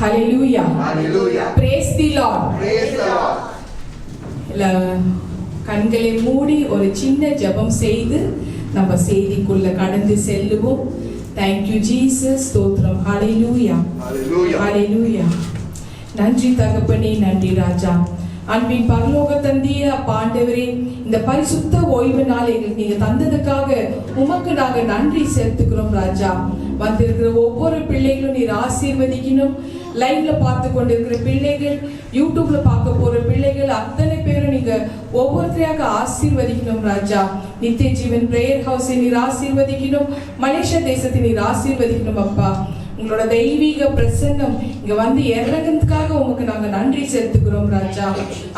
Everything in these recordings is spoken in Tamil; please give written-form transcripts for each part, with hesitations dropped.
Hallelujah. Hallelujah. Praise the Lord. Praise the Lord. கண்களை மூடி ஒரு சின்ன ஜெபம் செய்து நம்ம செய்திக்குள்ள கடந்து செல்லுவோம். Thank you Jesus. ஸ்தோத்திரம். Hallelujah. Hallelujah. Hallelujah. நன்றி தகப்பனே, நன்றி ராஜா. அன்பின் பரலோக தந்தையே, ஆண்டவரே, இந்த பரிசுத்த ஓய்வு நாள் எங்களுக்கு நீங்க தந்ததுக்காக உமக்கு நாங்க நன்றி செலுத்துகிறோம் ராஜா. வந்திருக்கிற ஒவ்வொரு பிள்ளைகளும் நீர் ஆசீர்வதிக்கணும். லைவ்ல பார்த்து கொண்டிருக்கிற பிள்ளைகள், யூடியூப்ல பார்க்க போற பிள்ளைகள் அத்தனை பேரும் நீங்க ஒவ்வொருத்தரையாக ஆசீர்வதிக்கணும் ராஜா. நித்திய ஜீவன் பிரேயர் ஹவுஸை நீர் ஆசீர்வதிக்கணும். மலேசியா தேசத்தை நீர் ஆசீர்வதிக்கணும் அப்பா. உங்களோட தெய்வீக பிரசன்னம் இங்க வந்து இறங்குறதுக்காக உமக்கு நாங்க நன்றி செலுத்துகிறோம் ராஜா.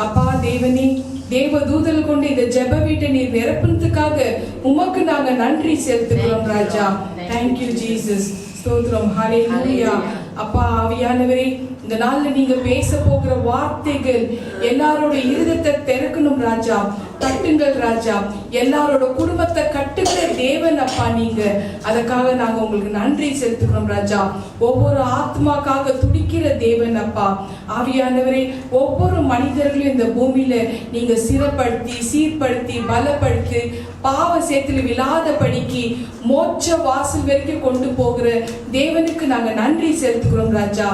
அப்பா தேவனே, தேவ தூதல் கொண்டு இந்த ஜெப வீட்டை நீர் நிரப்புறதுக்காக உமக்கு நாங்க நன்றி செலுத்துகிறோம் ராஜா. Thank you Jesus. ஸ்தோத்திரம். ஹல்லேலூயா. அப்பா ஆவியானவரே, இந்த நாள்ல நீங்க பேச போகிற வார்த்தைகள் எல்லாரோட இருதயத்தை திறக்கணும் ராஜா. தட்டுங்கள் ராஜா. எல்லாரோட குடும்பத்தை கட்டுகிற தேவன் அப்பா நீங்க. அதுக்காக நாங்க உங்களுக்கு நன்றி செலுத்துகிறோம் ராஜா. ஒவ்வொரு ஆத்மாக்காக துடிக்கிற தேவன் அப்பா. ஆவியானவரே, ஒவ்வொரு மனிதர்களையும் இந்த பூமியில நீங்க சிறப்படுத்தி சீர்படுத்தி பலப்படுத்தி பாவ சேத்துல விழாதபடிக்கு மோட்ச வாசல் வரைக்கும் கொண்டு போகிற தேவனுக்கு நாங்க நன்றி செலுத்துகிறோம் ராஜா.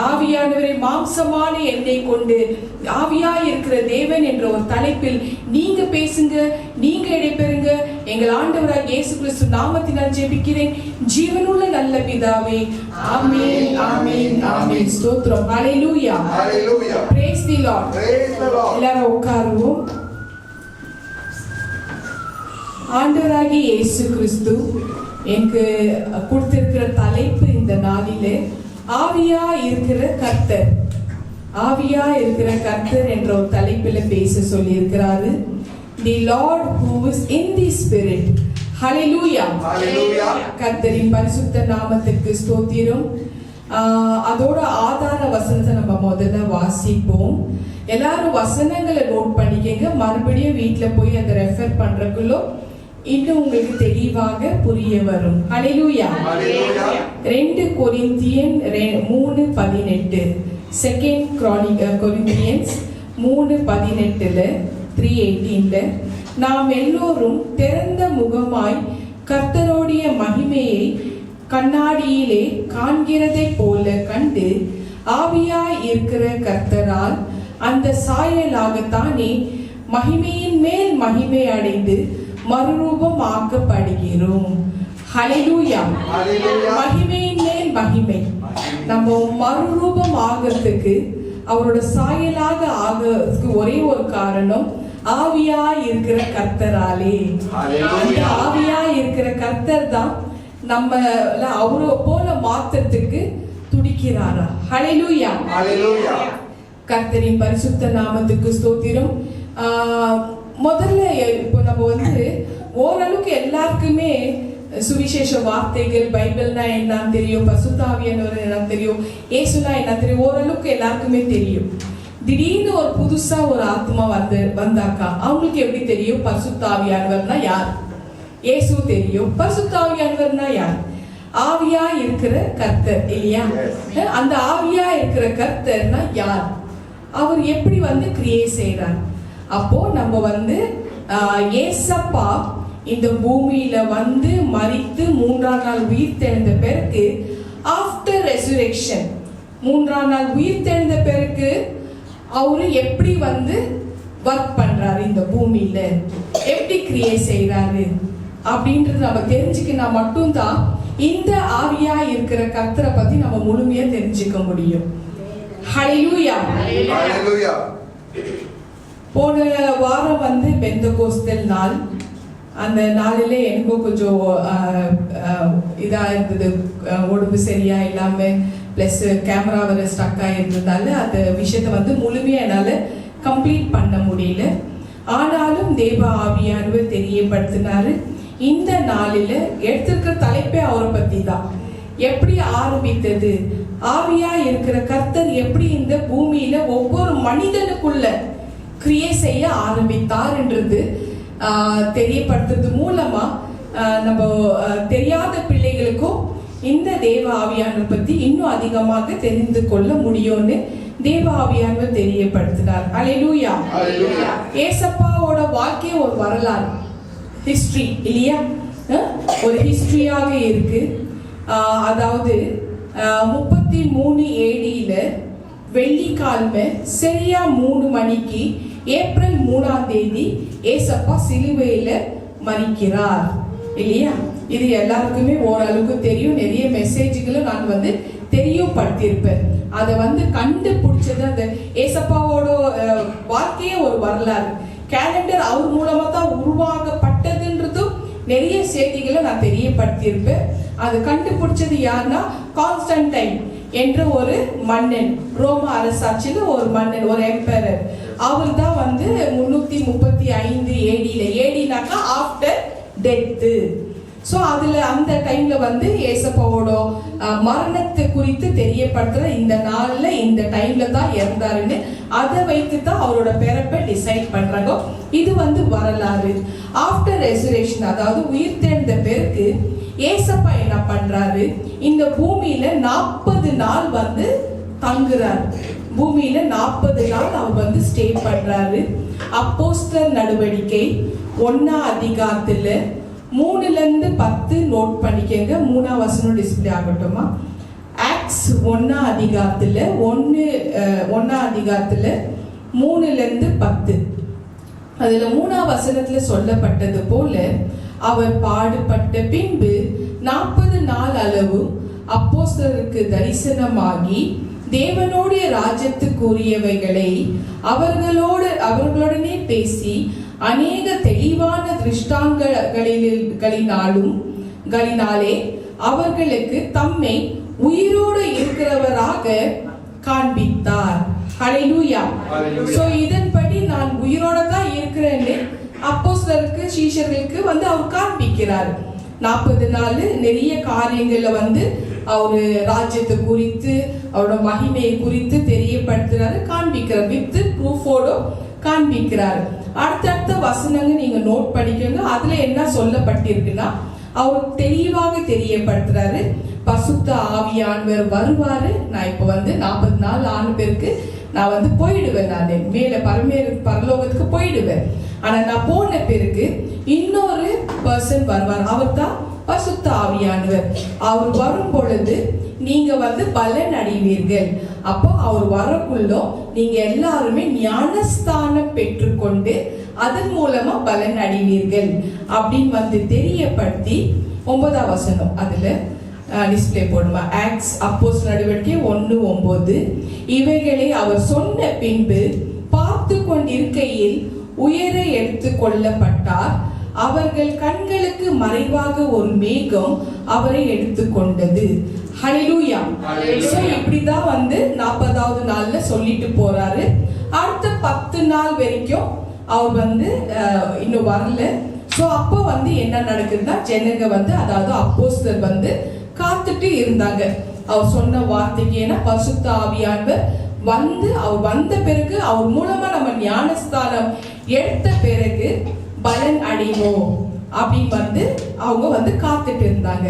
ஆவியானவரை மாம்சமான எண்ணெய் கொண்டு ஆவியாய் இருக்கிற தேவன் என்ற ஒரு தலைப்பில் நீங்க பேசுங்க, நீங்க இடைபெறுங்க. எங்கள் ஆண்டவராக இயேசு கிறிஸ்து நாமத்தினால் ஜெபிக்கிறேன் ஜீவனுள்ள நல்ல பிதாவே. ஆமென், ஆமென், ஆமென். ஸ்தோத்திரம். ஹல்லேலூயா. Hallelujah. Praise the Lord. Praise the Lord. எல்லாரும் உட்காருவோம். ஆண்டவராகிய இயேசு கிறிஸ்து எனக்கு கொடுத்திருக்கிற தலைப்பு இந்த நாளிலே ஆவியா இருக்கிற கர்த்தர். ஆவியா இருக்கிற கர்த்தர் என்ற ஒரு தலைப்பில் பேச சொல்லி இருக்கிறாரு. The Lord who is in the Spirit. Hallelujah. Hallelujah. கர்த்தரின் பரிசுத்த நாமத்துக்கு ஸ்தோத்திரம். அதோட ஆதார வசனத்தை நம்ம முதல்ல வாசிப்போம். எல்லாரும் வசனங்களை நோட் பண்ணிக்கங்க. மறுபடியும் வீட்டுல போய் அதை ரெஃபர் பண்றதுக்குள்ள இன்னும் உங்களுக்கு தெளிவாக புரிய வரும். ஹல்லேலூயா. 2 கொரிந்தியன் 3:18. 2 கொரிந்தியன்ஸ் 3:18ல 3:18ல நாம் எல்லோரும் திறந்த முகமாய் கர்த்தருடைய மகிமையை கண்ணாடியிலே காண்கிறதை போல கண்டு ஆவியாய் இருக்கிற கர்த்தரால் அந்த சாயலாகத்தானே மகிமையின் மேல் மகிமை அடைந்து மறுரூபம் ஆக்கப்படுகிறோம். ஹல்லேலூயா. மகிமையின் மேல் மகிமை. நம்ம மறுரூபம் ஆகிறதுக்கு அவரோட சாயலாக ஆகிறதுக்கு ஒரே ஒரு காரணம் ஆவியாய் இருக்கிற கர்த்தராலே. அந்த ஆவியாய் இருக்கிற கர்த்தர் தான் நம்ம அவரை போல மாற்றத்துக்கு துடிக்கிறாரா. ஹல்லேலூயா. கர்த்தரின் பரிசுத்த நாமத்துக்கு ஸ்தோத்திரம். முதல்ல இப்போ நம்ம ஓரளவுக்கு எல்லாருக்குமே சுவிசேஷ வார்த்தைகள், பைபிள்னா என்னன்னு தெரியும், பரிசுத்த ஆவியானவர் என்னன்னு தெரியும், இயேசுனா என்ன தெரியும், ஓரளவுக்கு எல்லாருக்குமே தெரியும். திடீர்னு ஒரு புதுசா ஒரு ஆத்மா வந்தாக்கா அவங்களுக்கு எப்படி தெரியும் பரிசுத்த ஆவியானவர்னா யார்? இயேசு தெரியும். பரிசுத்த ஆவியானவர்னா யார்? ஆவியா இருக்கிற கர்த்தர் இல்லையா? அந்த ஆவியா இருக்கிற கர்த்தர்னா யார்? அவர் எப்படி கிரியேட் செய்யறார்? அப்போ நம்ம ஏசப்பா இந்த பூமியில மரித்து 3ஆம் நாள் உயிர் தெழுந்த பிறகு ஆஃப்டர் ரெசரக்ஷன் 3ஆம் நாள் உயிர் தெழுந்த பிறகு அவரு எப்படி ஒர்க் பண்றாரு இந்த பூமியில, எப்படி கிரியேட் செய்யறாரு அப்படின்றது நம்ம தெரிஞ்சுக்கினா மட்டும்தான் இந்த ஆவியா இருக்கிற கர்த்தரை பத்தி நம்ம முழுமையா தெரிஞ்சுக்க முடியும். ஹல்லேலூயா. போன வாரம் பெந்தகோஸ்தல் நாள். அந்த நாளில எனக்கும் கொஞ்சம் இதா இருந்தது, உடம்பு சரியா இல்லாம பிளஸ் கேமரா வர ஸ்டக் ஆயிருந்ததால அந்த விஷயத்தை முழுமையா என்னால கம்ப்ளீட் பண்ண முடியல. ஆனாலும் தேவ ஆவியானவர் தெரியப்படுத்தினாரு. இந்த நாளில எடுத்திருக்கிற தலைப்பே அவரை பத்தி தான். எப்படி ஆரம்பித்தது, ஆவியா இருக்கிற கர்த்தர் எப்படி இந்த பூமியில ஒவ்வொரு மனிதனுக்குள்ள கிரியேட் செய்ய ஆரம்பித்தார் என்றது தெரியப்படுத்துறது மூலமா நம்ம தெரியாத பிள்ளைகளுக்கும் இந்த தேவ ஆவியானவர் பத்தி இன்னும் அதிகமாக தெரிந்து கொள்ள முடியும்னு தேவ ஆவியானவர் தெரியப்படுத்தினார். அல்லேலூயா. ஏசப்பாவோட வாழ்க்கை ஒரு வரலாறு, ஹிஸ்டரி இல்லையா? ஒரு ஹிஸ்டரியாக இருக்கு. அதாவது 33 AD வெள்ளிக்கிழமை சரியா 3 மணிக்கு ஏப்ரல் 3ஆம் தேதி ஏசப்பா சிலுவையில மரிக்கிறார் இல்லையா? இது எல்லாருக்குமே ஓரளவுக்கு தெரியும். நிறைய மெசேஜ்களும் நான் தெரியப்படுத்தியிருப்பேன். அதை கண்டுபிடிச்சது அந்த ஏசப்பாவோட வாழ்க்கையே ஒரு வரலாறு. கேலண்டர் அவர் மூலமா தான் உருவாக்கப்பட்டதுன்றதும் நிறைய செய்திகளை நான் தெரியப்படுத்தியிருப்பேன். அது கண்டுபிடிச்சது யாருன்னா கான்ஸ்டன்டைன் என்ற ஒரு மன்னன், ரோம அரசாட்சியில ஒரு மன்னன், ஒரு எம்பரர். அவர் தான் 335 AD ஆஃப்டர் டெத்து. ஸோ அதுல அந்த டைம்ல ஏசப்பாவோட மரணத்தை குறித்து தெரியப்படுத்துற இந்த நாள்ல இந்த டைம்ல தான் இறந்தாருன்னு அதை வைத்து தான் அவரோட பிறப்பை டிசைட் பண்றாங்க. இது வரலாறு. ஆஃப்டர் ரெசரேஷன், அதாவது உயிர் தெழுந்த பிறகு ஏசப்பா என்ன பண்றாரு, இந்த பூமியில 40 நாள் தங்குறாரு. பூமியில 40 நாள் அவர் ஸ்டே பண்றாரு. அப்போஸ்தலர் நடவடிக்கை 1ஆம் அதிகாரத்துல 3-10 நோட் பண்ணிக்கங்க. 3ஆம் வசனம் டிஸ்பிளே ஆகட்டுமா? ஆக்ட்ஸ் 1ஆம் அதிகாரத்துல 3-10 அதுல 3ஆம் வசனத்துல சொல்லப்பட்டது போல அவர் பாடுபட்ட பின்பு 40 நாள் அளவு அப்போஸ்தலருக்கு தரிசனமாகி தேவனுடைய ராஜ்யத்துக்குரியவைகளை அவர்களுடனே பேசி அநேக தெளிவான திருஷ்டாந்தங்களினாலே அவர்களுக்கு தம்மை உயிரோடு இருக்கிறவராக காண்பித்தார். ஹல்லேலூயா. சோ இதன்படி நான் உயிரோட தான் இருக்கிறேன்னு அப்போஸ்தலருக்கு சீஷர்களுக்கு அவர் காண்பிக்கிறார். 40 நாள் நிறைய காரியங்களை அவரு ராஜ்யத்தை குறித்து அவரோட மகிமையை குறித்து தெரியப்படுத்துறாரு, காண்பிக்கிறார். வித் ப்ரூஃபோட காண்பிக்கிறார். அடுத்தடுத்த வசனங்கள் நீங்க நோட் பண்ணிக்கோங்க. அதுல என்ன சொல்லப்பட்டிருக்குன்னா அவர் தெளிவாக தெரியப்படுத்துறாரு, பசுத்த ஆவியானவர் வருவாரு. நான் இப்ப 40 நாள் ஆன பிறகு நான் போயிடுவேன், நான் மேல பரலோகத்துக்கு போயிடுவேன். ஆனா நான் போன பிறகு இன்னொரு பர்சன் வருவார், அவர் தான் பசுத்த ஆவியானவர். அவர் வரும் பொழுது நீங்க பலன் அடைவீர்கள். அப்போ அவர் வரக்குள்ள நீங்க எல்லாருமே ஞானஸ்தானம் பெற்றுக்கொண்டு அதன் மூலமா பலன் அடைவீர்கள் அப்படின்னு தெரியப்படுத்தி 9ஆம் வசனம் அதுல டிஸ்பிளே போடுமா? ஆக்ட்ஸ் அப்போஸ்தலர் நடவடிக்கை 1:9. இவைகளை அவர் சொன்ன பின்பு பார்த்து கொண்டிருக்கையில் உயர எடுத்து கொள்ளப்பட்டார். அவர்கள் கண்களுக்கு மறைவாக ஒரு மேகம் அவரை எடுத்துக்கொண்டது. ஹல்லேலூயா. சோ இப்படிதான் 40ஆவது நாள்ல சொல்லிட்டு போறாரு. அடுத்த 10 நாள் வரைக்கும் அவர் இன்னும் வரல. சோ அப்போ என்ன நடக்குதுன்னா ஜனங்க அதாவது அப்போஸ்தலர் காத்துட்டு இருந்தாங்க அவர் சொன்ன வார்த்தைக்கு. ஏன்னா பரிசுத்த ஆவியானவர் அவர் வந்த பிறகு அவர் மூலமா நம்ம ஞானஸ்தானம் எடுத்த பிறகு பலன் அடைவோம் அப்படின்னு அவங்க காத்துட்டு இருந்தாங்க.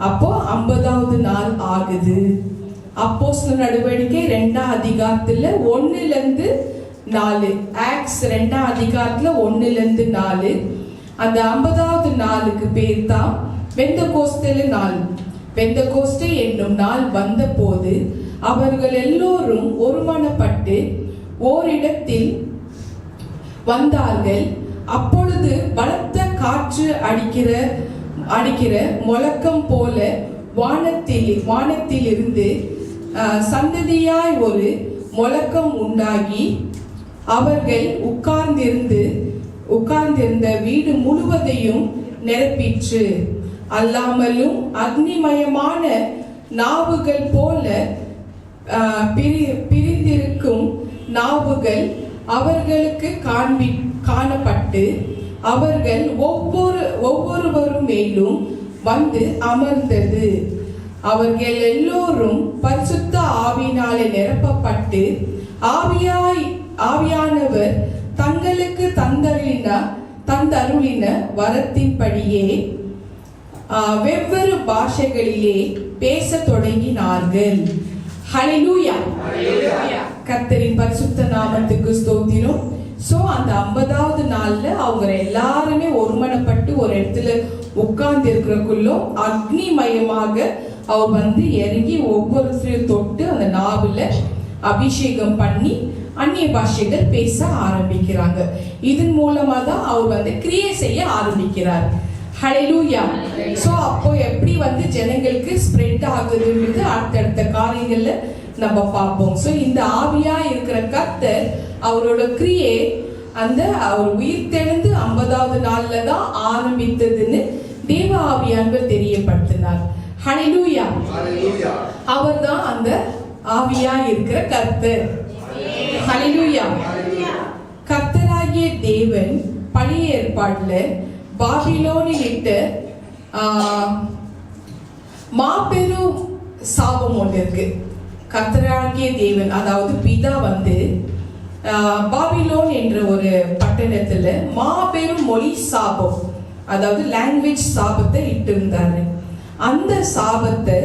அப்போ 50ஆவது நாள் ஆகுது. அப்போஸ்தலர் நடவடிக்கை 2ஆம் அதிகாரத்துல 1-4, ஆக்ட்ஸ் 2ஆம் அதிகாரத்துல 1-4. அந்த 50ஆவது நாளுக்கு பேர் தான் பெந்தெகோஸ்தே நாள். பெந்தெகோஸ்தே என்னும் நாள் வந்த போது அவர்கள் எல்லோரும் ஒருமனப்பட்டு ஓரிடத்தில் வந்தார்கள். அப்பொழுது பலத்த காற்று அடிக்கிற முழக்கம் போல வானத்திலிருந்து சந்ததியாய் ஒரு முழக்கம் உண்டாகி அவர்கள் உட்கார்ந்திருந்த வீடு முழுவதையும் நிரப்பிற்று. அல்லாமலும் அக்னிமயமான நாவுகள் போல பிரிந்திருக்கும் நாவுகள் அவர்களுக்கு காணப்பட்டு அவர்கள் ஒவ்வொருவரும் மேலும் அமர்ந்தது. அவர்கள் எல்லோரும் பரிசுத்த ஆவியினாலே நிரப்பப்பட்டு ஆவியானவர் தங்களுக்கு தந்தருளின வரத்தின்படியே வெவ்வேறு பாஷைகளிலே பேசத் தொடங்கினார்கள். ஹல்லேலூயா. கர்த்தரின் பரிசுத்த நாமத்துக்கு ஸ்தோத்திரம். சோ அந்த 50வது நாள்ல அவங்க எல்லாருமே ஒருமனப்பட்டு ஒரு இடத்துல உட்கார்ந்து இருக்கிறக்குள்ள அக்னிமயமாக அவர் வந்து இறங்கி ஒவ்வொருத்தரையும் தொட்டு அந்த நாவுல அபிஷேகம் பண்ணி அந்நிய பாஷைகள் பேச ஆரம்பிக்கிறாங்க. இதன் மூலமா தான் அவர் வந்து கிரியை செய்ய ஆரம்பிக்கிறார். ஹல்லேலூயா. சோ அப்போ எப்படி வந்து ஜனங்களுக்கு ஸ்ப்ரெட் ஆகுதுன்றது அடுத்தடுத்த காரியங்கள்ல நம்ம பார்ப்போம். சோ இந்த ஆவியா இருக்கிற கர்த்தர் அவரோட கிரியை அந்த அவர் உயிர் தெழுந்து 50வது நாள்ல தான் ஆரம்பித்ததுன்னு தேவ ஆவியானவர் தெரியப்படுத்தினார். ஹல்லேலூயா. அவர் தான் அந்த ஆவியா இருக்கிற கர்த்தர். ஹல்லேலூயா. கர்த்தராகிய தேவன் பழைய ஏற்பாடுல பாபிலோனில் இட்ட மாபெரும் சாபம் ஒன்று இருக்கு. கர்த்தராகிய தேவன் அதாவது பிதா வந்து பாபிலோன் என்ற ஒரு பட்டணத்துல மாபெரும் மொழி சாபம் அதாவது லாங்குவேஜ் சாபத்தை இட்டு இருந்தாரு. அந்த சாபத்தை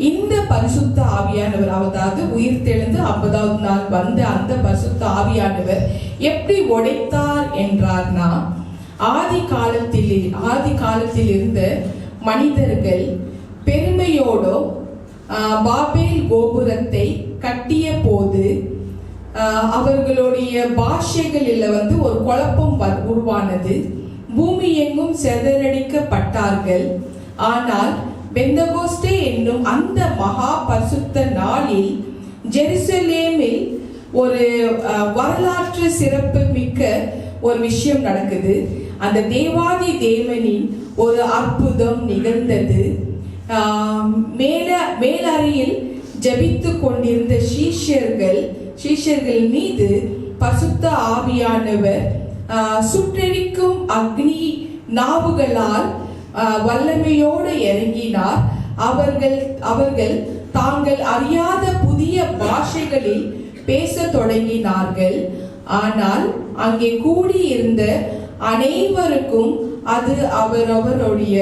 இந்த பரிசுத்த ஆவியானவர் அதாவது உயிர் தெழுந்து 50வது நாள் வந்த அந்த பரிசுத்த ஆவியானவர் எப்படி உடைத்தார் என்றார்னா, ஆதி காலத்தில் இருந்த மனிதர்கள் பெருமையோடு பாபேல் கோபுரத்தை கட்டிய போது அவர்களுடைய பாஷைகளில் வந்து ஒரு குழப்பம் உருவானது. பூமி எங்கும் சிதறடிக்கப்பட்டார்கள். ஆனால் பெந்தகோஸ்தே என்னும் அந்த மகா பரிசுத்த நாளில் ஜெருசலேமில் ஒரு வரலாற்று சிறப்பு மிக்க ஒரு விஷயம் நடக்குது. அந்த தேவாதி தேவனின் ஒரு அற்புதம் நிகழ்ந்தது. மேலறையில் ஜபித்து கொண்டிருந்த சீஷர்கள் மீது பரிசுத்த ஆவியானவர் சுற்றெரிக்கும் அக்னி நாவுகளால் வல்லமையோடு இறங்கினார். அவர்கள் தாங்கள் அறியாத புதிய பாஷைகளில் பேச தொடங்கினார்கள். ஆனால் அங்கே கூடியிருந்த அனைவருக்கும் அது அவரவருடைய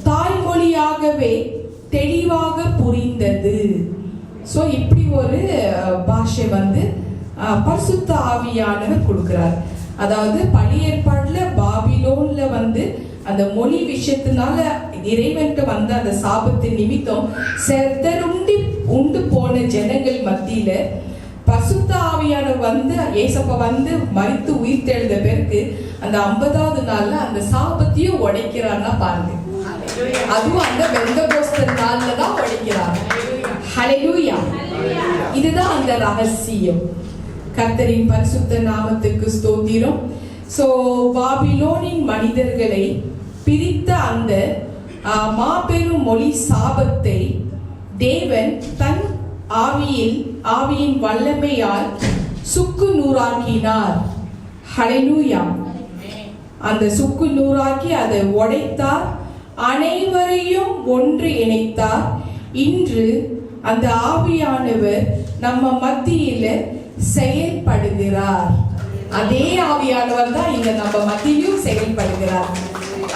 தாய்மொழியாகவே தெளிவாக புரிந்தது. சோ இப்படி ஒரு பாஷை வந்து பரிசுத்த ஆவியானவர் கொடுக்கிறார். அதாவது பழைய ஏற்பாடுல பாபிலோன்ல வந்து அந்த மொழி விஷயத்தினால இறைவன்கிட்ட வந்த அந்த சாபத்தின் நிமித்தம் உண்டு போன ஜனங்கள் மத்தியில பரிசுத்த ஆவியானவர் வந்து ஏசப்பா வந்து மரித்து உயிர் தெழுந்த பிறகு அந்த 50வது நாள்ல அந்த சாபத்தையும் உடைக்கிறார்னா பாருங்க. அதுவும் அந்த பெந்தகோஸ்தே நாள்ல தான் உடைக்கிறார். ஹல்லேலூயா. இதுதான் அந்த ரகசியம். கர்த்தரின் பரிசுத்த நாமத்துக்கு ஸ்தோத்திரம். சோ பாபிலோனின் மனிதர்களை பிரித்த அந்த மாபெரும் மொழி சாபத்தை தேவன் தன் ஆவியின் வல்லமையால் சுக்கு நூறாக்கினார். ஹல்லேலூயா. அந்த சுக்கு நூறாக்கி அதை உடைத்தார். அனைவரையும் ஒன்று இணைத்தார். இன்று அந்த ஆவியானவர் நம்ம மத்தியில செயல்படுகிறார். அதே ஆவியானவர் தான் இங்க நம்ம மத்தியிலும் செயல்படுகிறார்.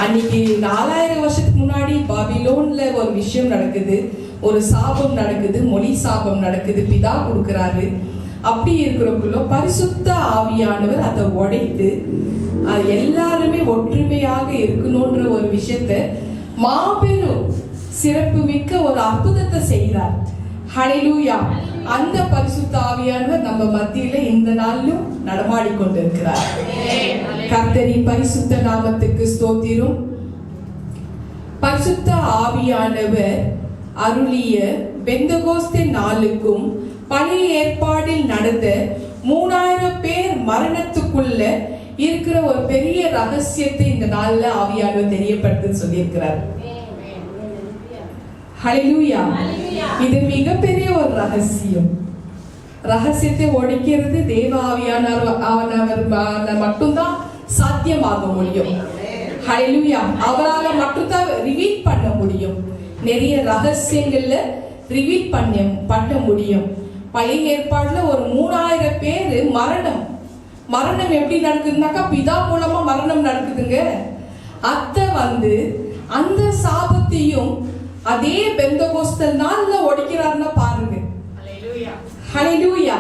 அன்னைக்கு 4000 வருஷத்துக்கு முன்னாடி பாபிலோன்ல ஒரு விஷயம் நடக்குது, ஒரு சாபம் நடக்குது, மொழி சாபம் நடக்குது, பிதா கொடுக்கிறாரு. அப்படி இருக்கிறக்குள்ள பரிசுத்த ஆவியானவர் அதை உடைத்து எல்லாருமே ஒற்றுமையாக இருக்கணும்ன்ற ஒரு விஷயத்தை மாபெரும் சிறப்பு மிக்க ஒரு அற்புதத்தை செய்கிறார். ஹல்லேலூயா. அந்த பரிசுத்த ஆவியானவர் நம்ம மத்தியில இந்த நாளிலும் நடமாடி கொண்டிருக்கிறார். கர்த்தரின் பரிசுத்த நாமத்துக்கு ஸ்தோத்திரம். பரிசுத்த ஆவியானவர் அருளிய பெந்தகோஸ்தே நாளுக்கும் பழைய ஏற்பாடில் நடந்த 3000 பேர் மரணத்துக்குள்ள இருக்கிற ஒரு பெரிய ரகசியத்தை இந்த நாள்ல ஆவியானவர் தெரியப்படுத்து சொல்லியிருக்கிறார். ஹல்லேலூயா. இது மிகப்பெரிய ஒரு ரகசியம். ரகசியத்தை ஒழிக்கிறது தேவ ஆவியானவர் மட்டும்தான் சாத்தியமாக முடியும். ஹல்லேலூயா. அவரால் மட்டும்தான் ரிவீல் பண்ண முடியும். நிறைய ரகசியங்கள்ல ரிவீல் பண்ண முடியும். பழைய ஏற்பாடுல ஒரு 3000 பேர் மரணம் எப்படி நடக்குதுனாக்கா பிதா மூலமா மரணம் நடக்குதுங்க. அத்தை வந்து அந்த சாபத்தையும் அதே பெந்தகோஸ்தல் நாள்ல உடைக்கிறாருன்னா பாருங்க. ஹல்லேலூயா.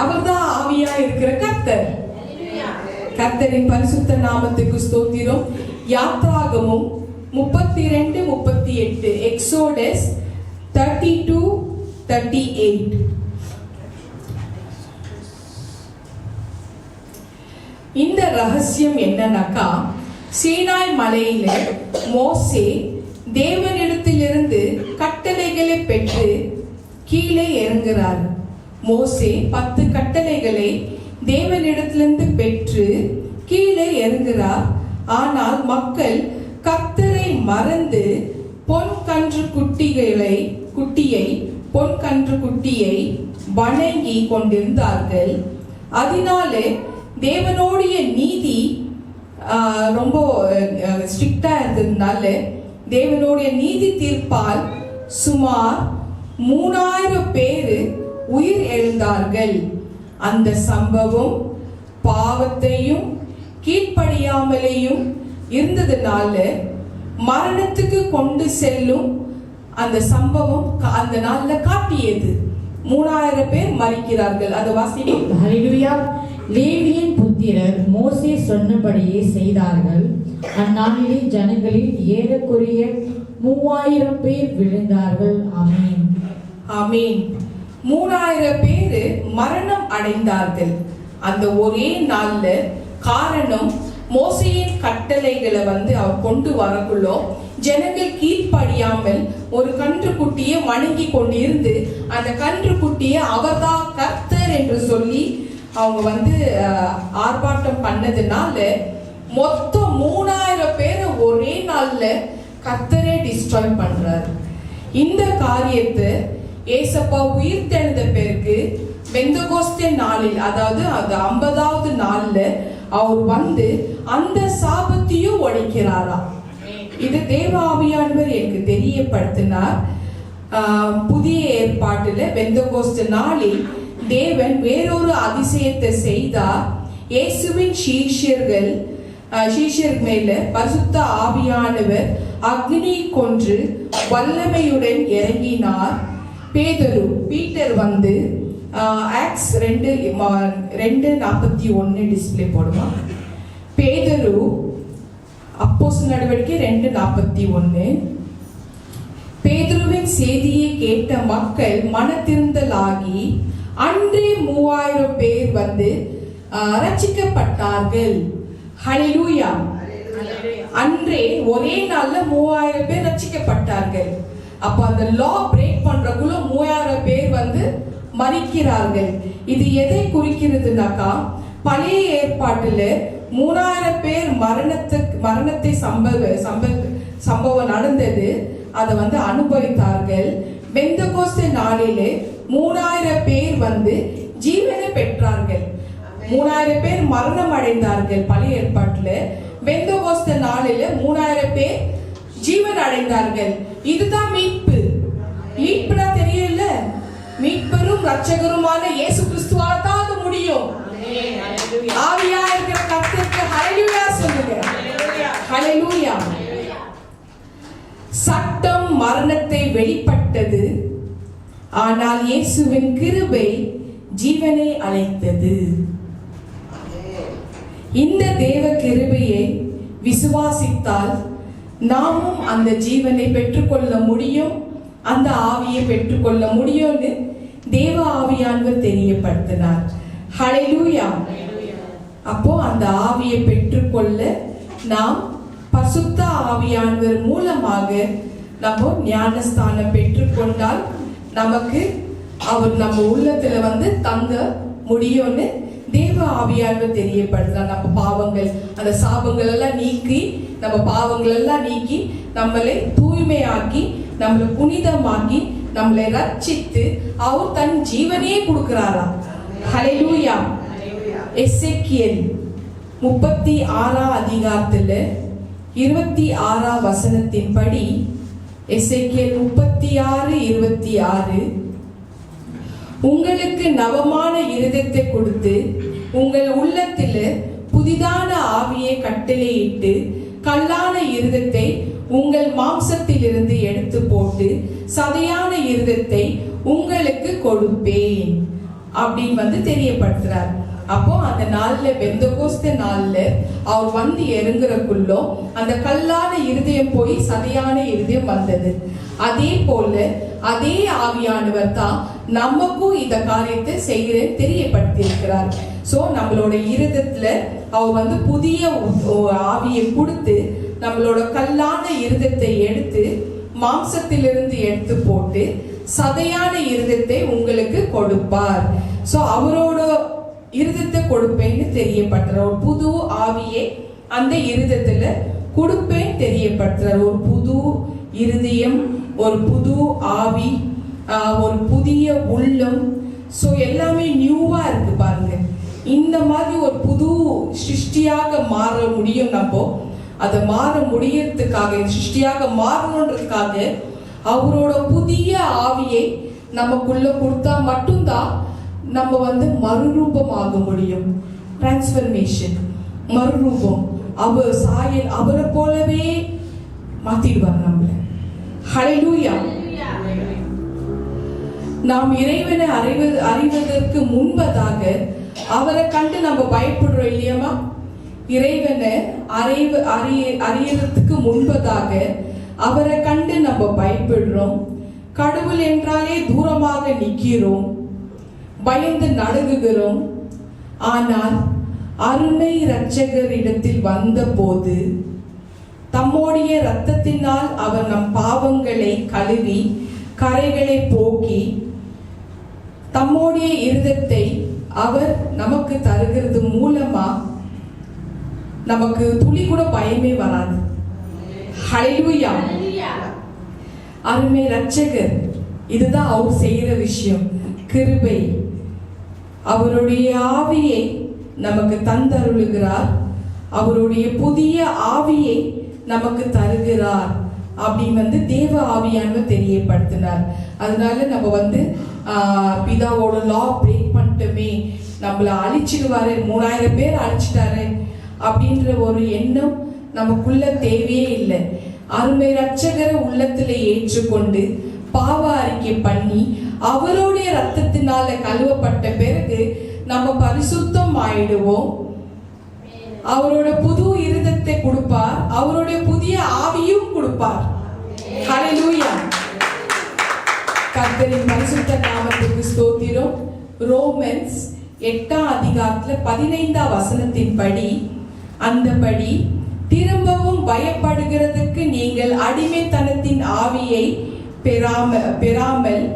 அவர்தான் ஆவியா இருக்கிற கர்த்தர். கர்த்தரின் பரிசுத்த நாமத்துக்கு ஸ்தோத்திரம். யாத்ராகமம் 32-38, எக்ஸோடஸ் 30-38. இந்த ரகசியம் என்னன்னாக்கா, சீனாய் மலையில மோசே தேவனிடத்திலிருந்து கட்டளைகளை பெற்று கீழே இறங்குறார். மோசே 10 கட்டளைகளை தேவனிடத்திலிருந்து பெற்று கீழே இறங்குறார். ஆனால் மக்கள் கர்த்தரை மறந்து பொன் கன்று குட்டியை வணங்கி கொண்டிருந்தார்கள். அதனாலே தேவனுடைய நீதி ரொம்ப ஸ்ட்ரிக்டா இருந்ததுனால தேவனுடைய நீதி தீர்ப்பால் சுமார் 3000 பேர் உயிர் எழுந்தார்கள். அந்த சம்பவம் பாவத்தையும் கீழ்ப்படியாமலேயும் இருந்ததுனால மரணத்துக்கு கொண்டு செல்லும் அந்த சம்பவம் அந்த நாள்ல காட்டியது. 3000 பேர் மரிக்கிறார்கள். அது வாசிக்கும். ஹல்லேலூயா. லேவியின் புத்திரர் மோசே சொன்னபடியே செய்தார்கள். அந்நாளிலே ஜனங்களில் ஏறக்குறைய 3000 பேர் விழுந்தார்கள். ஆமென். ஆமென். 3000 பேர் மரணம் அடைந்தார்கள் அந்த ஒரே நாள்ல. காரணம், மோசேயின் கட்டளைகளை அவர் கொண்டு வரக்குள்ள ஜனங்கள் கீழ்ப்படியாமல் ஒரு கன்றுக்குட்டியை வணங்கி கொண்டிருந்து அந்த கன்றுக்குட்டியை அவர்தான் கர்த்தர் என்று சொல்லி அவங்க ஆர்ப்பாட்டம் பண்ணதுனால மொத்தம் 3000 பேரை ஒரே நாள்ல கர்த்தரே டிஸ்ட்ராய் பண்றாரு. இந்த காரியத்தை ஏசப்பா உயிர் தெழுந்த பிறகு பெந்தகோஸ்தே நாளில், அதாவது அது 50வது நாள்ல அவர் அந்த சாபத்தையும் உடைக்கிறாரா. இது தேவ ஆவியானவர் எனக்கு தெரியப்படுத்தினார். புதிய ஏற்பாட்டுல பெந்தகோஸ்தே நாளில் தேவன் வேறொரு அதிசயத்தை செய்தார். இயேசுவின் சீஷர்கள் மேல பரிசுத்த ஆவியானவர் அக்னி கொன்று வல்லமையுடன் இறங்கினார். பீட்டர் ஆக்ஸ் 2:41 டிஸ்பிளே போடுமா. பேதுரு அப்போஸ்தலர் நடவடிக்கை 2:41. பேதுருவின் செய்தியை கேட்ட மக்கள் மனதிருந்தலாகி அன்றே 3000 பேர் ரட்சிக்கப்பட்டார்கள். ஹல்லேலூயா. அன்றே ஒரே நாள்ல 3000 பேர் ரட்சிக்கப்பட்டார்கள். அப்ப அந்த லா பிரேக் பண்றக்குள்ள 3000 பேர் மரிக்கிறார்கள். இது எதை குறிக்கிறதுனாக்கா, பழைய ஏற்பாட்டுல 3000 பேர் மரணத்தை சம்பவம் நடந்தது. அதை அனுபவித்தார்கள். பெந்தகோஸ்தே நாளிலே 3000 பேர் ஜீவனை பெற்றார்கள். 3000 பேர் மரணம் அடைந்தார்கள் பழைய ஏற்பாட்டுல. பெந்தகோஸ்தே நாளில 3000 பேர் ஜீவன் அடைந்தார்கள். இதுதான் மீட்பு. மீட்புனா தெரியல, மீட்பரும் ரட்சகருமான இயேசு கிறிஸ்துவால தான் அது முடியும். ஆவியா இருக்கிற கர்த்தருக்கு ஹல்லேலூயா சொல்லுங்க. ஹல்லேலூயா. சட்டம் மரணத்தை வெளிப்பட்டது, ஆனால் இயேசுவின் கிருபை ஜீவனை அழைத்தது. இந்த தேவ கிருபையை விசுவாசித்தால் நாமும் அந்த ஜீவனை பெற்றுக்கொள்ள முடியும், அந்த ஆவியை பெற்றுக்கொள்ள முடியும்னு தேவ ஆவியானவர் தெரியப்படுத்தினார். ஹல்லேலூயா. அப்போ அந்த ஆவியை பெற்றுக்கொள்ள நாம் பரிசுத்த ஆவியானவர் மூலமாக நம்ம ஞானஸ்தானம் பெற்றுக்கொண்டால் நமக்கு அவர் நம்ம உள்ளத்துல தங்க முடியும்னு தேவ ஆவியானவர் தெரியப்படுத்தார். நம்ம பாவங்கள், அந்த சாபங்கள் எல்லாம் நீக்கி, நம்ம பாவங்கள் எல்லாம் நீக்கி நம்மளை தூய்மையாக்கி, நம்மளை புனிதமாக்கி, நம்மளை ரட்சித்து அவர் தன் ஜீவனையே கொடுக்கிறாராம். ஹல்லேலூயா. எசேக்கியேல் 36 அதிகாரத்துல 26 வசனத்தின்படி, எசேக்கியேல் 36:26, உங்களுக்கு நவமான இருதயத்தை கொடுத்து உங்கள் உள்ளத்தில் புதிதான ஆவியை கட்டளையிட்டு கல்லான இருதயத்தை உங்கள் மாம்சத்திலிருந்து எடுத்து போட்டு சதையான இருதயத்தை உங்களுக்கு கொடுப்பேன் அப்படின்னு தெரியப்படுத்துறார். அப்போ அந்த நாள்ல பெந்தகோஸ்தே நாள்ல அவர் இறங்குறக்குள்ளோ அந்த கல்லான இருதயம் போய் சதையான இருதயம் வந்தது. அதே போல அதே ஆவியானவர் தான் நமக்கும் இந்த காரியத்தை செய்கிற தெரியப்படுத்தி இருக்கிறார். சோ நம்மளோட இருதயத்துல அவர் புதிய ஆவியை கொடுத்து நம்மளோட கல்லான இருதயத்தை எடுத்து மாம்சத்திலிருந்து எடுத்து போட்டு சதையான இருதயத்தை உங்களுக்கு கொடுப்பார். சோ அவரோட இருதயத்தை கொடுப்பேன்னு தெரியப்படுத்துற ஒரு புது ஆவியை அந்த இருதயத்துல கொடுப்பேன் தெரியப்படுத்துற ஒரு புது இருதயம், ஒரு புது ஆவி, ஒரு புதிய உள்ளம். சோ எல்லாமே நியூவா இருக்கு பாருங்க. இந்த மாதிரி ஒரு புது சிருஷ்டியாக மாற முடியும். நம்ம அதை மாற முடியறதுக்காக, சிருஷ்டியாக மாறணுன்றதுக்காக அவரோட புதிய ஆவியை நமக்குள்ள கொடுத்தா மட்டும்தான் நம்ம மறுரூபம் ஆக முடியும். டிரான்ஸ்ஃபர்மேஷன், மறுரூபம். அவர் சாயல் அவரை போலவே மாத்திடுவார் நம்மள. ஹல்லேலூயா. நாம் இறைவனை அறிவதற்கு முன்பதாக அவரை கண்டு நம்ம பயப்படுறோம் இல்லையாமா? இறைவனை அறியறதுக்கு முன்பதாக அவரை கண்டு நம்ம பயப்படுறோம். கடவுள் என்றாலே தூரமாக நிற்கிறோம், பயந்து நடுங்குகிறோம். ஆனால் அருமை இரட்சகரிடத்தில் வந்தபோது தம்முடைய இரத்தத்தினால் அவர் நம் பாவங்களை கழுவி கரைகளை போக்கி தம்முடைய இருதயத்தை அவர் நமக்கு தருகிறது மூலமா நமக்கு துளி கூட பயமே வராது. ஹல்லேலூயா. அருமை இரட்சகர், இதுதான் அவர் செய்யற விஷயம். கிருபை, அவருடைய ஆவியை நமக்கு தந்தருளுகிறார், அவருடைய புதிய ஆவியை நமக்கு தருகிறார் அப்படி தேவ ஆவியானவர் தெரியப்படுத்தினார். அதனால நம்ம பிதாவோட லா பிரேக் பண்ணிட்டோமே, நம்மள அழிச்சிடுவாரு, 3000 பேர் அழிச்சிட்டாரு அப்படின்ற ஒரு எண்ணம் நமக்குள்ள தேவையே இல்லை. அருமை இரட்சகரை உள்ளத்துல ஏற்றுக்கொண்டு பாவ அறிக்கை பண்ணி அவருடைய ரத்தத்தினால கழுவப்பட்ட பிறகு நம்ம பரிசுத்தம் ஆயிடுவோம். அவரோட புது இருதயத்தை கொடுப்பார், அவருடைய புதிய ஆவியும் கொடுப்பார். ஹல்லேலூயா. கர்த்தரின் பரிசுத்த நாமத்துக்கு ஸ்தோத்திரம். ரோமன்ஸ் 8ஆம் அதிகாரத்துல 15ஆம் வசனத்தின்படி, அந்தபடி திரும்பவும் பயப்படுகிறதுக்கு நீங்கள் அடிமைத்தனத்தின் ஆவியை பெறாமல்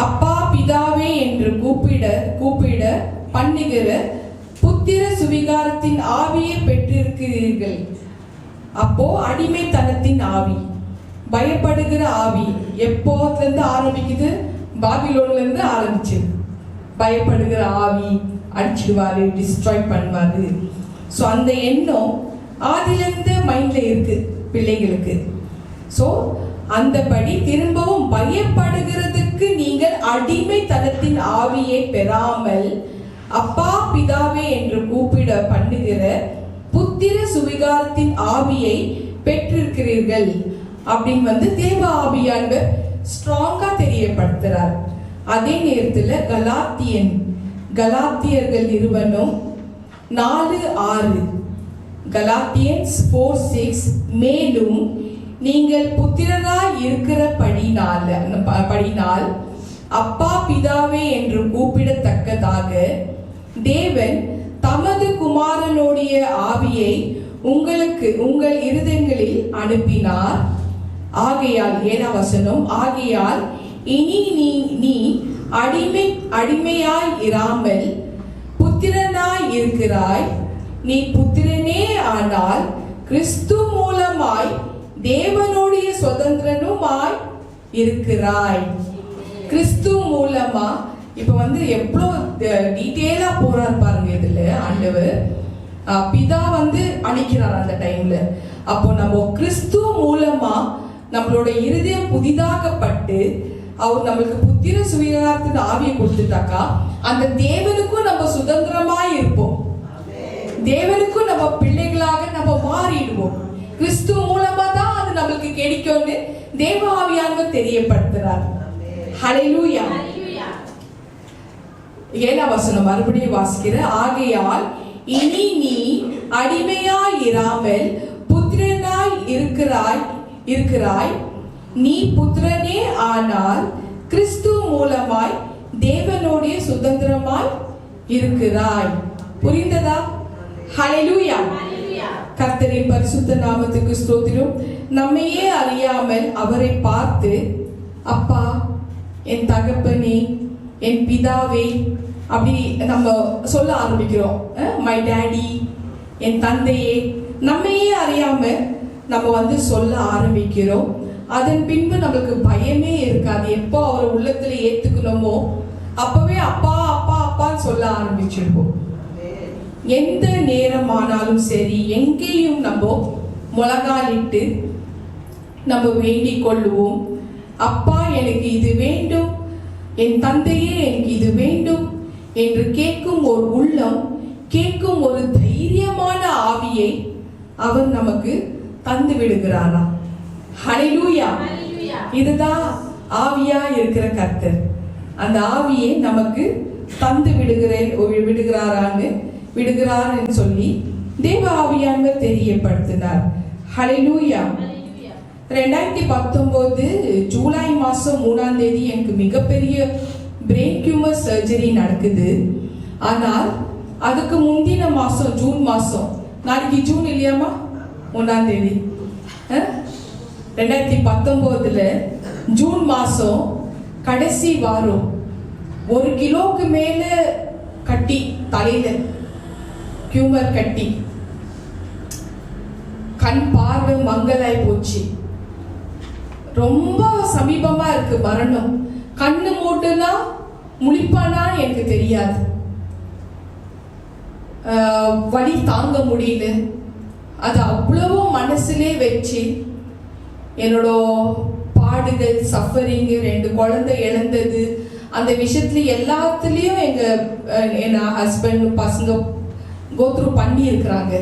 அப்பா பிதாவே என்று கூப்பிட பண்ணுகிற புத்திர சுவிகாரத்தின் ஆவியை பெற்றிருக்கிறீர்கள். அப்போ அடிமைத்தனத்தின் ஆவி, பயப்படுகிற ஆவி எப்போதுல இருந்து ஆரம்பிக்குது? பாபிலோன்ல இருந்து ஆரம்பிச்சு. பயப்படுகிற ஆவி அடிச்சிடுவாரு, டிஸ்ட்ராய் பண்ணுவாரு. ஸோ அந்த எண்ணம் ஆதிலிருந்து மைண்ட்ல இருக்கு பிள்ளைங்களுக்கு. ஸோ அந்தபடி திரும்பவும் பயப்படுகிறதுக்கு நீங்கள் அடிமைத்தனத்தின் ஆவியை பெறாமல் அப்பா பிதாவே என்று கூப்பிட பண்ணுகிற புத்திர சுவிகாரத்தின் ஆவியை பெற்றிருக்கிறீர்கள் அப்படின்னு தேவ ஆவியானவர் ஸ்ட்ராங்கா தெரியப்படுத்துறார். அதே நேரத்துல கலாத்தியர்கள் நிறுவனம் 4:6, கலாத்தியன்ஸ் 4:6, மேலும் நீங்கள் புத்திரராய் இருக்கிற படினால் அப்பா பிதாவே என்று கூப்பிடத்தக்கதாக தேவன் தமது குமாரனுடைய ஆவியை உங்கள் இருதயங்களில் அனுப்பினார். ஆகையால் 7ஆம் வசனம், ஆகையால் இனி நீ அடிமையாய் இராமல் புத்திரனாய் இருக்கிறாய். நீ புத்திரனே ஆனால் கிறிஸ்து மூலமாய் தேவனுடைய சுதந்திரனுமாய் இருக்கிறாய். கிறிஸ்து மூலமா இப்ப எவ்வளவு டீட்டெயிலா போறார் பாருங்க. இதுல ஆண்டவர் பிதா அழிக்கிறார் அந்த டைம்ல. அப்போ நம்ம கிறிஸ்து மூலமா நம்மளோட இருதயம் புதிதாகப்பட்டு அவர் நம்மளுக்கு புத்திர சுவிகாரத்தின் ஆவியை கொடுத்துட்டாக்கா அந்த தேவனுக்கும் நம்ம சுதந்திரமா இருப்போம். தேவனுக்கும் நம்ம பிள்ளைகளாக நம்ம மாறிடுவோம். கிறிஸ்து மூலமா தான் அது நம்மளுக்கு கிடைக்கும்னு தேவ ஆவியானவர் தெரியப்படுத்துறார். ஹல்லேலூயா. 7ஆம் வசனம் மறுபடியும் வாசிக்கிற, ஆகையால் இனி நீ அடிமையாய் இராமல் புத்திரனாய் இருக்கிறாய். நீ புத்திரனே ஆனால் கிறிஸ்து மூலமாய் தேவனுடைய சுதந்திரமாய் இருக்கிறாய். புரிந்ததா? ஹல்லேலூயா. கர்த்தரின் பரிசுத்த நாமத்துக்கு ஸ்தோத்திரம். நம்மையே அறியாமல் அவரை பார்த்து அப்பா, என் தகப்பனே, என் பிதாவே அப்படி நம்ம சொல்ல ஆரம்பிக்கிறோம். மை டாடி, என் தந்தையே, நம்மையே அறியாம நம்ம சொல்ல ஆரம்பிக்கிறோம். அதன் பின்பு நம்மளுக்கு பயமே இருக்காது. எப்போ அவர் உள்ளத்துல ஏத்துக்கணுமோ அப்பவே அப்பா அப்பா அப்பான்னு சொல்ல ஆரம்பிச்சிருப்போம். எந்த நேரமானாலும் சரி, எங்கேயும் நம்ம முழங்காலிட்டு நம்ம வேண்டிக் கொள்ளுவோம். அப்பா, எனக்கு இது வேண்டும், என் தந்தையே எனக்கு இது வேண்டும் என்று கேட்கும் ஒரு உள்ளம், கேட்கும் ஒரு தைரியமான ஆவியை அவர் நமக்கு தந்து விடுகிறாரா? ஹல்லேலூயா. இதுதான் ஆவியா இருக்கிற கர்த்தர். அந்த ஆவியை நமக்கு தந்து விடுகிறார்னு சொல்லி தேவ ஆவியானவர் தெரியப்படுத்தினார். ஹல்லேலூயா. 2019 ஜூலை மாசம் 3ஆம் தேதி எனக்கு மிகப்பெரிய பிரெயின் டியூமர் சர்ஜரி நடக்குது. ஆனால் அதுக்கு முந்தின மாசம் ஜூன் மாசம், நாளைக்கு ஜூன் இல்லையாமா, 1ஆம் தேதி 2019 ஜூன் மாசம் கடைசி வாரம் 1 கிலோக்கு மேல கட்டி, தலையில டியூமர் கட்டி, கண் பார்வை மங்கலாய் போச்சு. ரொம்ப சமீபமா இருக்கு மரணம். கண்ணு மூட்டுனா முழிப்பானா எனக்கு தெரியாது. வலி தாங்க முடியல. அது அவ்வளவோ மனசுலே வச்சு என்னோட பாடுகள், சஃபரிங், 2 குழந்தை இழந்தது, அந்த விஷயத்துல எல்லாத்துலயும் என் ஹஸ்பண்ட் பசங்க கோத்ரூ பண்ணி இருக்கிறாங்க.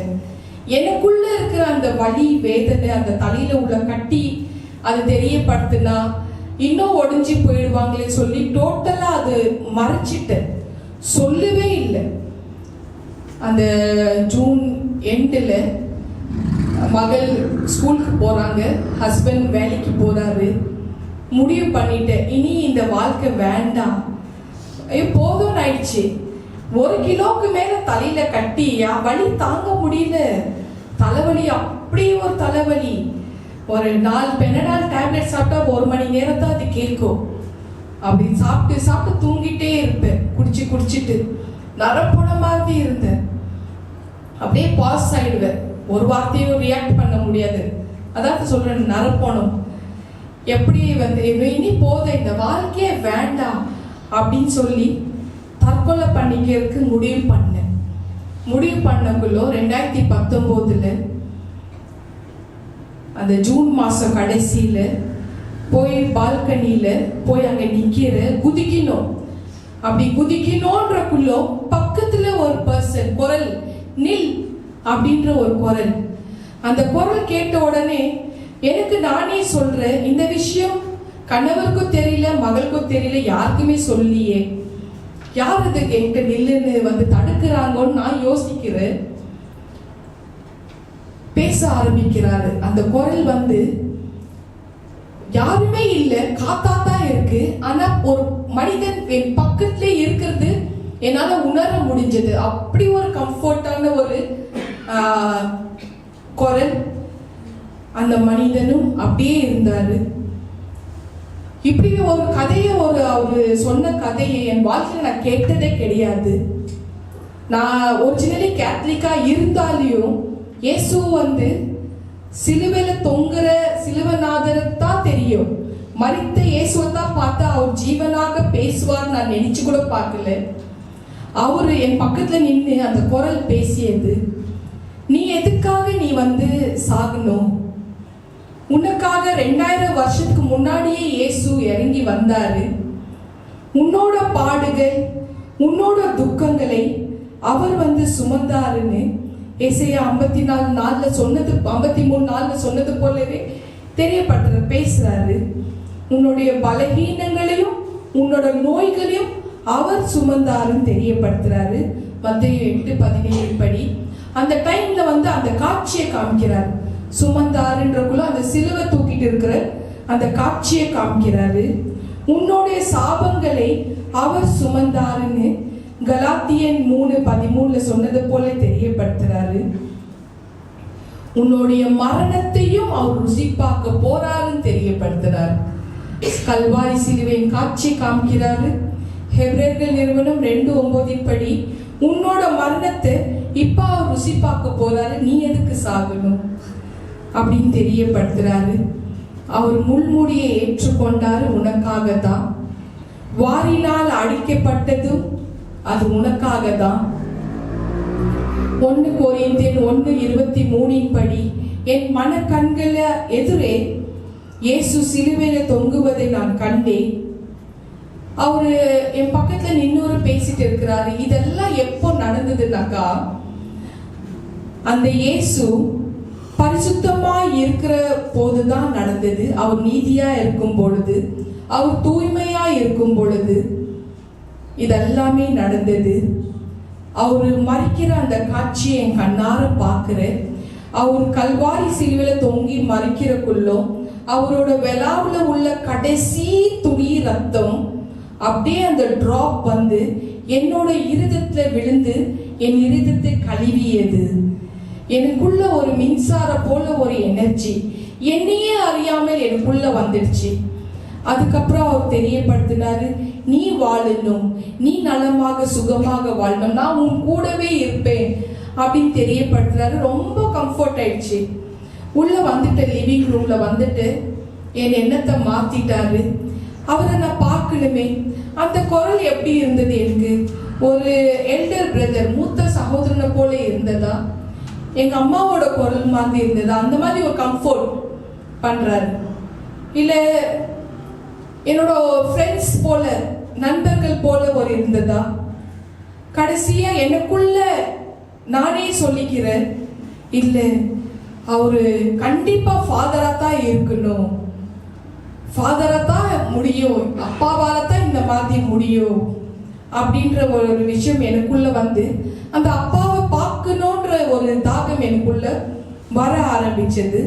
எனக்குள்ள இருக்கிற அந்த வலி, வேதனை, அந்த தலையில உள்ள கட்டி அது தெரியப்படுத்தினா இன்னும் ஒடிஞ்சு போயிடுவாங்களே சொல்லி டோட்டலா அது மறைச்சிட்டேன், சொல்லவே இல்லை. அந்த ஜூன் எண்டில் மகள் ஸ்கூலுக்கு போறாங்க, ஹஸ்பண்ட் வேலைக்கு போறாரு. முடிவு பண்ணிட்டேன், இனி இந்த வாழ்க்கை வேண்டாம், போதும் ஆயிடுச்சு. 1 கிலோக்கு மேல தலையில கட்டி வலி தாங்க முடியல. தலைவலி, அப்படி ஒரு தலைவலி. ஒரு 4 பெனடால் டேப்லெட் சாப்பிட்டா 1 மணி நேரம் தான் அது கேட்கும். அப்படி சாப்பிட்டு தூங்கிட்டே இருப்பேன், குடிச்சிட்டு நரப்போன மாதிரி இருந்தேன். அப்படியே பாஸ் ஆயிடுவேன், ஒரு வார்த்தையும் ரியாக்ட் பண்ண முடியாது. அதாவது சொல்றேன், நரப்போனம். எப்படி இனி போத இந்த வாழ்க்கையே வேண்டாம் அப்படின்னு சொல்லி தற்கொலை பண்ணிக்கிறதுக்கு முடிவு பண்ணக்குள்ளோ 2019 அந்த ஜூன் மாசம் கடைசியில போய் பால்கனியில போய் அங்க குதிக்கணும். அப்படி குதிக்கணும்ன்றக்குள்ளோ பக்கத்துல ஒரு பர்சன் குரல், நில் அப்படின்ற ஒரு குரல். அந்த குரல் கேட்ட உடனே எனக்கு நானே சொல்றேன், இந்த விஷயம் கணவருக்கும் தெரியல, மகளுக்கும் தெரியல, யாருக்குமே சொல்லியே, யார் இது என்கிட்ட நில்லுன்னு தடுக்கிறாங்கன்னு நான் யோசிக்கிறேன். பேச ஆரம்பிக்கிறாரு. அந்த குரல் யாருமே இல்ல, காத்தாதான் இருக்கு. ஆனா ஒரு மனிதன் என் பக்கத்திலே இருக்கிறது என்னால உணர முடிஞ்சது. அப்படி ஒரு கம்ஃபர்டான ஒரு குரல். அந்த மனிதனும் அப்படியே இருந்தாரு. இப்படி ஒரு கதையை அவரு சொன்ன கதையை என் வாழ்க்கையில் நான் கேட்டதே கிடையாது. நான் ஒரிஜினலி கேத்தலிக்கா இருந்தாலையும் இயேசு சிலுவையில தொங்குற சிலுவநாதரை தான் தெரியும். மரித்த இயேசுவை தான் பார்த்தா அவர் ஜீவனாக பேசுவார் நான் நினைச்சு கூட பார்க்கல. அவரு என் பக்கத்துல நின்று அந்த குரல் பேசியது, நீ எதுக்காக நீ சாகணும், உனக்காக 2000 வருஷத்துக்கு முன்னாடியே இயேசு இறங்கி வந்தாரு. உன்னோட பாடுகள், உன்னோட துக்கங்களை அவர் சுமந்தாருன்னு ஏசாயா 54:4 சொன்னது, 53:4 சொன்னது போலவே தெரியப்படுற பேசுறாரு. உன்னுடைய பலகீனங்களையும் உன்னோட நோய்களையும் அவர் சுமந்தாருன்னு தெரியப்படுத்துறாரு. மத்தேயு 8:17 படி அந்த டைம்ல அந்த காட்சியை காமிக்கிறார். சுமந்தாருன்றக்குள்ள அந்த சிலுவை தூக்கிட்டு இருக்கிற அந்த காட்சியை காமிக்கிறாரு. உன்னுடைய சாபங்களை அவர் சுமந்தாருன்னு கலாத்தியன் 3:13 சொன்னது போல தெரியப்படுத்துறாரு. உன்னுடைய மரணத்தையும் அவர் ருசி பார்க்க போறாருன்னு தெரியப்படுத்துறார். கல்வாரி சிலுவையின் காட்சி காமிக்கிறாரு. ஹெப்ரேயர்கள் நிறுவனம் 2:9 படி உன்னோட மரணத்தை இப்ப அவர் ருசி பார்க்க போறாரு, நீ எதுக்கு சாகணும் அப்படின்னு தெரியப்படுத்துறாரு. அவர் முள்முடியை ஏற்றுக்கொண்டாரு உனக்காக தான். வாரினால் அடிக்கப்பட்டதும் அது உனக்காக தான். 1 கொரிந்தியர் 1:23 படி என் மனக்கண்கள எதிரே இயேசு சிலுவையில தொங்குவதை நான் கண்டேன். அவரு என் பக்கத்துல இன்னொரு பேசிட்டு இருக்கிறாரு. இதெல்லாம் எப்போ நடந்ததுனாக்கா, அந்த இயேசு பரிசுத்தமா இருக்கிற போதுதான் நடந்தது. அவர் நீதியா இருக்கும் பொழுது, அவர் தூய்மையா இருக்கும் பொழுது இதெல்லாமே நடந்தது. அவரு மறிக்கிற அந்த காட்சியை என் கண்ணார பார்க்கிறேன். அவர் கல்வாரி சிலுவையில தொங்கி மறிக்கிறக்குள்ளும் அவரோட விழாவுல உள்ள கடைசி துளி ரத்தம் அப்படியே அந்த டிராப் என்னோட இருதயத்துல விழுந்து என் இருதயத்தை கழுவியது. எனக்குள்ள ஒரு மின்சார போல ஒரு எனர்ஜி என்னையே அறியாமல் எனக்குள்ள வந்துடுச்சு. அதுக்கப்புறம் அவர் தெரியப்படுத்தினாரு, நீ வாழணும், நீ நலமாக சுகமாக வாழணும், நான் உன் கூடவே இருப்பேன் அப்படின்னு தெரியப்படுத்துறாரு. ரொம்ப கம்ஃபர்ட் ஆயிடுச்சு. உள்ள வந்துட்டு லிவிங் ரூம்ல என் எண்ணத்தை மாத்திட்டாரு. அவரை நான் பார்க்கணுமே. அந்த குரல் எப்படி இருந்தது? எனக்கு ஒரு எல்டர் பிரதர், மூத்த சகோதரனை போல இருந்ததா, எங்க அம்மாவோட குரல் மாதிரி இருந்ததா, அந்த மாதிரி ஒரு கம்ஃபர்ட் பண்றாரு. இல்ல என்னோட ஃப்ரெண்ட்ஸ் போல, நண்பர்கள் போல ஒரு இருந்ததா? கடைசியா எனக்குள்ள நானே சொல்லிக்கிறேன், இல்ல அவரு கண்டிப்பா ஃபாதரா தான் இருக்கணும், ஃபாதரா தான் முடியும், அப்பாவால தான் இந்த மாதிரி முடியும் அப்படின்ற ஒரு விஷயம் எனக்குள்ள அந்த அப்பாவை பார்க்கணுன்ற ஒரு தாகம் எனக்குள்ள வர ஆரம்பிச்சது.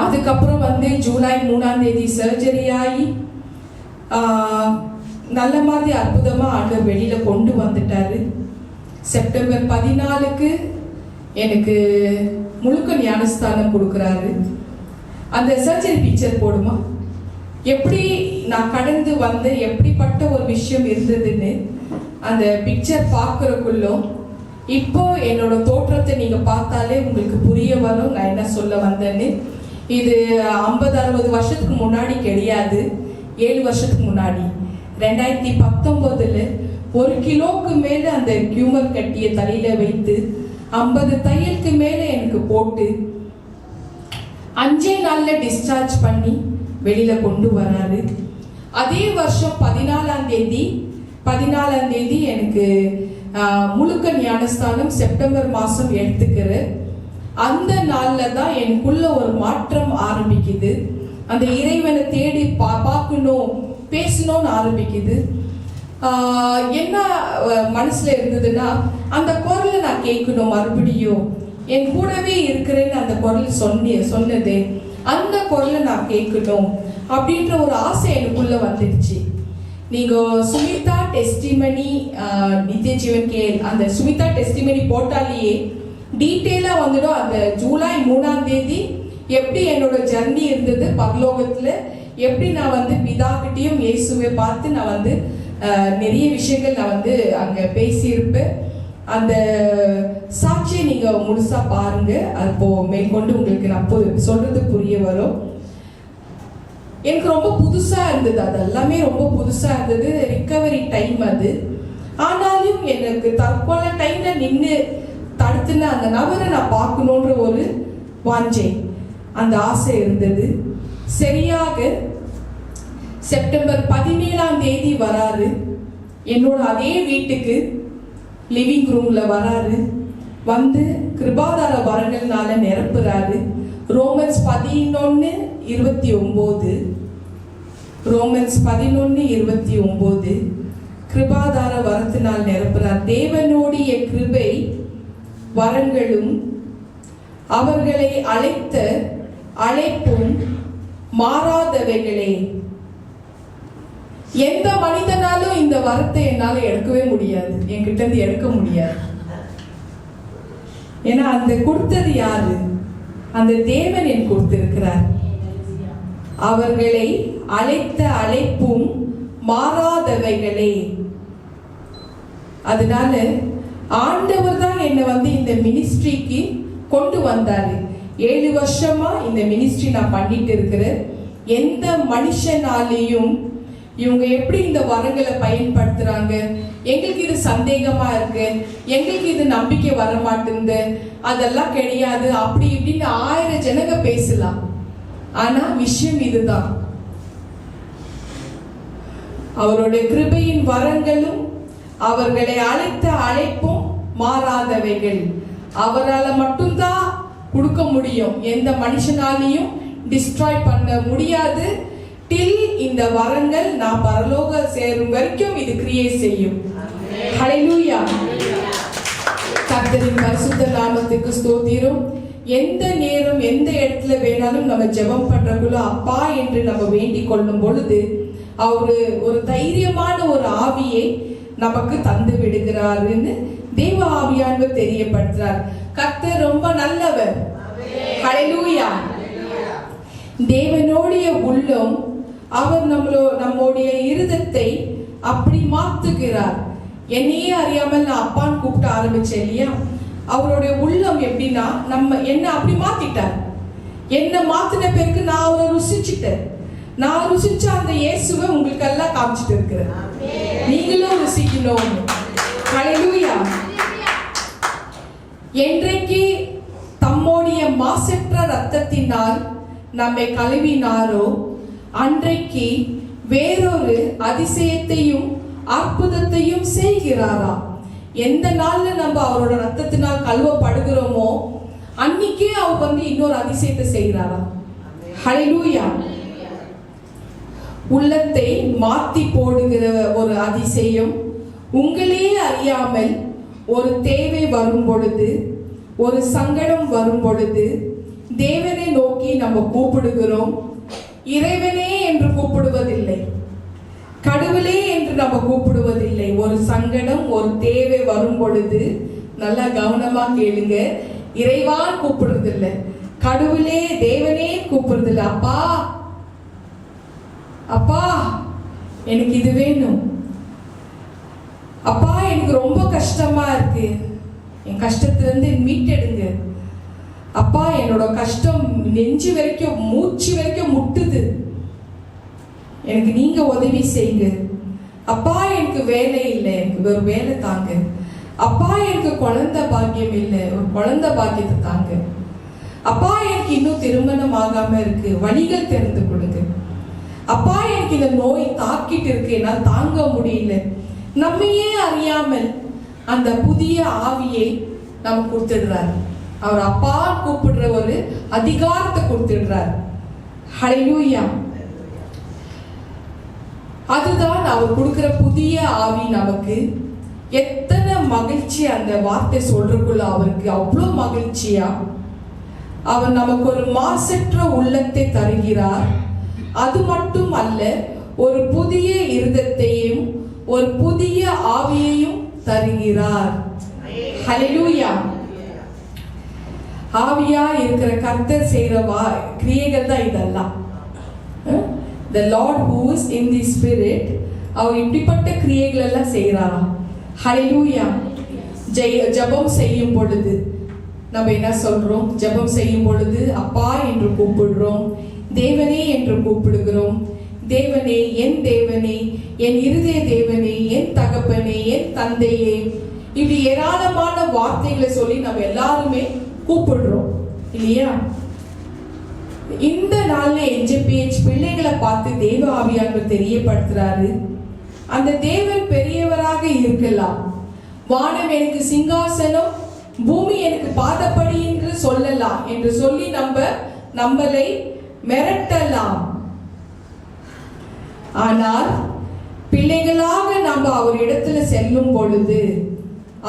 அதுக்கப்புறம் ஜூலை 3ஆம் தேதி சர்ஜரி ஆகி நல்ல மாதிரி அற்புதமா ஆண்டவர் வெளியில கொண்டு வந்துட்டாரு. செப்டம்பர் 14க்கு எனக்கு முழுக்க ஞானஸ்தானம் கொடுக்குறாரு. அந்த சர்ஜரி பிக்சர் போடுமா, எப்படி நான் கடந்து எப்படிப்பட்ட ஒரு விஷயம் இருந்ததுன்னு அந்த பிக்சர் பார்க்கறக்குள்ளும் இப்போ என்னோட தோற்றத்தை நீங்க பார்த்தாலே உங்களுக்கு புரிய வரும் நான் என்ன சொல்ல வந்தேன்னு. இது 50-60 வருஷத்துக்கு முன்னாடி கிடையாது, 7 வருஷத்துக்கு முன்னாடி 2019 1 கிலோக்கு மேல அந்த கியூமர் கட்டிய தலையில வைத்து 50 தையலுக்கு மேல எனக்கு போட்டு 5 நாள்ல டிஸ்சார்ஜ் பண்ணி வெளியில கொண்டு வராரு. அதே வருஷம் 14ஆம் தேதி எனக்கு முழுக்க ஞானஸ்தானம் செப்டம்பர் மாசம் எடுத்துக்கிற அந்த நாள்ல தான் எனக்குள்ள ஒரு மாற்றம் ஆரம்பிக்குது. அந்த இறைவனை தேடி பார்க்கணும், பேசணும்னு ஆரம்பிக்குது. என்ன மனசுல இருந்ததுன்னா, அந்த குரலை நான் கேட்கணும், மறுபடியும் என் கூடவே இருக்கிறேன்னு அந்த குரல் சொன்னது, அந்த குரலை நான் கேட்கணும் அப்படின்ற ஒரு ஆசை எனக்குள்ள வந்துடுச்சு. நீங்க சுமிதா டெஸ்டிமனி நித்திய ஜீவன் கேள், அந்த சுமிதா டெஸ்டிமனி போட்டாலேயே டீட்டெயிலா வந்துடும். அந்த ஜூலை 3ஆம் தேதி எப்படி என்னோட ஜர்னி இருந்தது பரலோகத்துல, எப்படி நான் பிதாகிட்டையும் இயேசுவை பார்த்து நான் நிறைய விஷயங்கள் நான் அங்க பேசியிருப்பேன். அந்த சாட்சியை நீங்க முழுசா பாருங்க, அப்போ மேற்கொண்டு உங்களுக்கு நான் சொல்றது புரிய வரும். எனக்கு ரொம்ப புதுசா இருந்தது, அது எல்லாமே ரொம்ப புதுசா இருந்தது. ரிகவரி டைம் அது. ஆனாலும் எனக்கு தற்கொலை டைம்ல நின்று தடுத்துன அந்த நபரை நான் பார்க்கணுன்ற ஒரு வாஞ்சை. அந்த ஆசை இருந்தது. சரியாக செப்டம்பர் 17ஆம் தேதி வராரு. என்னோட அதே வீட்டுக்கு லிவிங் ரூம்ல வராரு. வந்து கிருபாதார வரங்கள்னால நிரப்புறாரு. Romans 11:29 Romans 11:29 கிருபாதார வரத்தினால் நிரப்புறார். தேவனுடைய கிருபை வரங்களும் அவர்களை அழைத்த அழைப்பும் மாறாதவைகளே. எந்த மனிதனாலும் இந்த வரத்தை என்னால எடுக்கவே முடியாது, என்கிட்ட இருந்து எடுக்க முடியாது. ஏன்னா அந்த கொடுத்தது யாரு? அந்த தேவன் என் கொடுத்திருக்கிறார். அவர்களை அழைத்த அழைப்பும் மாறாதவைகளே. அதனால ஆண்டவர் தான் என்னை இந்த மினிஸ்ட்ரிக்கு கொண்டு வந்தாரு. 7 வருஷமா இந்த மினிஸ்ட்ரி நான் பண்ணிட்டு இருக்கிறேன். எந்த மனுஷனாலையும் இவங்க எப்படி இந்த வரங்களை பயன்படுத்துறாங்க, எங்களுக்கு இது சந்தேகமா இருக்கு, எங்களுக்கு இது நம்பிக்கை வர மாட்டேங்குது, அதெல்லாம் கிடையாது, அப்படி இப்படின்னு 1000 ஜனங்க பேசலாம். ஆனா விஷயம் இதுதான், அவருடைய கிருபையின் வரங்களும் அவர்களை அழைத்த அழைப்பும் மாறாதவைகள். அவரால் மட்டும்தான் கொடுக்க முடியும், எந்த மனுஷனாலையும் டிஸ்ட்ராய் பண்ண முடியாது. டில் இந்த வரங்கள் நான் பரலோக சேரும் வரைக்கும் இது கிரியேட் செய்யும். ஹல்லேலூயா. கர்த்தரின் பரிசுத்த நாமத்துக்கு ஸ்தோத்திரம். எந்த நேரம் எந்த இடத்துல வேணாலும் நம்ம ஜெபம் பண்றக்குள்ள அப்பா என்று நம்ம வேண்டிக் கொள்ளும் பொழுது அவரு ஒரு தைரியமான ஒரு ஆவியை நமக்கு தந்து விடுகிறாருன்னு தேவ ஆவியானவர் தெரியப்படுத்துறார். கர்த்தர் ரொம்ப நல்லவர். ஹல்லேலூயா. தேவனுடைய உள்ளம் அவர் நம்முடைய இருதயத்தை அப்படி மாத்துகிறார். என்னையே அறியாமல் நான் அப்பான்னு கூப்பிட ஆரம்பிச்சேன் இல்லையா? அவருடைய உள்ளம் எப்படின்னா என்ன அப்படி மாத்திட்டார். என்ன மாத்தின பிறகு நான் அவரை ருசிச்சுட்டேன். நான் ருசிச்ச அந்த இயேசுவை உங்களுக்கு எல்லாம் காமிச்சிட்டு இருக்கிறேன். நீங்களும் ருசிக்கணும். ஹல்லேலூயா. என்றைக்கு தம்முடைய மாசற்ற ரத்தத்தினால் நம்மை கழுவினாரோ அன்றைக்கு வேறொரு அதிசயத்தையும் அற்புதத்தையும் செய்கிறாரா. எந்த நாள்ல நம்ம அவரோட ரத்தத்தினால் கழுவப்படுகிறோமோ அன்னைக்கே அவர் இன்னொரு அதிசயத்தை செய்கிறாரா. ஹல்லேலூயா. உள்ளத்தை மாத்தி போடுகிற ஒரு அதிசயம். உங்களே அறியாமல் ஒரு தேவை வரும் பொழுது, ஒரு சங்கடம் வரும் பொழுது தேவனை நோக்கி நம்ம கூப்பிடுகிறோம். இறைவனே என்று கூப்பிடுவதில்லை, கடவுளே என்று நம்ம கூப்பிடுவதில்லை. ஒரு சங்கடம் ஒரு தேவை வரும் பொழுது நல்லா கவனமா கேளுங்க, இறைவான் கூப்பிடுறதில்லை, கடவுளே தேவனே கூப்பிடுறதில்லை. அப்பா அப்பா எனக்கு இது வேணும், அப்பா எனக்கு ரொம்ப கஷ்டமா இருக்கு, என் கஷ்டத்திலிருந்து மீட்டெடுங்க, அப்பா என்னோட கஷ்டம் நெஞ்சு வரைக்கும் மூச்சு வரைக்கும் முட்டுது, எனக்கு நீங்க உதவி செய்யுங்க, அப்பா எனக்கு வேலை இல்லை, எனக்கு ஒரு வேலை தாங்க, அப்பா எனக்கு குழந்தை பாக்கியம் இல்லை, ஒரு குழந்தை பாக்கியத்தை தாங்க, அப்பா எனக்கு இன்னும் திருமணம் ஆகாம இருக்கு, வழிகள் திறந்து கொடுங்க, அப்பா எனக்கு இந்த நோய் தாக்கிட்டு இருக்கு, என்னால் தாங்க முடியல. நம்மையே அறியாமல் அந்த புதிய ஆவியை நம்ம கொடுத்துடுறார். அவர் அப்பா கூப்பிடுற ஒரு அதிகாரத்தை கொடுத்துடுறார். ஹல்லேலூயா. அதுதான் அவர் கொடுக்கிற புதிய ஆவி. நமக்கு எத்தனை மகிழ்ச்சி அந்த வார்த்தை சொல்றதுக்குள்ள அவருக்கு அவ்வளோ மகிழ்ச்சியா. அவர் நமக்கு ஒரு மாசற்ற உள்ளத்தை தருகிறார். அது மட்டும் அல்ல, ஒரு புதிய இருதயத்தையும் ஒரு புதிய ஆவியையும் தருகிறார். ஹல்லேலூயா. ஆவியா இருக்கிற கர்த்தர் செய்கிற கிரியைகள் தான் இதெல்லாம். The Lord who is in the spirit, அவர் இப்படிப்பட்ட கிரியைகள் எல்லாம் செய்கிறாராம். ஹல்லேலூயா. ஜெபம் செய்யும் பொழுது நம்ம என்ன சொல்றோம்? ஜெபம் செய்யும் பொழுது அப்பா என்று கூப்பிடுறோம், தேவனே என்று கூப்பிடுகிறோம். தேவனே, என் தேவனே, என் இருதய தேவனே, என் தகப்பனே, என் தந்தையே, இப்படி ஏராளமான வார்த்தைகளை சொல்லி நம்ம எல்லாருமே கூப்பிடுறோம் இல்லையா? இந்த நாள்ல NJPH பிள்ளைகளை பார்த்து தேவ ஆவியானவர் தெரியப்படுத்துறாரு. அந்த தேவன் பெரியவராக இருக்கலாம். வானம் எனக்கு சிங்காசனம், பூமி எனக்கு பாதப்படி என்று சொல்லலாம் என்று சொல்லி நம்மளை மிரட்டலாம். ஆனால் பிள்ளைகளாக நம்ம அவர் இடத்துல செல்லும் பொழுது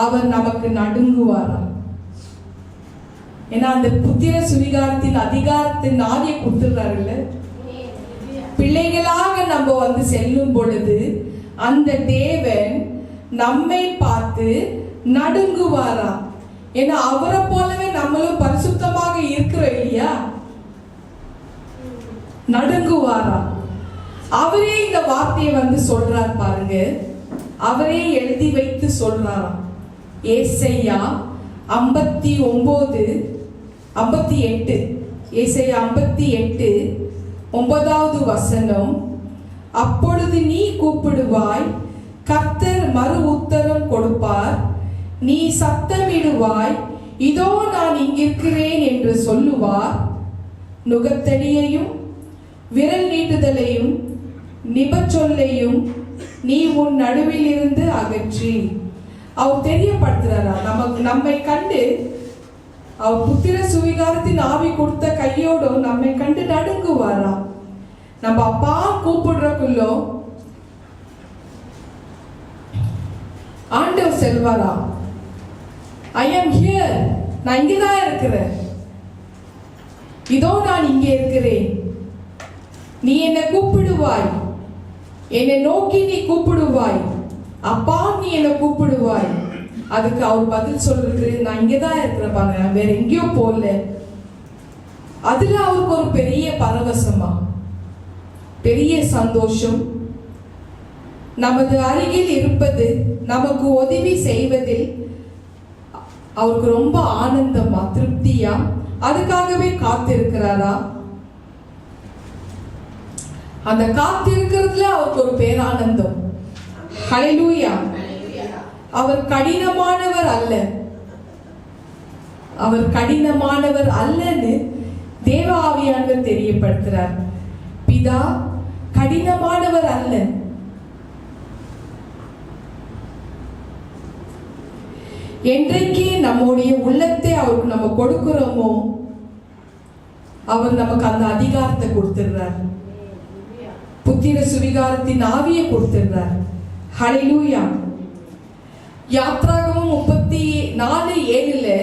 அவர் நமக்கு நடுங்குவாராம். ஏன்னா அந்த புத்திர சுவிகாரத்தின் அதிகாரத்தின் ஆவியை கொடுத்துடுறாருல்ல. பிள்ளைகளாக நம்ம செல்லும் பொழுது அந்த தேவன் நம்மை பார்த்து நடுங்குவாராம். ஏன்னா அவரை போலவே நம்மளும் பரிசுத்தமாக இருக்கிறோம் இல்லையா? நடுங்குவாராம். அவரே இந்த வார்த்தையை சொல்றார் பாருங்க. அவரே எழுதி வைத்து சொல்றாராம். ஏசாயா 58 ஏசாயா 58 9வது வசனம். அப்பொழுது நீ கூப்பிடுவாய், கர்த்தர் மறு உத்தரம் கொடுப்பார். நீ சத்தமிடுவாய், இதோ நான் இங்கிருக்கிறேன் என்று சொல்லுவார். நுகத்தடியையும் விரல் நீட்டுதலையும் நிபச்சொல்லையும் நீ உன் நடுவில் இருந்து அகற்றி. அவர் தெரியப்படுத்துறாரா நம்மை கண்டு. அவர் புத்திர சுவிகாரத்தின் ஆவி கொடுத்த கையோடு நம்மை கண்டு நடுங்குவாரா. நம்ம அப்பா கூப்பிடுறக்குள்ளோ ஆண்டவர் செல்வாரா, ஐ ஆம் ஹியர், நான் இங்கதான் இருக்கிறேன், இதோ நான் இங்கே இருக்கிறேன், நீ என்னை கூப்பிடுவாய், என்னை நோக்கி நீ கூப்பிடுவாய், அப்பா நீ என்னை கூப்பிடுவாய். அதுக்கு அவர் பதில் சொல்றது, நான் இங்கதான் இருக்கிறேன் பாருங்க, நான் வேற எங்கேயோ போகல. அதுல அவருக்கு ஒரு பெரிய பரவசமா, பெரிய சந்தோஷம். நமது அருகில் இருப்பது, நமக்கு உதவி செய்வதில் அவருக்கு ரொம்ப ஆனந்தமா, திருப்தியா, அதுக்காகவே காத்திருக்கிறாரா. அந்த காத்திருக்கிறதுல அவருக்கு ஒரு பேரானந்தம். ஹல்லேலூயா. அவர் கடினமானவர் அல்ல, அவர் கடினமானவர் அல்லன்னு தேவ ஆவியானவர் தெரியப்படுத்துறார். பிதா கடினமானவர் அல்ல. என்றைக்கு நம்முடைய உள்ளத்தை அவருக்கு நம்ம கொடுக்கிறோமோ அவர் நமக்கு அந்த அதிகாரத்தை கொடுத்துடுறார். புத்திர சுவிகாரத்தின் ஆவியை கொடுத்துடுறார். ஹல்லேலூயா. யாத்ராகமம் 34:7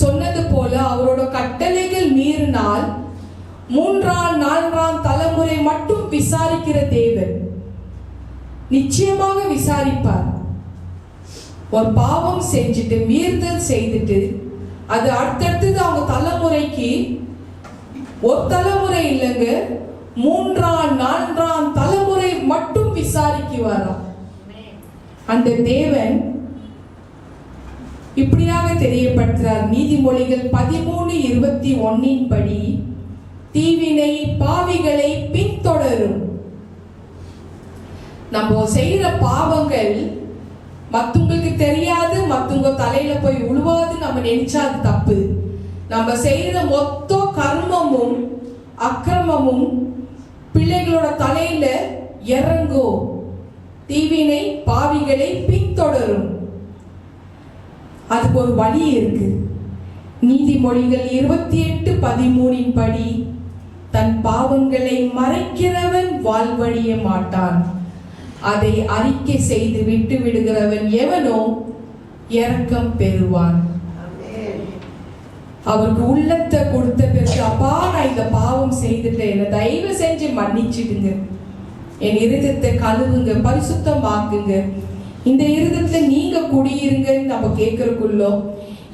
சொன்னது போல அவரோட கட்டளைகள் மீறினால் 3ஆம் 4ஆம் தலைமுறை மட்டும் விசாரிக்கிற தேவன் நிச்சயமாக விசாரிப்பார். ஒரு பாவம் செஞ்சுட்டு, மீறுதல் செய்துட்டு, அது அடுத்தடுத்தது அவங்க தலைமுறைக்கு, ஒரு தலைமுறை இல்லைங்க, 3ஆம் 4ஆம் தலைமுறை மட்டும் விசாரிக்குவாராம். அந்த தேவன் இப்படியாக தெரியப்படுத்துறார். நீதிமொழிகள் 13:21 படி தீவினை பாவிகளை பின்தொடரும். நம்ம செய்யற பாவங்கள் மத்தவங்களுக்கு தெரியாது, மத்தவங்க தலையில போய் உழுவாது நம்ம நினைச்சா அது தப்பு. நம்ம செய்யற மொத்த கர்மமும் அக்கிரமமும் பிள்ளைகளோட தலையில இறங்கும். தீவினை பாவிகளை பின்தொடரும். அதுக்கு ஒரு வழி இருக்கு. நீதிமொழிகள் 28:13 படி தன் பாவங்களை மறைக்கிறவன் வாழ்வழிய மாட்டான், அதை அறிக்கை செய்து விட்டு விடுகிறவன் எவனோ இரக்கம் பெறுவான். அவருக்கு உள்ளத்தை கொடுத்த பிறகு, அப்பா நான் இந்த பாவம் செய்துட்டேன், என்னை தயவு செஞ்சு மன்னிச்சிடுங்க, என் இருதயத்தை கழுவுங்க, பரிசுத்தமாக்குங்க, இந்த இருதயத்துல நீங்க குடியிருங்கன்னு நம்ம கேட்கறக்குள்ளோ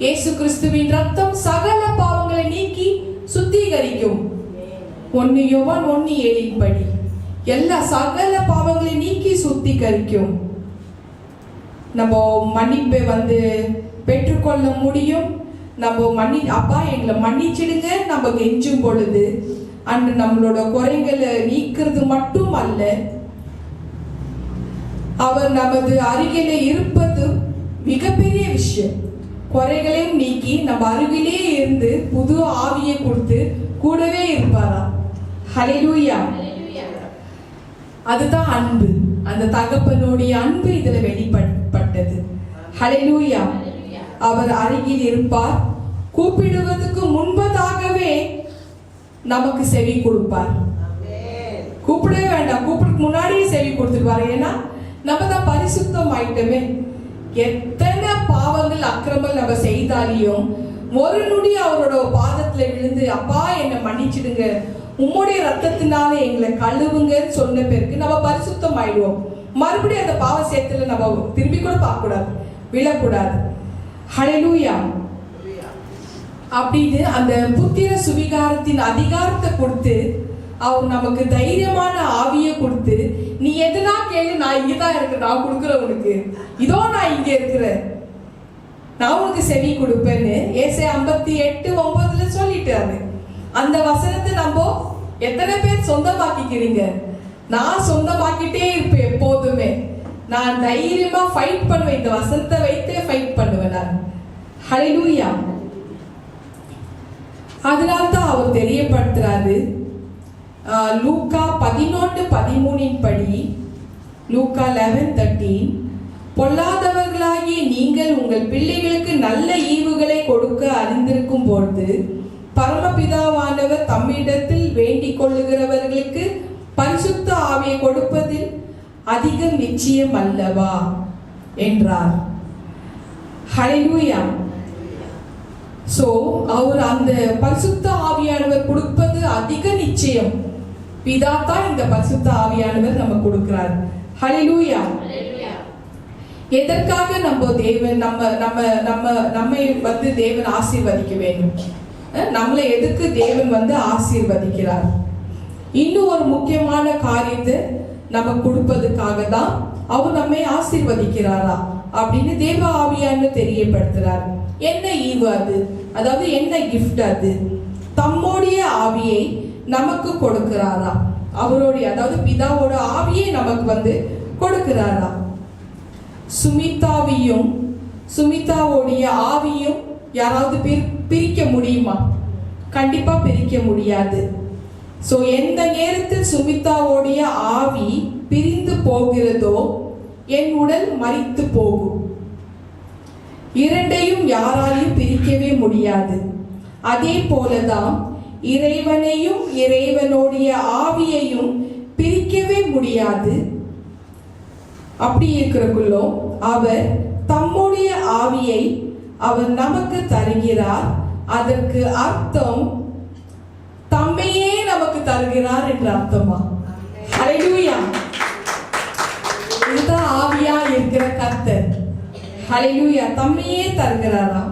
இயேசு கிறிஸ்துவின் ரத்தம் சகல பாவங்களை நீக்கி சுத்திகரிக்கும். 1 யோவான் 1:7 படி எல்லா சகல பாவங்களை நீக்கி சுத்திகரிக்கும். நம்ம மன்னிப்பை பெற்றுக்கொள்ள முடியும். நம்ம அப்பா எங்களை மன்னிச்சிடுங்க நம்ம கெஞ்சும் பொழுது அன்று நம்மளோட குறைகளை நீக்கிறது மட்டும் அல்ல, அவர் நமது அருகில இருப்பது மிகப்பெரிய விஷயம். குறைகளையும் நீக்கி நம்ம அருகிலே இருந்து புது ஆவியை கொடுத்து கூடவே இருப்பாரா. ஹல்லேலூயா. அதுதான் அன்பு. அந்த தகப்பனுடைய அன்பு இதுல வெளிப்பட்டது. ஹல்லேலூயா. அவர் அருகில் இருப்பார். கூப்பிடுவதற்கு முன்பதாகவே நமக்கு செவி கொடுப்பார். கூப்பிடவே வேண்டாம், கூப்பிடுறதுக்கு முன்னாடியே செவி கொடுத்துருவாரு. ஏன்னா நம்ம தான் பரிசுத்தம் ஆயிட்டமே. எத்தனை பாவங்கள் அக்கிரமங்கள் நம்ம செய்தாலையும் ஒரு நொடி அவரோட பாதத்துல விழுந்து, அப்பா என்னை மன்னிச்சிடுங்க, உம்முடைய ரத்தத்தினால எங்களை கழுவுங்கன்னு சொன்ன பிறகு நம்ம பரிசுத்தம் ஆயிடுவோம். மறுபடியும் அந்த பாவ சேத்துல நம்ம திரும்பி கூட பார்க்க கூடாது, விழக்கூடாது. ஹல்லேலூயா. அப்படின்னு அந்த புத்திர சுவிகாரத்தின் அதிகாரத்தை கொடுத்து அவர் நமக்கு தைரியமான ஆவியை கொடுத்து, நீ எதுனா கேளு, நான் இங்கதான் இருக்கிறேன், நான் கொடுக்குறேன் உனக்கு, இதோ நான் இங்க இருக்கிறேன், நான் உனக்கு செவி கொடுப்பேன்னு ஏசாயா 58:9 சொல்லிட்டாரு. அந்த வசனத்தை நம்ம எத்தனை பேர் சொந்தமாக்கிக்கிறீங்க? நான் சொந்தமாக்கிட்டே இருப்பேன் எப்போதுமே. நான் தைரியமா ஃபைட் பண்ணுவேன், இந்த வசனத்தை வைத்தே ஃபைட் பண்ணுவேன் நான். ஹல்லேலூயா. அதனால்தான் அவர் தெரியப்படுத்துறாரு. லூக்கா 11:13 படி, லூக்கா 11:13, பொல்லாதவர்களாகிய நீங்கள் உங்கள் பிள்ளைகளுக்கு நல்ல ஈவுகளை கொடுக்க அறிந்திருக்கும் பொழுது பரமபிதாவானவர் தம்மிடத்தில் வேண்டிக் கொள்ளுகிறவர்களுக்கு பரிசுத்த ஆவியை கொடுப்பதில் அதிகம் நிச்சயம் அல்லவா என்றார். ஹல்லேலூயா. சோ அவர் அந்த பரிசுத்த ஆவியானவர் கொடுப்பது அதிக நிச்சயம். பிதா தான் இந்த பரிசுத்த ஆவியானவர் நம்ம கொடுக்கிறார். ஹல்லேலூயா. எதற்காக நம்ம தேவன் நம்மை வந்து தேவன் ஆசீர்வதிக்க வேண்டும்? நம்மளை எதுக்கு தேவன் ஆசீர்வதிக்கிறார்? இன்னும் ஒரு முக்கியமான காரியத்தை நம்ம கொடுப்பதுக்காக தான் அவர் நம்மை ஆசீர்வதிக்கிறாரா அப்படின்னு தேவ ஆவியானவர் தெரியப்படுத்துறார். என்ன ஈவு அது? அதாவது என்ன கிஃப்ட் அது? தம்முடைய ஆவியை நமக்கு கொடுக்கிறாரா. அவருடைய, அதாவது பிதாவோட ஆவியை நமக்கு கொடுக்கிறாரா. சுமிதாவுடைய ஆவியும் யாராவது பிரிக்க முடியுமா? கண்டிப்பா பிரிக்க முடியாது. சோ எந்த நேரத்தில் சுமிதாவுடைய ஆவி பிரிந்து போகிறதோ என் உடல் மரித்து போகும். இரண்டையும் யாராலையும் பிரிக்கவே முடியாது. அதே போலதான் இறைவனையும் இறைவனுடைய ஆவியையும் பிரிக்கவே முடியாது. அப்படி இருக்கிறக்குள்ளோ அவர் தம்முடைய ஆவியை அவர் நமக்கு தருகிறார். அதற்கு அர்த்தம் தம்மையே நமக்கு தருகிறார் என்று அர்த்தமா? ஹல்லேலூயா. இதுதான் ஆவியா இருக்கிற கர்த்தர். ஹல்லேலூயா. தம்மையே தருகிறாரா.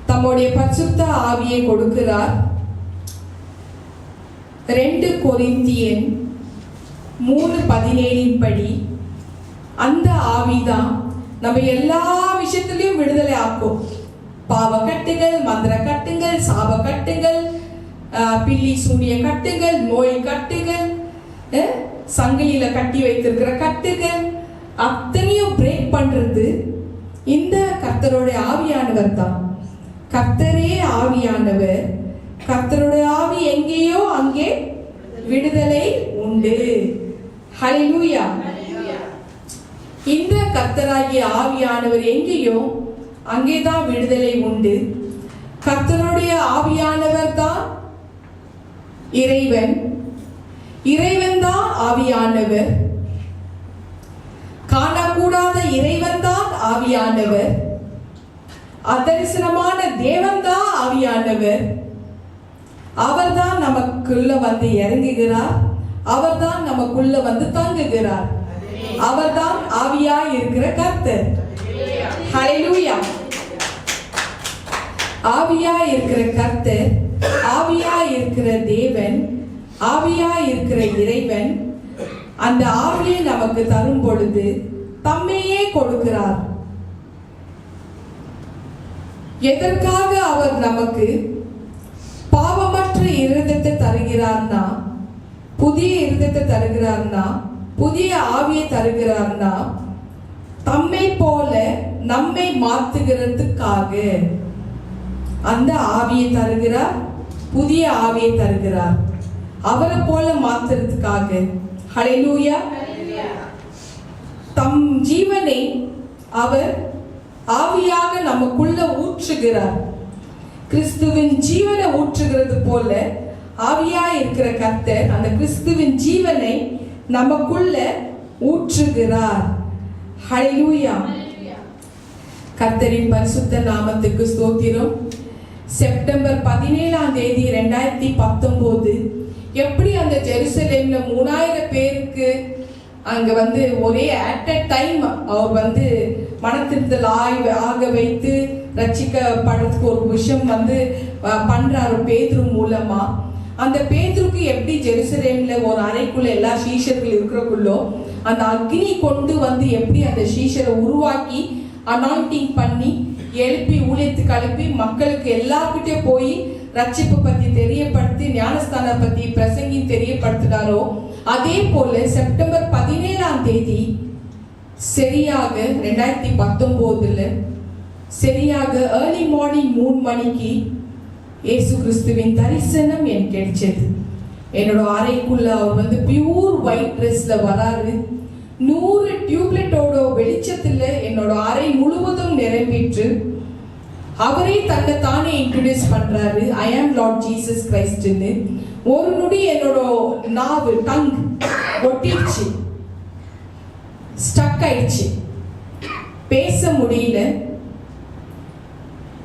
தம்முடைய பரிசுத்த ஆவியை கொடுக்கிறார். 2 கொரிந்தியர் 3:17 படி அந்த ஆவிதான் நம்ம எல்லா விஷயத்திலையும் விடுதலை ஆக்கும். பாவ கட்டுகள், மந்திர கட்டுகள், சாப கட்டுகள், பில்லி சூனிய கட்டுகள், நோய் கட்டுகள், சங்கிலியில கட்டி வைத்திருக்கிற கட்டுகள் அத்தனையும் பிரேக் பண்றது இந்த கர்த்தருடைய ஆவியானவர் தான். கர்த்தரே ஆவியானவர். கர்த்தருடைய ஆவி எங்கேயோ அங்கே விடுதலை உண்டு. ஹல்லேலூயா. இந்த கர்த்தராகிய ஆவியானவர் எங்கேயோ அங்கேதான் விடுதலை உண்டு. கர்த்தருடைய ஆவியானவர் தான் இறைவன். இறைவன் தான் ஆவியானவர். காணக்கூடாத இறைவன் தான் ஆவியானவர். அதரிசனமான தேவன் தான் ஆவியானவர். அவர்தான் நமக்குள்ள இறங்குகிறார். அவர்தான் நமக்குள்ள தங்குகிறார். அவர்தான் ஆவியாய் இருக்கிற கர்த்தர். ஹல்லேலூயா. ஆவியாய் இருக்கிற கர்த்தர், ஆவியாய் இருக்கிற தேவன், ஆவியாய் இருக்கிற இறைவன் அந்த ஆவியை நமக்கு தரும் பொழுது தம்மையே கொடுக்கிறார். எதற்காக அவர் நமக்கு பாவமற்ற இருதயத்தை தருகிறார்னா, புதிய இருதயத்தை தருகிறார்னா, புதிய ஆவியை தருகிறார்னா, தம்மை போல நம்மை மாத்துகிறதுக்காக அந்த ஆவியை தருகிறார், புதிய ஆவியை தருகிறார், அவரை போல மாத்துறதுக்காக. ஹல்லேலூயா. தம் ஜீவனை அவர் ஆவியாக நமக்குள்ள ஊற்றுகிறார். கிறிஸ்துவின் ஜீவனை ஊற்றுகிறது போல ஆவியா இருக்கிற கர்த்தர் அந்த கிறிஸ்துவின் ஜீவனை நமக்குள்ள ஊற்றுகிறார். ஹல்லேலூயா. கர்த்தரின் பரிசுத்த நாமத்துக்கு ஸ்தோத்திரம். செப்டம்பர் 17ஆம் தேதி 2019 எப்படி அந்த ஜெருசலேம்ல 3000 பேருக்கு அங்க ஒரே அட் அ டைம் அவர் மனத்திருத்தல் ஆக வைத்து ரட்சிக்கப்படுறதுக்கு ஒரு விஷயம் பண்றாரு பேதுரு மூலமா. அந்த பேதுருக்கு எப்படி ஜெருசலேம்ல ஒரு அறைக்குள்ள எல்லா சீஷர்கள் இருக்கிறக்குள்ளோ அந்த அக்னி கொண்டு எப்படி அந்த சீஷரை உருவாக்கி அனாயிண்டிங் பண்ணி எழுப்பி ஊழியத்துக்கு அனுப்பி மக்களுக்கு எல்லார்கிட்டே போய் ரட்சிப்பு பத்தி தெரியப்படுத்தி ஞானஸ்தான பத்தி பிரசங்கி தெரியப்படுத்தினாரோ அதே போல செப்டம்பர் 17ஆம் தேதி சரியாக 2019 சரியாக ஏர்லி மார்னிங் 3 மணிக்கு இயேசு கிறிஸ்துவின் தரிசனம் எனக்கு கிடைச்சது. என்னோட அறைக்குள்ள அவர் பியூர் ஒயிட் ட்ரெஸ்ல வராரு. 100 டியூப்லைட்டோட வெளிச்சத்துல என்னோட அறை முழுவதும் நிரம்பிற்று. அவரே தன்னை தானே இன்ட்ரோடியூஸ் பண்றாரு, ஐ ஆம் லார்ட் ஜீசஸ் கிரைஸ்ட்னு. ஒரு நொடி என்னோட நாவு டங் ஒட்டிடுச்சு, ஸ்டக் ஆயிடுச்சு, பேச முடியல.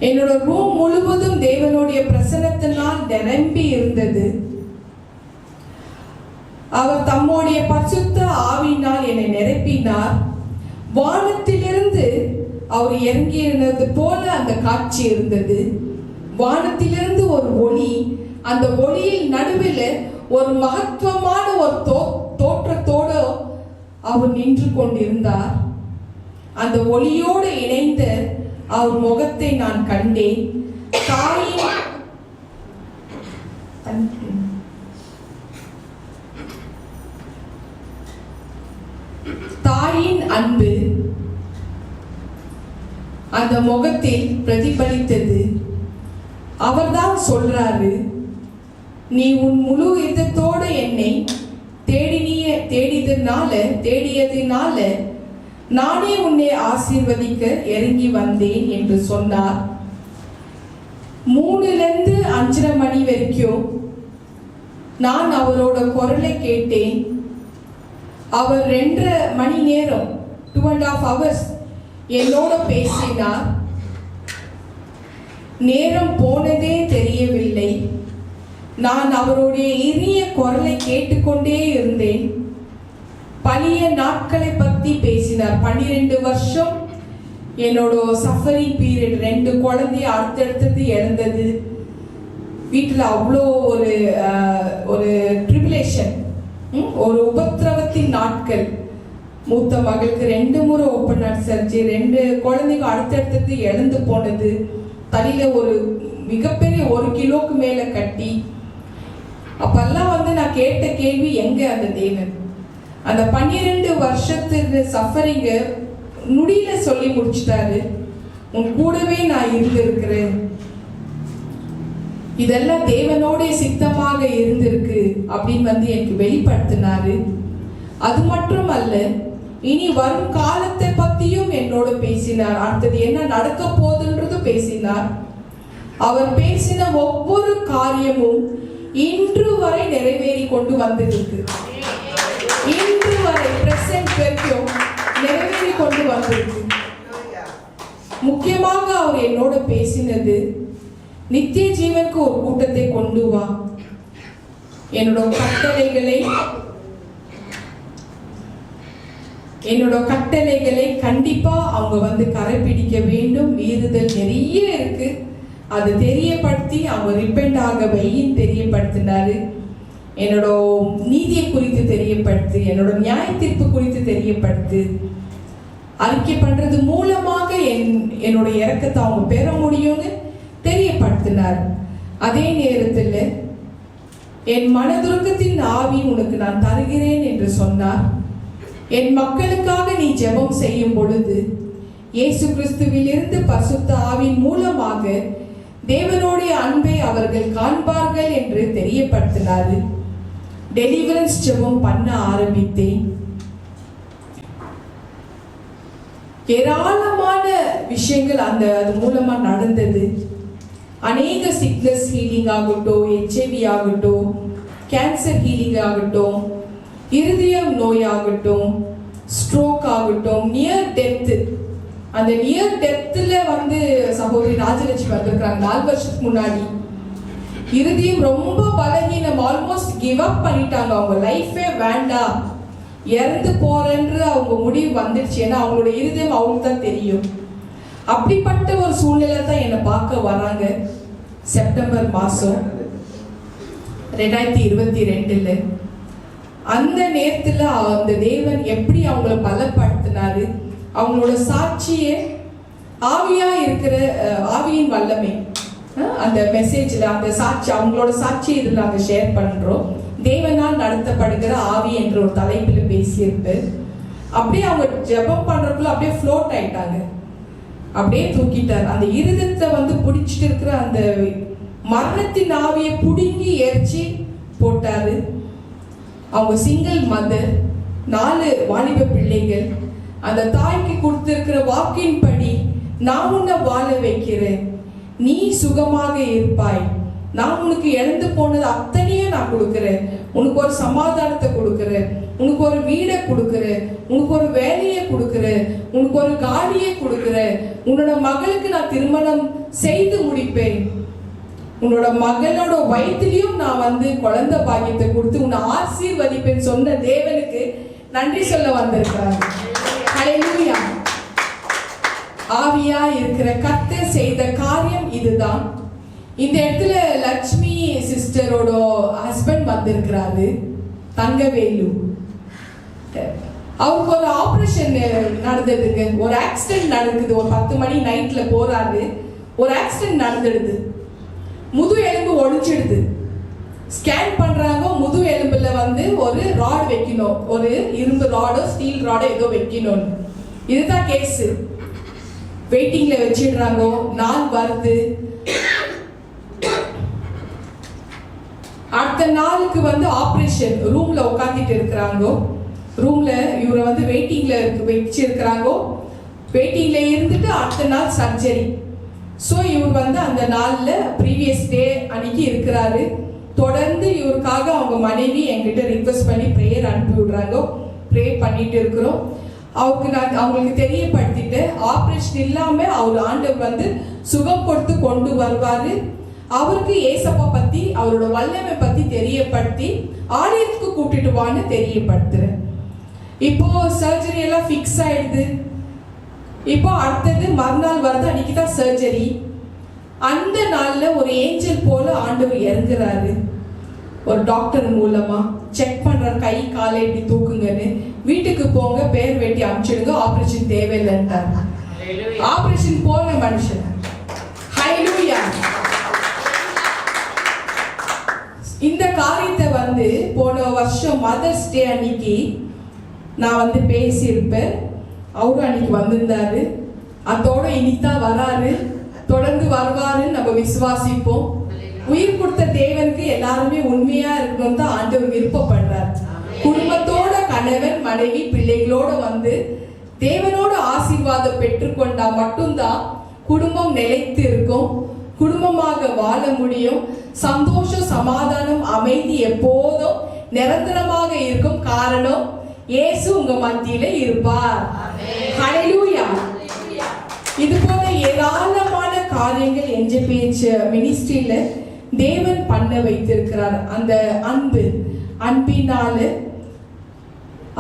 என்னோட ரூம் முழுவதும் தேவனுடைய பிரசன்னத்தினால் நிரம்பி இருந்தது. அவர் தம்முடைய பரிசுத்த ஆவியினால் என்னை நிரப்பினார். வானத்திலிருந்து அவர் இறங்கி இருந்தது போல அந்த காட்சி இருந்தது. வானத்திலிருந்து ஒரு ஒளி, அந்த ஒளியில் நடுவில் ஒரு மகத்துவமான ஒரு தோற்றத்தோடு அவர் நின்று கொண்டிருந்தார். அந்த ஒளியோடு இணைந்த அவர் முகத்தை நான் கண்டேன். தாயின் அன்பு அந்த முகத்தில் பிரதிபலித்தது. அவர்தான் சொல்றாரு, நீ உன் முழு இதத்தோடு என்னை தேடியதுனால நானே உன்னை ஆசீர்வதிக்க இறங்கி வந்தேன் என்று சொன்னார். 3லிருந்து 5:30 மணி வரைக்கும் நான் அவரோட குரலை கேட்டேன். அவர் 2.5 மணி நேரம் 2.5 hours என்னோட பேசினார். நேரம் போனதே தெரியவில்லை. நான் அவருடைய இனிய குரலை கேட்டுக்கொண்டே இருந்தேன். பழைய நாட்களை பத்தி பேசினார். 12 வருஷம் என்னோட சஃபரிங் பீரியட், 2 குழந்தை அடுத்தடுத்தது இழந்தது. வீட்டில் அவ்வளோ ஒரு ட்ரிபுலேஷன், ஒரு உபத்திரவத்தின் நாட்கள். மூத்த மகளுக்கு 2 முறை ஓப்பன் ஹார்ட் சர்ஜரி, 2 குழந்தைங்க அடுத்தடுத்தது இழந்து போனது. தலையில ஒரு மிகப்பெரிய 1 கிலோக்கு மேல கட்டி. அப்பெல்லாம் நான் கேட்ட கேள்வி, எங்க அந்த தேவன்? அந்த 12 வருஷத்துக்கு சஃபரிங்க நுடியில சொல்லி முடிச்சிட்டாரு, உன் கூடவே நான் இருந்திருக்கிறேன். இதெல்லாம் தேவனோட சித்தமாக இருந்திருக்கு அப்படின்னு எனக்கு வெளிப்படுத்தினாரு. அது மட்டும் அல்ல, இனி வரும் காலத்தை பத்தியும் என்னோட பேசினார். அடுத்தது என்ன நடக்க போகுதுன்றது பேசினார். அவர் பேசின ஒவ்வொரு காரியமும் இன்று வரை நிறைவேறி கொண்டு வந்திருக்கு. இன்று வரை பிரசன்ட் வரைக்கும் நிறைவேறி கொண்டு வந்திருக்கு. முக்கியமாக அவர் என்னோட பேசினது, நித்திய ஜீவனுக்கு ஒரு கூட்டத்தை கொண்டு வா, என்னோட கட்டளைகளை கண்டிப்பா அவங்க கரைபிடிக்க வேண்டும். மீறுதல் நிறைய இருக்கு, அது தெரியப்படுத்தி அவங்க ரிப்பெண்ட் ஆக வையின் தெரியப்படுத்தினாரு. என்னோட நீதியை குறித்து தெரியப்படுத்து, என்னோட நியாய தீர்ப்பு குறித்து தெரியப்படுத்து. அறிக்கை பண்றது மூலமாக என்னோட இறக்கத்தை அவங்க பெற முடியும்னு தெரியப்படுத்தினார். அதே நேரத்தில் என் மனதுருக்கத்தின் ஆவி உனக்கு நான் தருகிறேன் என்று சொன்னார். என் மக்களுக்காக நீ ஜெபம் செய்யும் பொழுது இயேசு கிறிஸ்துவிலிருந்து பரிசுத்த ஆவியின் மூலமாக தேவனுடைய அன்பை அவர்கள் காண்பார்கள் என்று தெரியப்படுத்தினாரு. டெலிவரன்ஸ் ஜெபம் பண்ண ஆரம்பித்தேன். ஏராளமான விஷயங்கள் அது மூலமா நடந்தது. அநேக சிக்னஸ் ஹீலிங் ஆகட்டும், HIV ஆகட்டும், கேன்சர் ஹீலிங் ஆகட்டும், இருதயம் நோய் ஆகட்டும், ஸ்ட்ரோக் ஆகட்டும், நியர் டெத். அந்த நியர் டெத்துல சகோதரி ராஜலட்சுமி வந்திருக்காங்க 4 வருஷத்துக்கு முன்னாடி. இருதயம் ரொம்ப பலகீனம், ஆல்மோஸ்ட் கிவ் அப் பண்ணிட்டாங்க. அவங்க லைஃபே வேண்டாம், இறந்து போறேன்ற அவங்க முடிவு வந்துடுச்சு. ஏன்னா அவங்களோட இருதயம் அவங்களுக்கு தான் தெரியும். அப்படிப்பட்ட ஒரு சூழ்நிலை தான் என்னை பார்க்க வராங்க செப்டம்பர் மாசம் 2022. அந்த நேரத்துல அந்த தேவன் எப்படி அவங்கள பலப்படுத்தினாரு, அவங்களோட சாட்சியே ஆவியா இருக்கிற ஆவியின் வல்லமை. அந்த மெசேஜ்ல அந்த சாட்சி, அவங்களோட சாட்சி இதில் நாங்கள் ஷேர் பண்றோம். தேவனால் நடத்தப்படுகிற ஆவி என்ற ஒரு தலைப்பில் பேசியிருக்கு. அப்படியே அவங்க ஜெபம் பண்றதுக்குள்ள அப்படியே ஃப்ளோட் ஆயிட்டாங்க, அப்படியே தூக்கிட்டார். அந்த இருதயத்தை பிடிச்சிட்டு இருக்கிற அந்த மரணத்தின் ஆவியை புடுங்கி எரிச்சு போட்டாரு. அவங்க சிங்கிள் மதர், 4 வாலிப பிள்ளைகள். அந்த தாய்க்கு கொடுத்திருக்கிற வாக்கின்படி, நான் உன்னை வாழ வைக்கிறேன், நீ சுகமாக இருப்பாய், நான் உனக்கு இழந்து போனது அத்தனையும் நான் கொடுக்கிறேன், உனக்கு ஒரு சமாதானத்தை கொடுக்கிறேன், உனக்கு ஒரு வீடை கொடுக்கிறேன், உனக்கு ஒரு வேலையை கொடுக்கிறேன், உனக்கு ஒரு காடியை கொடுக்கிறேன், உன்னோட மகளுக்கு நான் திருமணம் செய்து முடிப்பேன், உன்னோட மகளோட வயிற்றிலையும் நான் குழந்தை பாக்கியத்தை கொடுத்து உன்னை ஆசீர்வதிப்பேன் சொன்ன தேவனுக்கு நன்றி சொல்ல வந்திருக்கிறாங்க. ஹல்லேலூயா. ஆவியா இருக்கிற கர்த்தர் செய்த காரியம் இதுதான். இந்த இடத்துல லட்சுமி சிஸ்டரோட ஹஸ்பண்ட் வந்திருக்கிறாரு, தங்கவேலு. அவருக்கு ஒரு ஆபரேஷன் நடந்ததுங்க. ஒரு ஆக்சிடென்ட் நடக்குது. ஒரு 10 மணி நைட்ல போறாரு, ஒரு ஆக்சிடென்ட் நடந்துடுது. முது எலும்பு ஒடிச்சிடுது. ஸ்கேன் பண்றாங்க, முது எலும்புல ஒரு ராட் வைக்கணும், ஒரு இரும்பு ராடோ ஸ்டீல் ராடோ ஏதோ வைக்கணும். இதுதான் கேஸ். வெயிட்டிங்ல வச்சிடுறாங்க. நாள் வருது. அடுத்த நாளுக்கு ஆபரேஷன் ரூம்ல உட்காந்துட்டு இருக்கிறாங்க. ரூம்ல இவரை வெயிட்டிங்ல வச்சிருக்கிறாங்க. வெயிட்டிங்ல இருந்துட்டு அடுத்த நாள் சர்ஜரி. ஸோ இவர் அந்த நாள்ல ப்ரீவியஸ் டே அன்னைக்கு இருக்கிறாரு. தொடர்ந்து இவருக்காக அவங்க மனைவி என்கிட்ட ரிக்வெஸ்ட் பண்ணி ப்ரேயர் அனுப்பி விடுறாங்க. ப்ரே பண்ணிட்டு இருக்கிறோம். அவங்களுக்கு தெரியப்படுத்திட்டு ஆபரேஷன் இல்லாம அவர் ஆண்டவர் சுகம் கொடுத்து கொண்டு வருவாரு. அவருக்கு ஏசப்பா பத்தி, அவரோட வல்லமை பத்தி தெரியப்படுத்தி ஆலயத்துக்கு கூட்டிட்டு வான்னு தெரியப்படுத்துறேன். இப்போ சர்ஜரி எல்லாம் ஃபிக்ஸ் ஆயிடுது. இப்போ அடுத்தது மறுநாள் வருது, அன்னைக்கு தான் சர்ஜரி. அந்த நாள்ல ஒரு ஏஞ்சல் போல ஆண்டவர் இறங்குறாரு. ஒரு டாக்டர் மூலமா செக் பண்ற, கை காலை இப்படி தூக்குங்கன்னு, வீட்டுக்கு போங்க, பேர் வெட்டி அனுப்பிச்சிடுங்க, ஆபரேஷன் தேவையில்லைன்றார். ஆபரேஷன் போன மனுஷன். ஹல்லேலூயா. இந்த காரியத்தை போன வருஷம் மதர்ஸ் டே அன்னைக்கு நான் பேசியிருப்பேன். அவரும் அன்னைக்கு வந்திருந்தாரு. அதோட இனித்தான் வராரு, தொடர்ந்து வருவாருன்னு நம்ம விசுவாசிப்போம். உயிர் கொடுத்த தேவனுக்கு எல்லாருமே உண்மையா இருக்கணும் தான் ஆண்டவர் விருப்பப்படுறார். குடும்பத்தோட கணவன் மனைவி பிள்ளைகளோட தேவனோட ஆசீர்வாதம் பெற்றுக்கொண்டா மட்டும்தான் குடும்பம் நிலைத்து இருக்கும், குடும்பமாக வாழ முடியும். சந்தோஷம், சமாதானம், அமைதி எப்போதும் நிரந்தரமாக இருக்கும். காரணம், இயேசு உங்க மத்தியில இருப்பார். ஹல்லேலூயா. இது போல ஏராளமான காரியங்கள் NJPH மினிஸ்ட்ரியில தேவன் பண்ண வைத்திருக்கிறார். அந்த அன்பினால,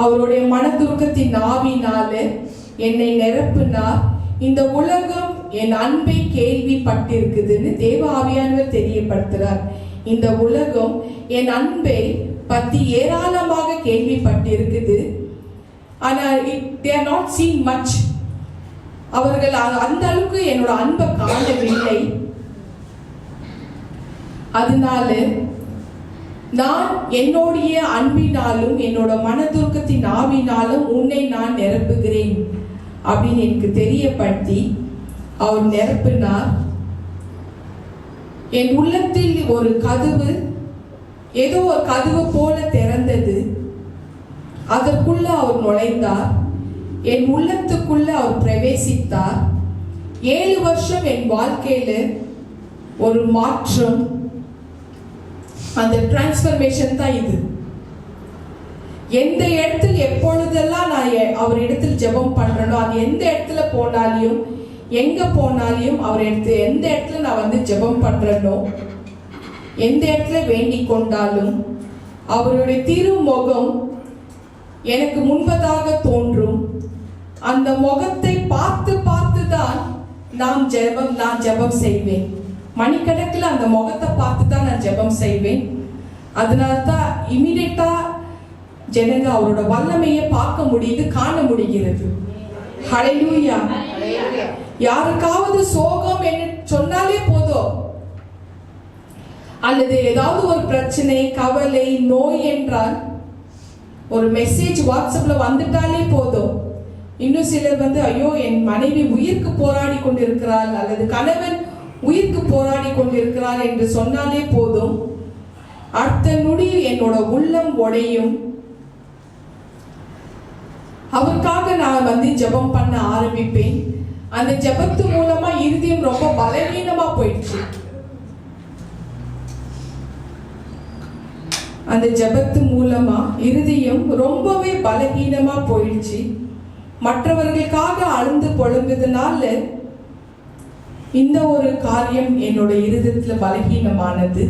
அவருடைய மனதுருக்கத்தின் ஆவினால என்னை நிரப்புனார். இந்த உலகம் என் அன்பை கேள்விப்பட்டிருக்குதுன்னு தேவ ஆவியானவர் தெரியப்படுத்துறார். இந்த உலகம் என் அன்பை பத்தி ஏராளமாக கேள்விப்பட்டிருக்குது. ஆனால் they are not seen much. அவர்கள் அந்த அளவுக்கு என்னோட அன்பை காணவில்லை. அதனால நான் என்னுடைய அன்பினாலும் என்னோட மனதுருக்கத்தின் ஆவினாலும் உன்னை நான் நிரப்புகிறேன் அப்படின்னு எனக்கு தெரியப்படுத்தி அவர் நிரப்பினார். என் உள்ளத்தில் ஒரு கதவு, ஏதோ ஒரு கதவு போல திறந்தது. அதற்குள்ள அவர் நுழைந்தார். என் உள்ளத்துக்குள்ள அவர் பிரவேசித்தார். 7 வருஷம் என் வாழ்க்கையில ஒரு மாற்றம், அந்த டிரான்ஸ்பர்மேஷன் தான் இது. எந்த இடத்துல எப்பொழுதெல்லாம் நான் அவர் இடத்துல ஜெபம் பண்றேனோ, அது எந்த இடத்துல போனாலையும் எங்க போனாலையும் அவர் எந்த இடத்துல நான் வந்து ஜெபம் பண்றேனோ, எந்த இடத்துல வேண்டிக் கொண்டாலும் அவருடைய திருமுகம் எனக்கு முன்பதாக தோன்றும். அந்த முகத்தை பார்த்து பார்த்து தான் நான் ஜெபம் செய்வேன். மணிக்கணக்கில் அந்த முகத்தை பார்த்து தான் நான் ஜெபம் செய்வேன். அதனால தான் இமிடியேட்டா ஜனங்க அவரோட வல்லமையை பார்க்க முடியுது, காண முடிகிறது. ஹல்லேலூயா. யாருக்காவது சோகம் என்ன சொன்னாலே போதும், அல்லது ஏதாவது ஒரு பிரச்சனை, கவலை, நோய் என்றால் ஒரு மெசேஜ் வாட்ஸ்அப்ல வந்துட்டாலே போதும். இன்னும் சிலர் வந்து ஐயோ என் மனைவி உயிருக்கு போராடி கொண்டிருக்கிறாள், அல்லது கணவன் உயிருக்கு போராடி கொண்டிருக்கிறாள் என்று சொன்னாலே போதும், அடுத்த நொடி என்னோட உள்ளம் உடையும். அவருக்காக நான் வந்து ஜெபம் பண்ண ஆரம்பிப்பேன். அந்த ஜெபத்து மூலமா இருதயம் ரொம்ப பலவீனமா போயிடுச்சு. அந்த ஜெபத்து மூலமா இருதயம் ரொம்பவே பலவீனமா போயிடுச்சு. மற்றவர்களுக்காக அழுந்து புலம்புறதுனால இந்த ஒரு காரியம் என்னோட இருதயத்துல பலகீனமானது.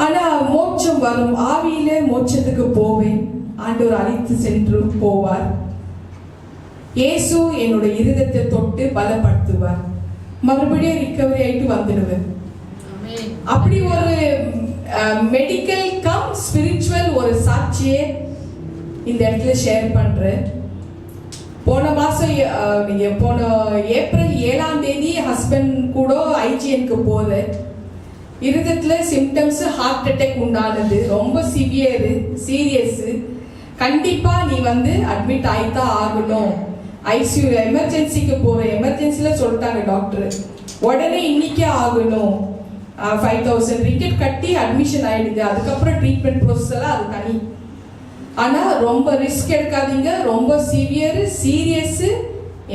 ஆனா மோட்சம் வரும், ஆவியில மோட்சத்துக்கு போவேன். ஆண்டவர் அழைத்து சென்று போவார். இயேசு என்னோட இருதயத்தை தொட்டு பலப்படுத்துவார். மறுபடியும் ரிகவரி ஆயிட்டு வந்துடுவேன். அப்படி ஒரு மெடிக்கல் கம் ஸ்பிரிச்சுவல் ஒரு சாட்சியை இந்த இடத்துல ஷேர் பண்றேன். போன ஏப்ரல் 7ஆம் தேதி ஹஸ்பண்ட் கூட ஐஜிஎனுக்கு போறேன். இருதயத்துல சிம்டம்ஸ் ஹார்ட் அட்டாக் உண்டானது, ரொம்ப சிவியர், சீரியஸ். கண்டிப்பா நீ வந்து அட்மிட் ஆயிதான் ஆகணும். ஐசியூ எமர்ஜென்சிக்கு போற, எமர்ஜென்சில சொல்லிட்டாங்க டாக்டர், உடனே இன்னைக்கே ஆகணும். 5000 ரிக்கெட் கட்டி அட்மிஷன் ஆயிடுது. அதுக்கப்புறம் ட்ரீட்மெண்ட் ப்ரோசஸ் எல்லாம் அது தனி. ஆனா ரொம்ப ரிஸ்க் எடுக்காதீங்க, ரொம்ப சிவியர், சீரியஸ்,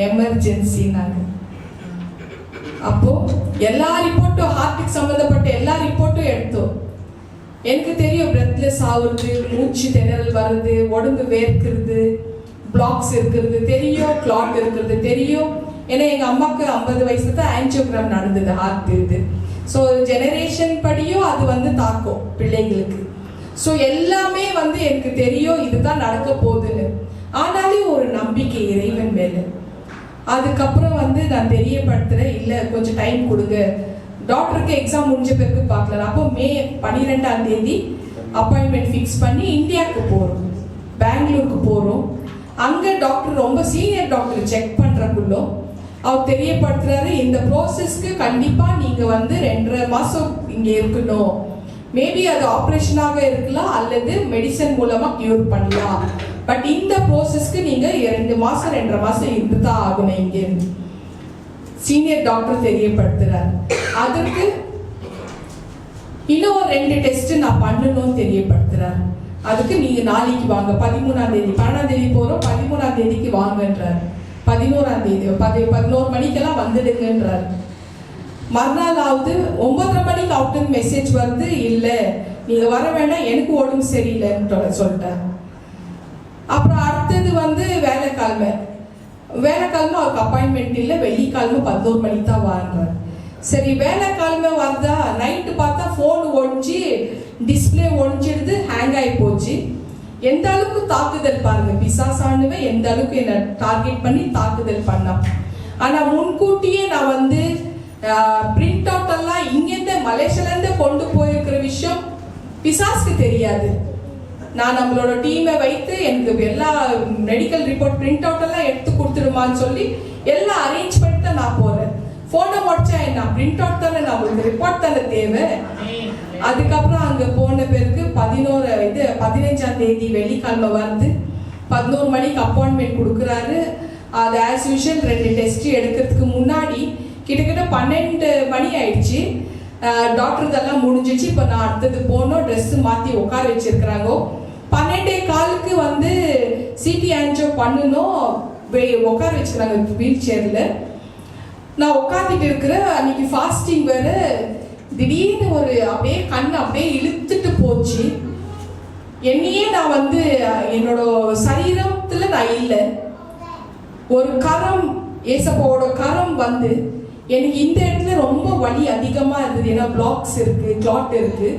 எமர்ஜென்சினாங்க. அப்போ எல்லா ரிப்போர்ட்டும், ஹார்ட்டுக்கு சம்பந்தப்பட்ட எல்லா ரிப்போர்ட்டும் எடுத்தோம். எனக்கு தெரியும் பிரெத்லெஸ் ஆகுறது, மூச்சு திணறல் வருது, உடம்பு வேர்க்கிறது, பிளாக்ஸ் இருக்கிறது தெரியும், கிளாட் இருக்கிறது தெரியும். ஏன்னா எங்க அம்மாக்கு 50 வயசுல தான் ஆன்ஜியோகிராம் நடந்தது, ஹார்ட் இது. ஸோ ஜெனரேஷன் படியும் அது வந்து தாக்கும் பிள்ளைங்களுக்கு. ஸோ எல்லாமே வந்து எனக்கு தெரியும் இதுதான் நடக்க போகுதுன்னு. ஆனாலும் ஒரு நம்பிக்கை இறைவன் மேல. அதுக்கப்புறம் வந்து நான் தெரியப்படுத்துறேன், இல்லை கொஞ்சம் டைம் கொடுங்க, டாக்டருக்கு எக்ஸாம் முடிஞ்ச பிறகு பார்க்கலாம். அப்போ மே 12ஆம் தேதி அப்பாயின்மெண்ட் ஃபிக்ஸ் பண்ணி இந்தியாவுக்கு போகிறோம், பெங்களூருக்கு போகிறோம். அங்கே டாக்டர், ரொம்ப சீனியர் டாக்டர் செக் பண்ணுறக்குள்ள அவர் தெரியப்படுத்துறாரு, இந்த ப்ரோசஸ்க்கு கண்டிப்பாக நீங்கள் வந்து 2.5 மாதம் இங்கே இருக்கணும். மேபி அது ஆப்ரேஷனாக இருக்கலாம் அல்லது மெடிசன் மூலமாக கியூர் பண்ணலாம். பட் இந்த ப்ரோசஸ்க்கு நீங்கள் 2 மாதம் 2.5 மாதம் இருந்து தான் ஆகணும் இங்கே. சீனியர் டாக்டர் தெரியப்படுத்துறாரு. அதுக்கு இன்னும் 2 டெஸ்ட் நான் பண்ணணும்னு தெரியப்படுத்துறாரு. அதுக்கு நீங்க நாளைக்கு வாங்க, 13ஆம் தேதி, 12ஆம் தேதி போறோம், 13ஆம் தேதிக்கு வாங்கன்றாரு. 11ஆம் தேதி 11 மணிக்கெல்லாம் வந்துடுங்கன்றாரு. மறுநாளாவது 9:30 மணிக்கு அவுட் மெசேஜ் வருது, இல்ல நீங்க வர வேண்டாம், எனக்கு உடம்பு சரியில்லைன்னு சொல்லிட்டாரு. அப்புறம் அடுத்தது வந்து வேலைக்கிழமை அவருக்கு அப்பாயின்மெண்ட் இல்லை, வெள்ளிக்கிழமை 11 மணிக்கு தான் வாங்குறாரு. சரி வேலைக்கிழமை வருதா, நைட்டு பார்த்தா ஃபோன் ஒடிஞ்சு, டிஸ்பிளே ஒடிஞ்சிடுது, ஹேங் ஆகி போச்சு. எந்த அளவுக்கு தாக்குதல் பாருங்க, பிசாசானுவே எந்த அளவுக்கு என்ன டார்கெட் பண்ணி தாக்குதல் பண்ணான். ஆனா முன்கூட்டியே நான் வந்து பிரிண்ட் அவுட் எல்லாம் இங்கேருந்து மலேசியாலேருந்து கொண்டு போயிருக்கிற விஷயம் பிசாஸ்க்கு தெரியாது. நான் நம்மளோட டீமை வைத்து எனக்கு எல்லா மெடிக்கல் ரிப்போர்ட் பிரிண்ட் அவுட் எல்லாம் எடுத்து கொடுத்துடுமான்னு சொல்லி எல்லாம் அரேஞ்ச் பண்ணிட்டு நான் போறேன். போனை முடிச்சா என்ன, பிரிண்ட் அவுட் தானே, நம்மளுக்கு ரிப்போர்ட் தானே தேவை. அதுக்கப்புறம் அங்க போன பிறகு 15ஆம் தேதி வெள்ளிக்கிழமை வந்து 11 மணிக்கு அப்பாயின்மெண்ட் கொடுக்குறாரு. அது ஆஸ் யூஷுவல் 2 டெஸ்ட் எடுக்கிறதுக்கு முன்னாடி கிட்டத்தட்ட 12 மணி ஆயிடுச்சு. டாக்டர் இதெல்லாம் முடிஞ்சிச்சு. இப்போ நான் அடுத்தது போனோம், ட்ரெஸ் மாற்றி உட்கார வச்சிருக்கிறாங்க. 12:15 வந்து சிடி ஆன்ஜியோ பண்ணணும், உட்கார வச்சுக்கிறாங்க வீல் சேர்ல. நான் உட்காந்துட்டு இருக்கிறேன். அன்னைக்கு ஃபாஸ்டிங் வேற. திடீர்னு ஒரு அப்படியே கண் அப்படியே இழுத்துட்டு போச்சு. என்னையே நான் வந்து என்னோட சரீரத்துல நான் இல்லை, ஒரு கரம், ஏசப்பாவோட கரம் வந்து எனக்கு இந்த இடத்துல ரொம்ப வலி அதிகமா இருந்தது. ஏன்னா பிளாக்ஸ் இருக்கு, கிளாட் இருக்கு.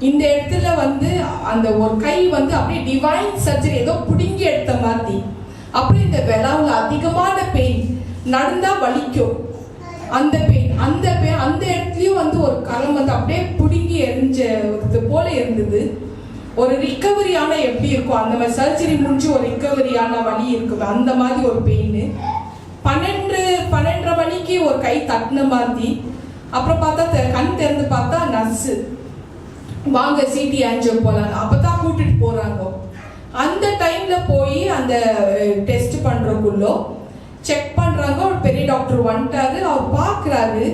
இந்த இடத்துல வந்து அந்த ஒரு கை வந்து அப்படியே டிவைன் சர்ஜரி ஏதோ பிடுங்கி எடுத்த மாதிரி. அப்புறம் இந்த விளாவுல அதிகமான பெயின், நடந்தா வலிக்கும் அந்த பெயின். அந்த இடத்துலயும் வந்து ஒரு கரம் வந்து அப்படியே பிடுங்கி எரிஞ்சது போல இருந்தது. ஒரு ரிகவரியான எப்படி இருக்கும் அந்த மாதிரி, சர்ஜரி முடிஞ்சு ஒரு ரிகவரியான வலி இருக்கும் அந்த மாதிரி ஒரு பெயின். 12:30 மணிக்கு ஒரு கை தட்டின மாதிரி. அப்புறம் பார்த்தா கண் திறந்து பார்த்தா நர்ஸு, வாங்க சிடி ஆன்ஜியோ போலாம், அப்பதான் கூட்டிட்டு போறாங்க. அந்த டைம்ல போய் அந்த டெஸ்ட் பண்றதுக்குள்ள செக் பண்றாங்க. ஒரு பெரிய டாக்டர் வந்துட்டாரு. அவர் பாக்குறாரு.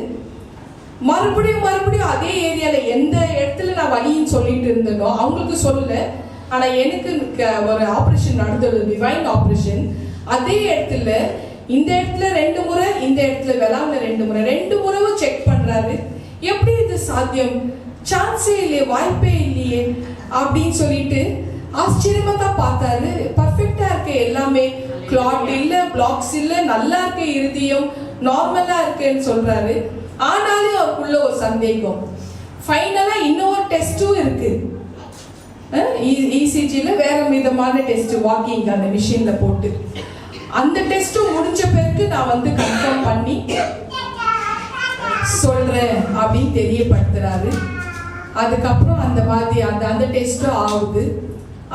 மறுபடியும் அதே ஏரியால எந்த இடத்துல நான் வலின்னு சொல்லிட்டு இருந்தேனோ அவங்களுக்கு சொல்லல, ஆனா எனக்கு ஒரு ஆபரேஷன் நடந்தது, டிவைன் ஆபரேஷன். அதே இடத்துல இந்த இடத்துல 2 முறை, இந்த இடத்துல விளாவுல 2 முறைவும் செக் பண்றாரு. எப்படி இது சாத்தியம்? சான்ஸே இல்லையே, வாய்ப்பே இல்லையே அப்படின்னு சொல்லிட்டு ஆச்சரியமா தான் பார்த்தாரு. பர்ஃபெக்டா இருக்கு எல்லாமே, கிளாட் இல்ல, பிளாக்ஸ் இல்ல, நல்லா இருக்கு, இருதயம் நார்மலா இருக்குன்னு சொல்றாரு. ஆனாலும் அவருக்குள்ள ஒரு சந்தேகம். ஃபைனலா இன்னொரு டெஸ்டும் இருக்கு, இசிஜில வேற விதமான டெஸ்ட், வாக்கிங் அந்த மிஷின்ல போட்டு. அந்த டெஸ்டும் முடிஞ்ச பிறகு நான் வந்து கன்ஃபார்ம் பண்ணி சொல்றேன் அப்படின்னு தெரியப்படுத்துறாரு. அதுக்கப்புறம் அந்த மாதிரி அந்த டெஸ்டும் ஆகுது.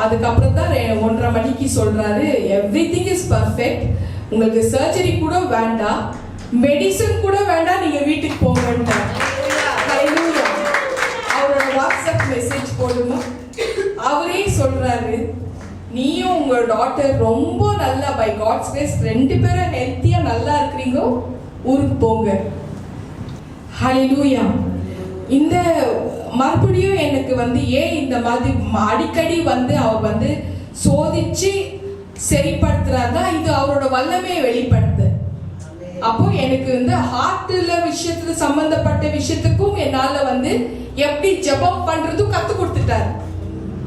அதுக்கப்புறம் தான் 1:30 மணிக்கு சொல்றாரு, எவ்ரிதிங் இஸ் பர்ஃபெக்ட், உங்களுக்கு சர்ஜரி கூட வேண்டாம், மெடிசன் கூட வேண்டாம், நீங்க வீட்டுக்கு போங்க. அவரோட வாட்ஸ்அப் மெசேஜ் போடுங்க. அவரே சொல்றாரு, நீயும் உங்க டாட்டர் ரொம்ப நல்லா, பை காட்ஸ் கிரேஸ் 2 பேரும் ஹெல்த்தியா நல்லா இருக்கிறீங்க, ஊருக்கு போங்க. ஹல்லேலூயா. இந்த மறுபடியும் எனக்கு வந்து ஏன் இந்த மாதிரி அடிக்கடி வந்து அவர் வந்து சோதிச்சு சரிப்படுத்துறாருன்னா, இது அவரோட வல்லமையை வெளிப்படுத்து. அப்போ எனக்கு வந்து ஹார்ட்ல விஷயத்துல சம்பந்தப்பட்ட விஷயத்துக்கும் என்னால வந்து எப்படி ஜெபம் பண்றதும் கத்து கொடுத்துட்டாரு.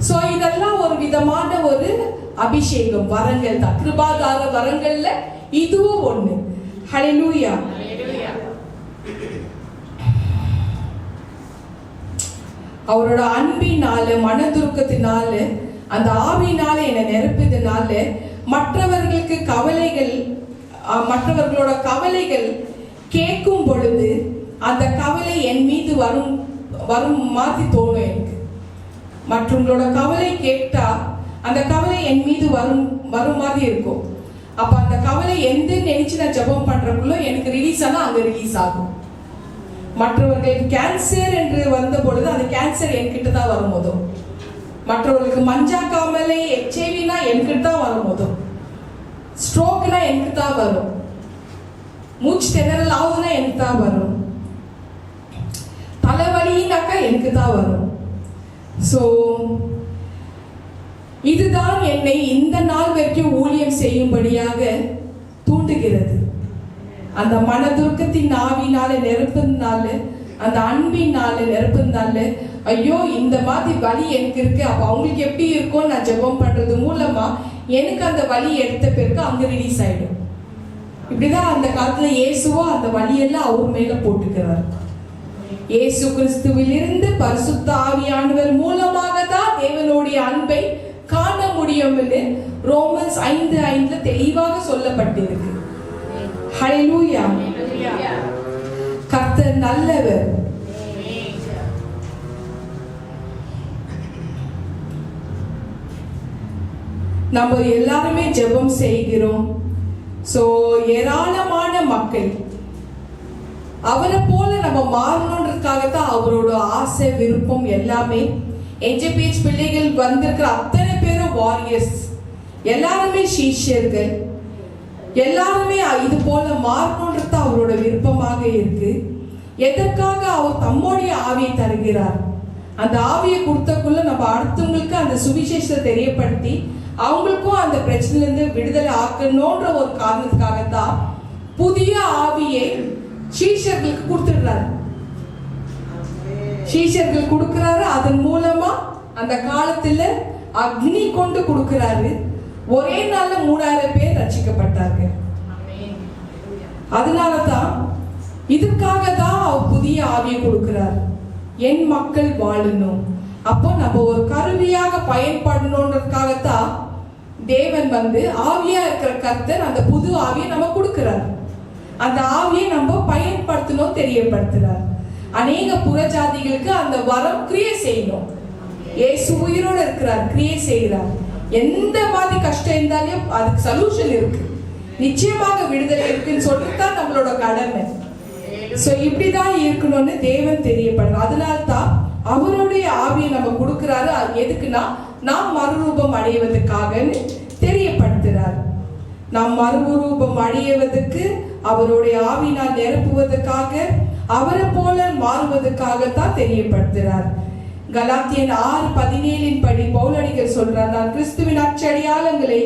சோ இதெல்லாம் ஒரு விதமான ஒரு அபிஷேகம், வரங்கள் தான், கிருபாதார வரங்கள்ல இதுவும் ஒண்ணு. ஹல்லேலூயா. அவரோட அன்பினால, மனதுருக்கத்தினால, அந்த ஆவினால என்னை நிரப்பியதுனால மற்றவர்களுக்கு கவலைகள், மற்றவர்களோட கவலைகள் கேட்கும் பொழுது அந்த கவலை என் மீது வரும் மாதிரி தோணும் எனக்கு. மற்றவங்களோட கவலை கேட்டா அந்த கவலை என் மீது வரும் மாதிரி இருக்கும். அப்ப அந்த கவலை எந்த நினைச்சு நான் ஜெபம் பண்றதுக்குள்ள எனக்கு ரிலீஸ் ஆனா அங்க ரிலீஸ் ஆகும். மற்றவர்களுக்கு கேன்சர் என்று வந்த பொழுது அந்த கேன்சர் என்கிட்ட தான் வரும்போதும், மற்றவர்களுக்கு மஞ்சா காமலை எச்ஐவினா என்கிட்ட தான் வரும்போதும், ஸ்ட்ரோக்னா எனக்கு தான் வரும், மூச்சு திணறல் ஆகுதுன்னா எனக்கு தான் வரும், தலைவலினாக்கா எனக்கு தான் வரும். ஸோ இதுதான் என்னை இந்த நாள் வரைக்கும் ஊழியம் செய்யும்படியாக தூண்டுகிறது. அந்த மனதுருக்கத்தின் ஆவினால நிரப்புனால, அந்த அன்பினால நிரப்புனால, ஐயோ இந்த மாதிரி வலி எனக்கு இருக்கு, அப்ப அவங்களுக்கு எப்படி இருக்கும், நான் ஜெபம் பண்றது மூலமா எனக்கு அந்த வலி எடுத்த பிறகு அங்க ரிலீஸ் ஆயிடும். இப்படிதான் அந்த காலத்துல இயேசுவோ அந்த வலியெல்லாம் அவர் மேல போட்டுக்கிறார். இயேசு கிறிஸ்துவிலிருந்து பரிசுத்த ஆவியானவர் மூலமாக தான் தேவனுடைய அன்பை காண முடியும் என்று ரோமன்ஸ் 5:5 தெளிவாக சொல்லப்பட்டிருக்கு. ஹல்லேலூயா. கர்த்தர் நல்லவர். நம்ம எல்லாருமே ஜெபம் செய்கிறோம். சோ ஏராளமான மக்கள் அவரை போல நம்ம மாறணுன்றதுக்காகத்தான் அவரோட ஆசை விருப்பம் எல்லாமே. என்ஜிபிஎச் பிள்ளைகள் வந்திருக்கிற அத்தனை பேரும் வாரியர்ஸ், எல்லாருமே சீஷர்கள், எல்லாருமே இது போல மாறணுன்றது அவரோட விருப்பமாக இருக்கு. எதற்காக அவர் தம்முடைய ஆவியை தருகிறார்? அந்த ஆவியை கொடுத்தக்குள்ள நம்ம அடுத்தவங்களுக்கு அந்த சுவிசேஷத்தை தெரியப்படுத்தி அவங்களுக்கும் அந்த பிரச்சனையிலிருந்து விடுதலை ஆக்கணும்ன்ற ஒரு காரணத்துக்காகத்தான் புதிய ஆவியை சீஷர்களுக்கு கொடுத்துடுறாரு. சீஷர்கள் கொடுக்கிறாரு. அதன் மூலமா அந்த காலத்துல அக்னி கொண்டு கொடுக்கிறாரு. ஒரே நாள்ல 3000 பேர் ரட்சிக்கப்பட்டார்கள். அதனாலதான் இதுக்காக தான் அவர் புதிய ஆவியை கொடுக்கிறார். என் மக்கள் வாழணும். அப்போ நம்ம ஒரு கருவியாக பயன்படணுன்றதுக்காகத்தான் தேவன் ஆவியா இருக்கிற கர்த்தர் அந்த புது ஆவியை நம்ம கொடுக்கிறார். அந்த ஆவியை நம்ம பயன்படுத்தணும், தெரியப்படுத்துறார். அநேக புறஜாதிகளுக்கு அந்த வரம் கிரியை செய்யணும். இயேசு உயிரோடு இருக்கிறார், கிரியை செய்கிறார். எந்த மாதிரி கஷ்டம் இருந்தாலும் அதுக்கு சொல்யூஷன் இருக்கு, நிச்சயமாக விடுதலை இருக்குன்னு சொல்லிட்டுதான் நம்மளோட கடமை. சோ இப்படிதான் இருக்கணும்னு தேவன் தெரியப்படுறார். அதனால்தான் அவருடைய ஆவியை நம்ம கொடுக்கிறாரு. எதுக்குன்னா நாம் மறுரூபம் அடைவதற்காக தெரியப்படுத்துறார். நாம் மறுரூபம் அடைவதற்கு, அவருடைய ஆவினால் நிரப்புவதற்காக, அவரை போல மாறுவதற்காகத்தான் தெரியப்படுத்துறார். கலாத்தியர் 6:17 படி பவுலடிகள் சொல்றார், நான் கிறிஸ்துவின் அச்சடியாளங்களை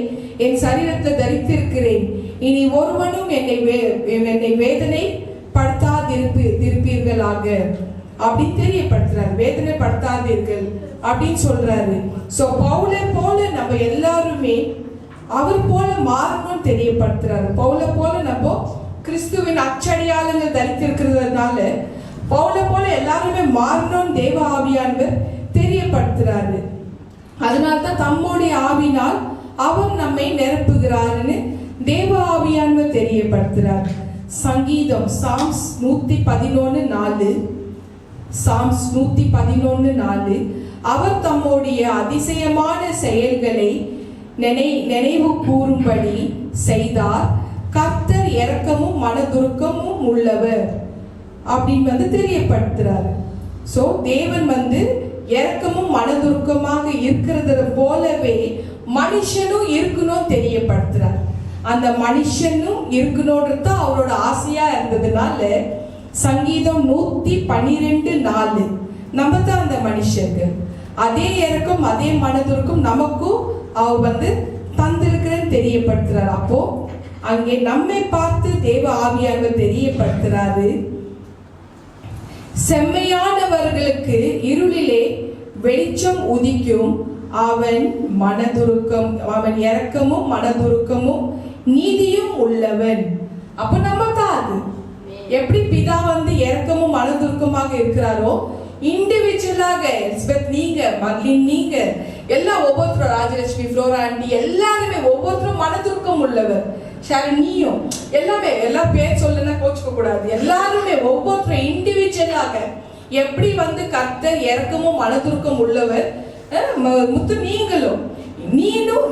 என் சரீரத்தில் தரித்திருக்கிறேன், இனி ஒருவனும் என்னை வேதனை படுத்தாதிருப்பீர்களாக அப்படின்னு தெரியப்படுத்துறாரு. வேதனை படுத்தாதீர்கள் அப்படின்னு சொல்றாரு. சோ பவுலை போல நம்ம எல்லாருமே அவர் போல மாறணும்னு தெரியப்படுத்துறாரு. பவுலை போல நம்ம கிறிஸ்துவின் அச்சடியாளங்கள் தரித்திருக்கிறதுனால பவுலை போல எல்லாருமே மாறணும்னு தேவ ஆவியானவர் தெரியப்படுத்துறாரு. அதனால்தான் தம்முடைய ஆவினால் அவர் நம்மை நிரப்புகிறாருன்னு தேவ ஆவியானவர் தெரியப்படுத்துறார். சங்கீதம் சாம்ஸ் 111:4, சாம்ஸ் 111:4, அவர் தம்முடைய அதிசயமான செயல்களை நினைவு கூறும்படி செய்தார், கர்த்தர் இரக்கமும் மனதுருக்கமும் உள்ளவர் அப்படின்னு தெரியப்படுத்துறாரு. சோ தேவன் இரக்கமும் மனதுருக்கமாக இருக்கிறது போலவே மனுஷனும் இருக்கணும் தெரியப்படுத்துறார். அந்த மனுஷனும் இருக்கணும்ன்றது அவரோட ஆசையா இருந்ததுனால சங்கீதம் 112:4 நம்ம தான் அந்த மனுஷர்கள். அதே இரக்கம் அதே மனதுருக்கம் நமக்கும் அவர் தந்திருக்கிறன்னு தெரியப்படுத்துறாரு. அப்போ அங்கே நம்மை பார்த்து தேவ ஆவியானவர் தெரியப்படுத்துறாரு, செம்மையானவர்களுக்கு இருளிலே வெளிச்சம் உதிக்கும், அவன் இரக்கமும் மனதுருக்கமும் நீதியும் உள்ளவன். அப்ப நம்ம தான் அது. எப்படி பிதா இரக்கமும் மனதுருக்கமாக இருக்கிறாரோ, இண்டிவிஜுவலாக எலிசபெத் நீங்க, மர்லின் நீங்க, எல்லாம் ஒவ்வொருத்தரும், ராஜலட்சுமி, ஃப்ளோரா ஆண்டி எல்லாருமே ஒவ்வொருத்தரும் மனதுருக்கம் உள்ளவர். நீயும் எல்லாமே, எல்லா பேர் சொல்லனா கோச்சுக்க கூடாது. எல்லாருமே ஒவ்வொருத்தரும் இண்டிவிஜுவலாக எப்படி கர்த்தர் இரக்கமும் மனதுருக்கம் உள்ளவர். முத்து நீங்களும்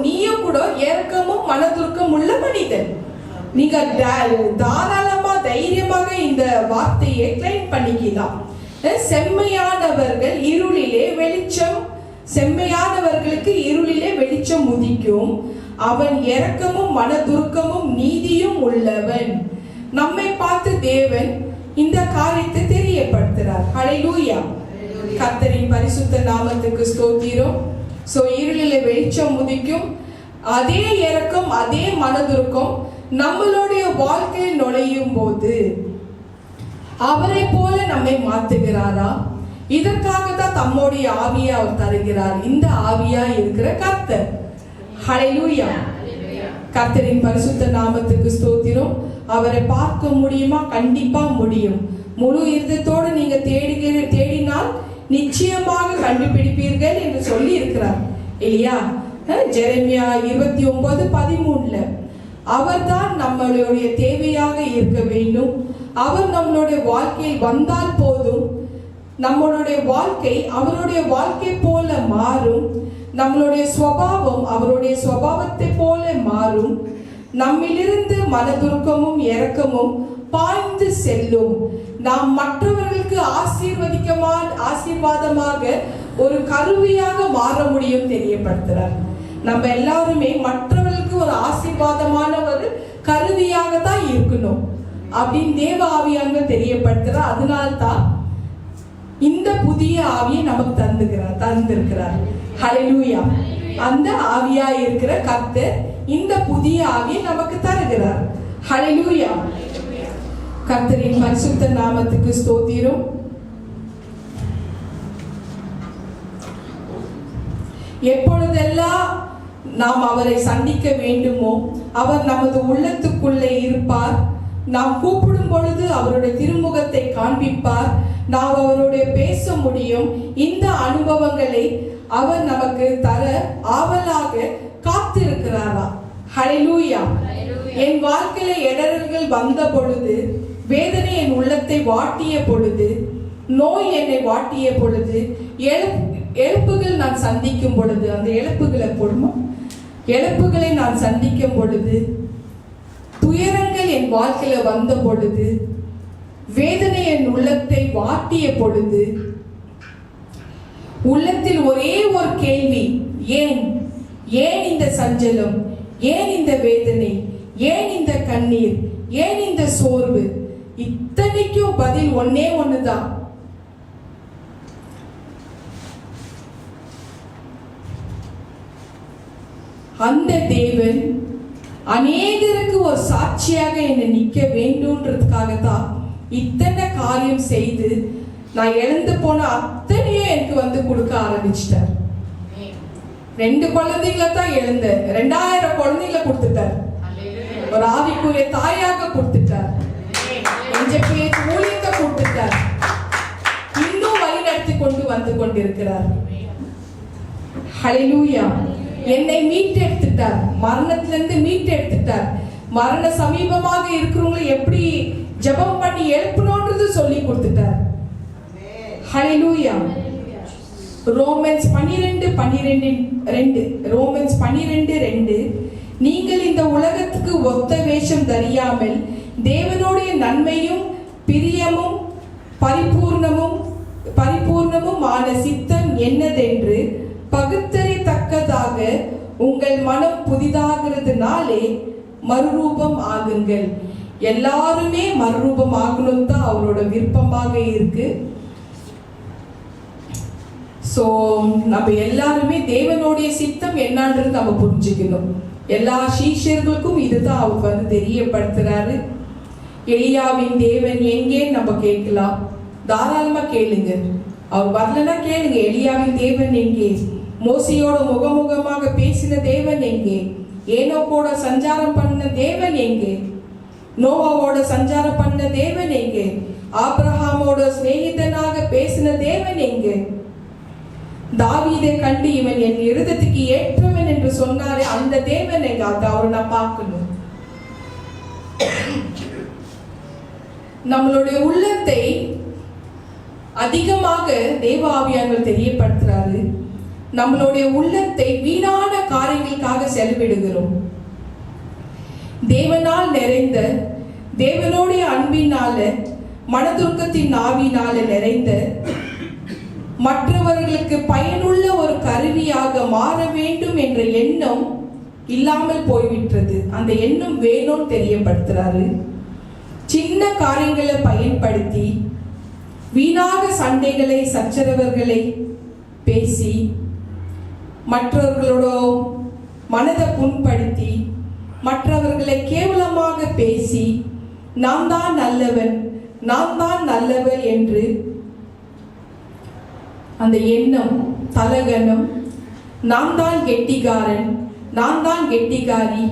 நீயும் கூட இரக்கமும் மனதுருக்கம் உள்ள மனிதன். நீங்க தாராளமா தைரியமாக இந்த வார்த்தையை கிளைம் பண்ணிக்கலாம். செம்மையானவர்கள் இருளிலே வெளிச்சம், செம்மையானவர்களுக்கு இருளிலே வெளிச்சம் உதிக்கும், அவன் இரக்கமும் மனதுருக்கமும் நீதியும் உள்ளவன். நம்மை பார்த்து தேவன் இந்த காரியத்தை தெரியப்படுத்துறார். ஹல்லேலூயா, கர்த்தரின் பரிசுத்த நாமத்துக்கு ஸ்தோத்திரம். சோ இருளிலே வெளிச்சம் உதிக்கும், அதே இரக்கம் அதே மனதுருக்கம் நம்மளுடைய வாழ்க்கையில் நுழையும் போது அவரை போல நம்மை மாத்துகிறாரா? இதற்காக தான் தம்முடைய ஆவியை அவர் தருகிறார். இந்த ஆவியா இருக்கிற கர்த்தர். ஹல்லேலூயா, கர்த்தரின் பரிசுத்த நாமத்துக்கு ஸ்தோத்திரம். அவரை பார்க்க முடியுமா? கண்டிப்பா முடியும். முழு இருதயத்தோடு நீங்க தேடினால் நிச்சயமாக கண்டுபிடிப்பீர்கள் என்று சொல்லி இருக்கிறார் இல்லையா? ஜெரமியா 29:13 அவர்தான் நம்மளுடைய தேவையாக இருக்க வேண்டும். அவர் நம்மளுடைய வாழ்க்கையில் வந்தால் போதும், நம்மளுடைய வாழ்க்கை அவருடைய வாழ்க்கை போல மாறும், நம்மளுடைய சுபாவம் அவருடைய சுபாவத்தை போல மாறும், நம்மிலிருந்து மனதுருக்கமும் இரக்கமும் பாய்ந்து செல்லும். நாம் மற்றவர்களுக்கு ஆசீர்வாதமாக ஒரு கருவியாக மாற முடியும் தெரியப்படுத்துறார். நம்ம எல்லாருமே மற்றவர்களுக்கு ஒரு ஆசீர்வாதமான ஒரு கருவியாக தான் இருக்கணும் அப்படின்னு தேவ ஆவியானவர் தெரியப்படுத்துறார். அதனால்தான் இந்த புதிய ஆவியை நமக்கு தந்திருக்கிறார். ஹல்லேலூயா. அந்த ஆவியா இருக்கிற கர்த்தர் இந்த புதிய ஆவியை நமக்கு தருகிறார். ஹல்லேலூயா. கர்த்தரின் பரிசுத்த நாமத்துக்கு ஸ்தோத்திரம். எப்பொழுதெல்லாம் நாம் அவரை சந்திக்க வேண்டுமோ அவர் நமது உள்ளத்துக்குள்ளே இருப்பார். நாம் கூப்பிடும் பொழுது அவருடைய திருமுகத்தை காண்பிப்பார். நாம் அவருடைய பேச முடியும். இந்த அனுபவங்களை அவர் நமக்கு தர ஆவலாக காத்திருக்கிறாரா? ஹல்லேலூயா. என் வாழ்க்கையில இடர்கள் வந்த பொழுது, வேதனை என் உள்ளத்தை வாட்டிய பொழுது, நோய் என்னை வாட்டிய பொழுது, இழப்புகள் நான் சந்திக்கும் பொழுது, அந்த இழப்புகளை நான் சந்திக்கும் பொழுது, துயரங்கள் என் வாழ்க்கையில வந்த பொழுது, வேதனை என் உள்ளத்தை வாட்டிய பொழுது, உள்ளத்தில் ஒரே ஒரு கேள்வி, ஏன் இந்த சஞ்சலம், ஏன் இந்த வேதனை, ஏன் இந்த கண்ணீர், ஏன் இந்த சோர்வு? இத்தனைக்கும் பதில் ஒன்னே ஒண்ணுதான். அந்த தேவன் அநேகருக்கு ஒரு சாட்சியாக என்னை நிக்க வேண்டும்ன்றதுக்காகத்தான் இத்தனை காரியம் செய்து நான் இழந்து போன அத்தனையும் எனக்கு கொடுக்க ஆரம்பிச்சிட்டார். 2 குழந்தைகளை தான் இழந்தேன், 2000 குழந்தைகளை கொடுத்துட்டார். ஒரு ஆவிக்குரிய தாயாக கொடுத்துட்டார். ஊழியத்தை கொடுத்துட்டார். இன்னும் வழி நடத்தி வந்து கொண்டிருக்கிறார். ஹல்லேலூயா. என்னை மீட்டெடுத்துட்டார். மரணத்திலிருந்து மீட்டெடுத்துட்டார். மரண சமீபமாக இருக்கிறவங்களை எப்படி ஜெபம் பண்ணி எழுப்பணும்ன்றது சொல்லி கொடுத்துட்டார். ஹல்லேலூயா. ரோமன்ஸ் 12:2 நீங்கள் இந்த உலகத்துக்கு ஒத்த வேஷம் தரியாமல் தேவனுடைய நன்மையும் பிரியமும் பரிபூர்ணமுமான சித்தம் என்னதென்று பகுத்தறியத்தக்கதாக உங்கள் மனம் புதிதாகிறதுனாலே மறுரூபம் ஆகுங்கள். எல்லாருமே மறுரூபம் ஆகணும் தான் அவரோட விருப்பமாக இருக்கு. சோ நம்ம எல்லாருமே தேவனுடைய சித்தம் என்னன்றது நம்ம புரிஞ்சுக்கணும். எல்லா சீஷர்களுக்கும் இதுதான் அவர் தெரியப்படுத்துறாரு. எலியாவின் தேவன் எங்கே நம்ம கேட்கலாம், தாராளமா கேளுங்க. அவர் வரலன்னா கேளுங்க, எலியாவின் தேவன் எங்கே? மோசையோட முகமுகமாக பேசின தேவன் எங்கே? ஏனோக்கோட சஞ்சாரம் பண்ண தேவன் எங்கே? நோவாவோட சஞ்சாரம் பண்ண தேவன் எங்கே? ஆபிரகாமோட சிநேகிதனாக பேசின தேவன் எங்கே? தாவீதை கண்டு இவன் என் இருதயத்துக்கு ஏற்றவன் என்று சொன்னாரே அந்த தேவன் எங்க? அவரை நான் பார்க்கணும். நம்மளுடைய உள்ளத்தை அதிகமாக தேவ ஆவியானவர் தெரியப்படுத்துறாரு. நம்மளுடைய உள்ளத்தை வீணான காரியங்களுக்காக செலவிடுகிறோம். தேவனால் நிறைந்த, தேவனுடைய அன்பினால, மனதுருக்கத்தின் ஆவினால நிறைந்த, மற்றவர்களுக்கு பயனுள்ள ஒரு கருவியாக மாற வேண்டும் என்ற எண்ணம் இல்லாமல் போய்விட்டது. அந்த எண்ணம் வேணும்னு தெரியப்படுத்துறாரு. சின்ன காரியங்களை பயன்படுத்தி வீணாக சண்டைகளை, சச்சரவுகளை பேசி, மற்றவர்களோட மனதை புண்படுத்தி, மற்றவர்களை கேவலமாக பேசி, நான் தான் நல்லவன், நான் தான் நல்லவன் என்று அந்த எண்ணம், தலகணம், நான் தான் கெட்டிகாரன், நான் தான் கெட்டிகாரி,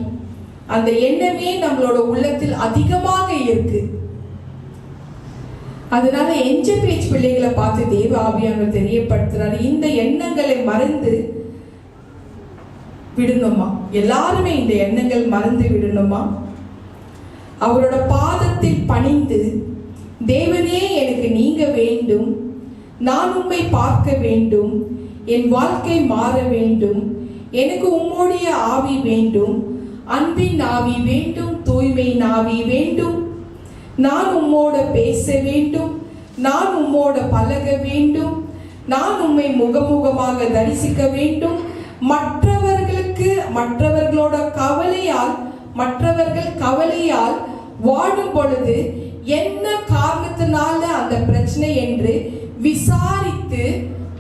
அந்த எண்ணமே நம்மளோட உள்ளத்தில் அதிகமாக இருக்கு. அதனால எஞ்ச பேச்சு பிள்ளைகளை பார்த்து தேவ ஆவியானவர் தெரியப்படுத்துறாரு, இந்த எண்ணங்களை மறந்து விடணுமா? எல்லாருமே இந்த எண்ணங்கள் மறந்து விடணுமா? அவரோட பாதத்தில் பணிந்து, தேவனே எனக்கு நீங்க வேண்டும், நான் உம்மை பார்க்க வேண்டும், என் வாழ்க்கை மாற வேண்டும், எனக்கு உம்முடைய ஆவி வேண்டும், அன்பின் ஆவி வேண்டும், தூய்மை ஆவி வேண்டும். நான் உம்மோட பேச வேண்டும், நான் உம்மோட பழக வேண்டும், நான் உம்மை முகமுகமாக தரிசிக்க வேண்டும். மற்றவர்களோட மற்றவர்கள் கவலையால் வாடும் பொழுது என்ன காரணத்தினால அந்த பிரச்சனை என்று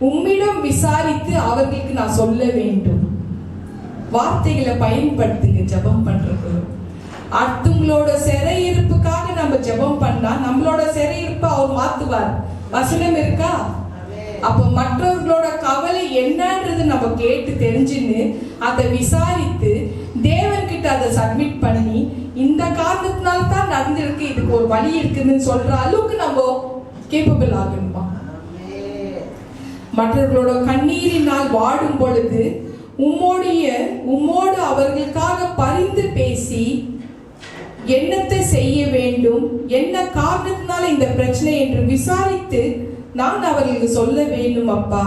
உம்மிடம் விசாரித்து அவர்களுக்கு நான் சொல்ல வேண்டும். வார்த்தைகளை பயன்படுத்துங்க ஜெபம் பண்றது. அடுத்தவங்களோட சிறையிருப்புக்காக நம்ம ஜெபம் பண்ணா நம்மளோட சிறையிருப்பை அவர் மாத்துவார். வசனம் இருக்கா? அப்ப மற்றவர்களோட கவலை என்னன்றது நம்ம கேட்டு தெரிஞ்சுன்னு அதை விசாரித்து தேவன் கிட்ட அதை சப்மிட் பண்ணி இந்த காரணத்தினால தான் நடந்திருக்கு, இதுக்கு ஒரு வழி இருக்குன்னு சொல்ற அளவுக்கு நம்ம கேப்பபிள் ஆகணுமா? மற்றவர்களோட கண்ணீரினால் வாடும் பொழுது உம்மோடு அவர்களுக்காக பரிந்து பேசி என்னத்தை செய்ய வேண்டும், என்ன காரணத்தினால இந்த பிரச்சனை என்று விசாரித்து நான் அவர்களுக்கு சொல்ல வேண்டும். அப்பா,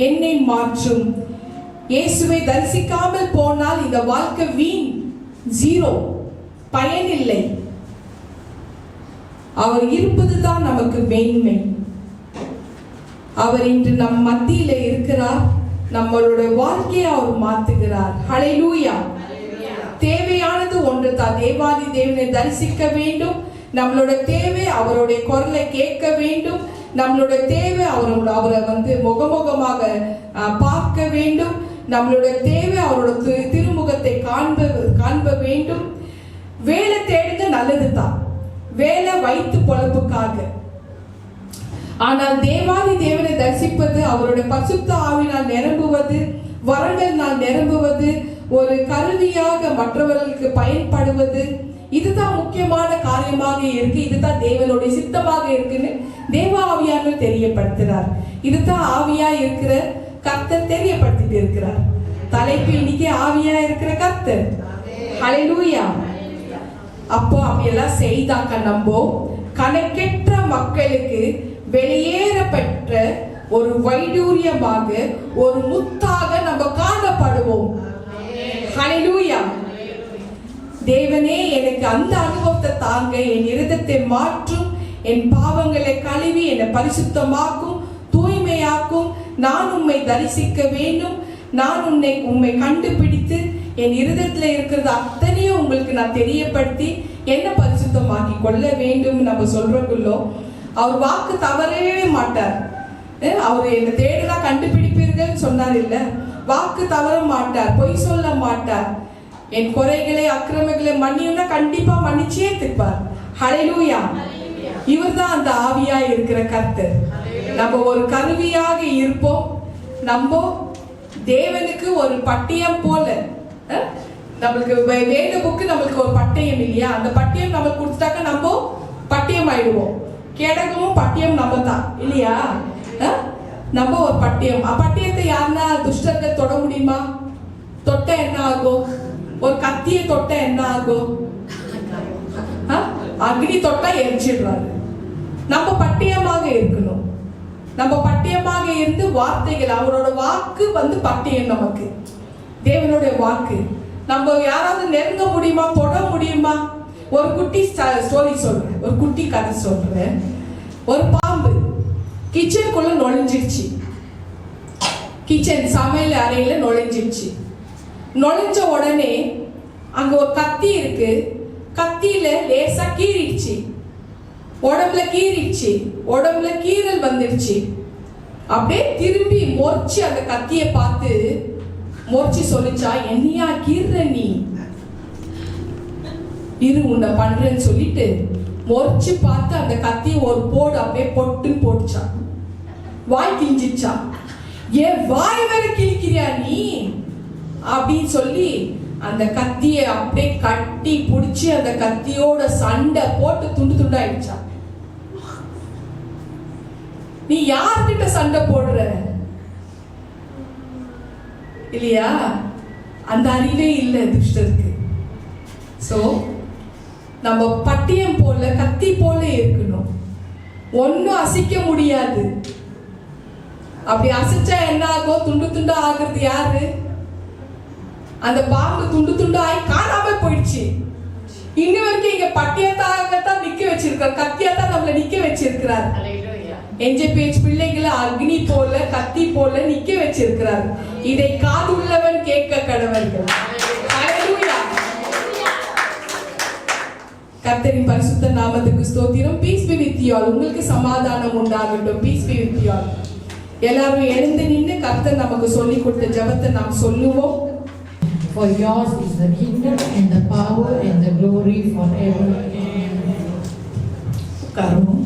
என்னை மாற்றும். இயேசுவை தரிசிக்காமல் போனால் இந்த வாழ்க்கை வீண், ஜீரோ, பயனில்லை. அவர் இருப்பதுதான் நமக்கு மேன்மை. அவர் இன்று நம் மத்தியில இருக்கிறார். நம்மளோட வாழ்க்கையை அவர் மாத்துகிறார். ஹல்லேலூயா. தேவையானது ஒன்று தான், தேவாதி தேவனை தரிசிக்க வேண்டும். நம்மளோட தேவை அவருடைய குரலை கேட்க வேண்டும். நம்மளோட தேவை அவரை முகமுகமாக பார்க்க வேண்டும். நம்மளோட தேவை அவரோட திருமுகத்தை காண்ப வேண்டும். வேலை தேடுங்க, நல்லதுதான், வேலை வைத்து பொழப்புக்காக. ஆனால் தேவாதி தேவனை தரிசிப்பது, அவருடைய பரிசுத்த ஆவியினால் நிரம்புவது, வரங்களினால் நிரம்புவது, ஒரு கருவியாக மற்றவர்களுக்கு பயன்படுவது, இதுதான் முக்கியமான காரியமாக இருக்கு. இதுதான் தேவனுடைய சித்தமாக இருக்குன்னு தேவ ஆவியானவர் தெரியப்படுத்துறார். இதுதான் ஆவியா இருக்கிற கர்த்தர் தெரியப்படுத்திட்டு இருக்கிறார். தலைப்பு இன்னைக்கு ஆவியா இருக்கிற கர்த்தர். ஹல்லேலூயா. அப்போ அப்படியெல்லாம் செய்தாக்க நம்ம கணக்கெற்ற மக்களுக்கு வெளியேறப்பட்ட ஒரு வைடூரியமாக, ஒரு முத்தாக நம்ம காணப்படுவோம். ஹல்லேலூயா. தேவனே, எனக்கு அந்த அனுபவத்தை தாங்க, என் இருதயத்தை மாற்றும், என் பாவங்களை கழுவி என்னை பரிசுத்தமாக்கும், தூய்மையாக்கும். நான் உம்மை தரிசிக்க வேண்டும். நான் உம்மை கண்டுபிடித்து என் இருதயத்துல இருக்கிறது அத்தனையும் உங்களுக்கு நான் தெரியப்படுத்தி என்ன பரிசுத்தமாக்கி கொள்ள வேண்டும். நம்ம சொல்றக்குள்ளோ அவர் வாக்கு தவறவே மாட்டார். அவர் என்னை தேடுனா கண்டுபிடிப்பீர்கள் சொன்னார் இல்ல, வாக்கு தவற மாட்டார், பொய் சொல்ல மாட்டார். என் குறைகளை அக்கிரமங்களை மன்னியும்னா கண்டிப்பா மன்னிச்சே திருப்பார். ஹல்லேலூயா. இவர்தான் அந்த ஆவியா இருக்கிற கர்த்தர். நம்ம ஒரு கருவியாக இருப்போம். நம்ம தேவனுக்கு ஒரு பட்டயம் போல, நம்மளுக்கு வேத புக்கு நம்மளுக்கு ஒரு பட்டயம் இல்லையா, அந்த பட்டயம் நம்மளுக்கு கொடுத்துட்டாக்க நம்ம பட்டயம் ஆயிடுவோம். கேடகமும் பட்டயம் நம்ம தான் இல்லையா? நம்ம ஒரு பட்டயம். பட்டயத்தை யாருன்னா துஷ்டர்கள் தொட முடியுமா? தொட்ட என்ன ஆகும்? ஒரு கத்தியை தொட்ட என்ன ஆகும்? அக்னி தொட்டா எரிச்சிடுறாரு. நம்ம பட்டயமாக இருக்கணும். நம்ம பட்டயமாக இருந்து வார்த்தைகள், அவரோட வாக்கு பட்டயம் நமக்கு, தேவனுடைய வாக்கு. நம்ம யாராவது நெருங்க முடியுமா? தொட முடியுமா? ஒரு குட்டி ஸ்டோரி சொல்றேன், ஒரு குட்டி கதை சொல்றேன். ஒரு பாம்பு கிச்சனுக்குள்ள நுழைஞ்சிருச்சு. கிச்சன் சமையல் அறையில நுழைஞ்சிருச்சு. நுழைஞ்ச உடனே அங்க ஒரு கத்தி இருக்கு. கத்தியில லேசா கீறிடுச்சு, உடம்புல கீறிடுச்சு, உடம்புல கீறல் வந்துடுச்சு. அப்படியே திரும்பி மொர்ச்சி அந்த கத்தியை பார்த்து மொர்ச்சி சொல்லிச்சா, என்னையா கீற நீ, இரு உன்னை பண்றேன்னு சொல்லிட்டு மொர்ச்சி பார்த்து அந்த கத்தியை ஒரு போடு அப்படியே பொட்டுன்னு போட்டுச்சான். வாய் கிழிஞ்சிச்சா. ஏன் வாய் வேற கிழிக்கிறியா நீ அப்படின்னு சொல்லி அந்த கத்தியை அப்படியே கட்டி புடிச்சு அந்த கத்தியோட சண்டை போட்டு துண்டு துண்டாயிடுச்சா. நீ யார்கிட்ட சண்டை போடுற இல்லையா? அந்த அறிவே இல்லை துஷ்டருக்கு. சோ நம்ம பட்டியம் போல கத்தி போல இருக்கணும். ஒன்னும் அசைக்க முடியாது. அப்படி அசைச்சா என்ன ஆகும்? துண்டு துண்டா ஆகுறது யாரு? அந்த பாம்பு துண்டு துண்டாய் காணாம போயிடுச்சு. இன்ன வரைக்கும் இங்க பட்டியத்தாகத்தான் நிக்க வச்சிருக்கார், கத்தியாத்தான் நம்மள நிக்க வச்சிருக்கிறார். எஞ்ச பேச்சு பிள்ளைகளை அக்னி போல கத்தி போல நிக்க வச்சிருக்கிறார். இதை காதுள்ளவன் கேட்க கடவர்கள். கர்த்தரின் பரிசுத்த நாமத்துக்கு ஸ்தோத்திரம். Piece be with you all. உங்களுக்கு சமாதானம் உண்டாகட்டும். Piece be with you all. எல்லாரும் எழுந்து நின்று கர்த்தர் நமக்கு சொல்லி கொடுத்த ஜெபத்தை நாம் சொல்லுவோம். For yours is the kingdom and the power and the glory forever. உட்காருவோம்.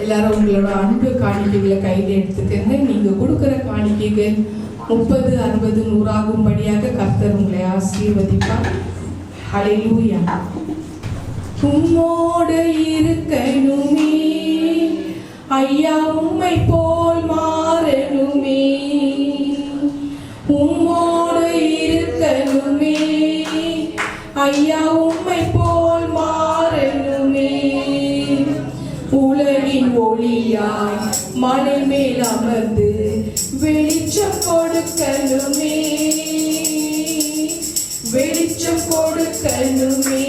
எல்லாரும் உங்களோட அன்பு காணிக்கைகளை கையில் எடுத்துக்கங்க. நீங்க கொடுக்கிற காணிக்கைகள் 30, 60, 100 ஆகும்படியாக கர்த்தர் உங்களை ஆசீர்வதிப்பார். ஹல்லேலூயா. உம்மோடு இருக்கணுமே ஐயா, உம்மை போல் மாறணுமே. உம்மோடு இருக்கணுமே ஐயா, உம்மை போல் மாறணுமே. உலகின் ஒளியாய் மலை மேல் அமர்ந்து வெளிச்சம் கொடுக்கணுமே, வெளிச்சம் கொடுக்கணுமே.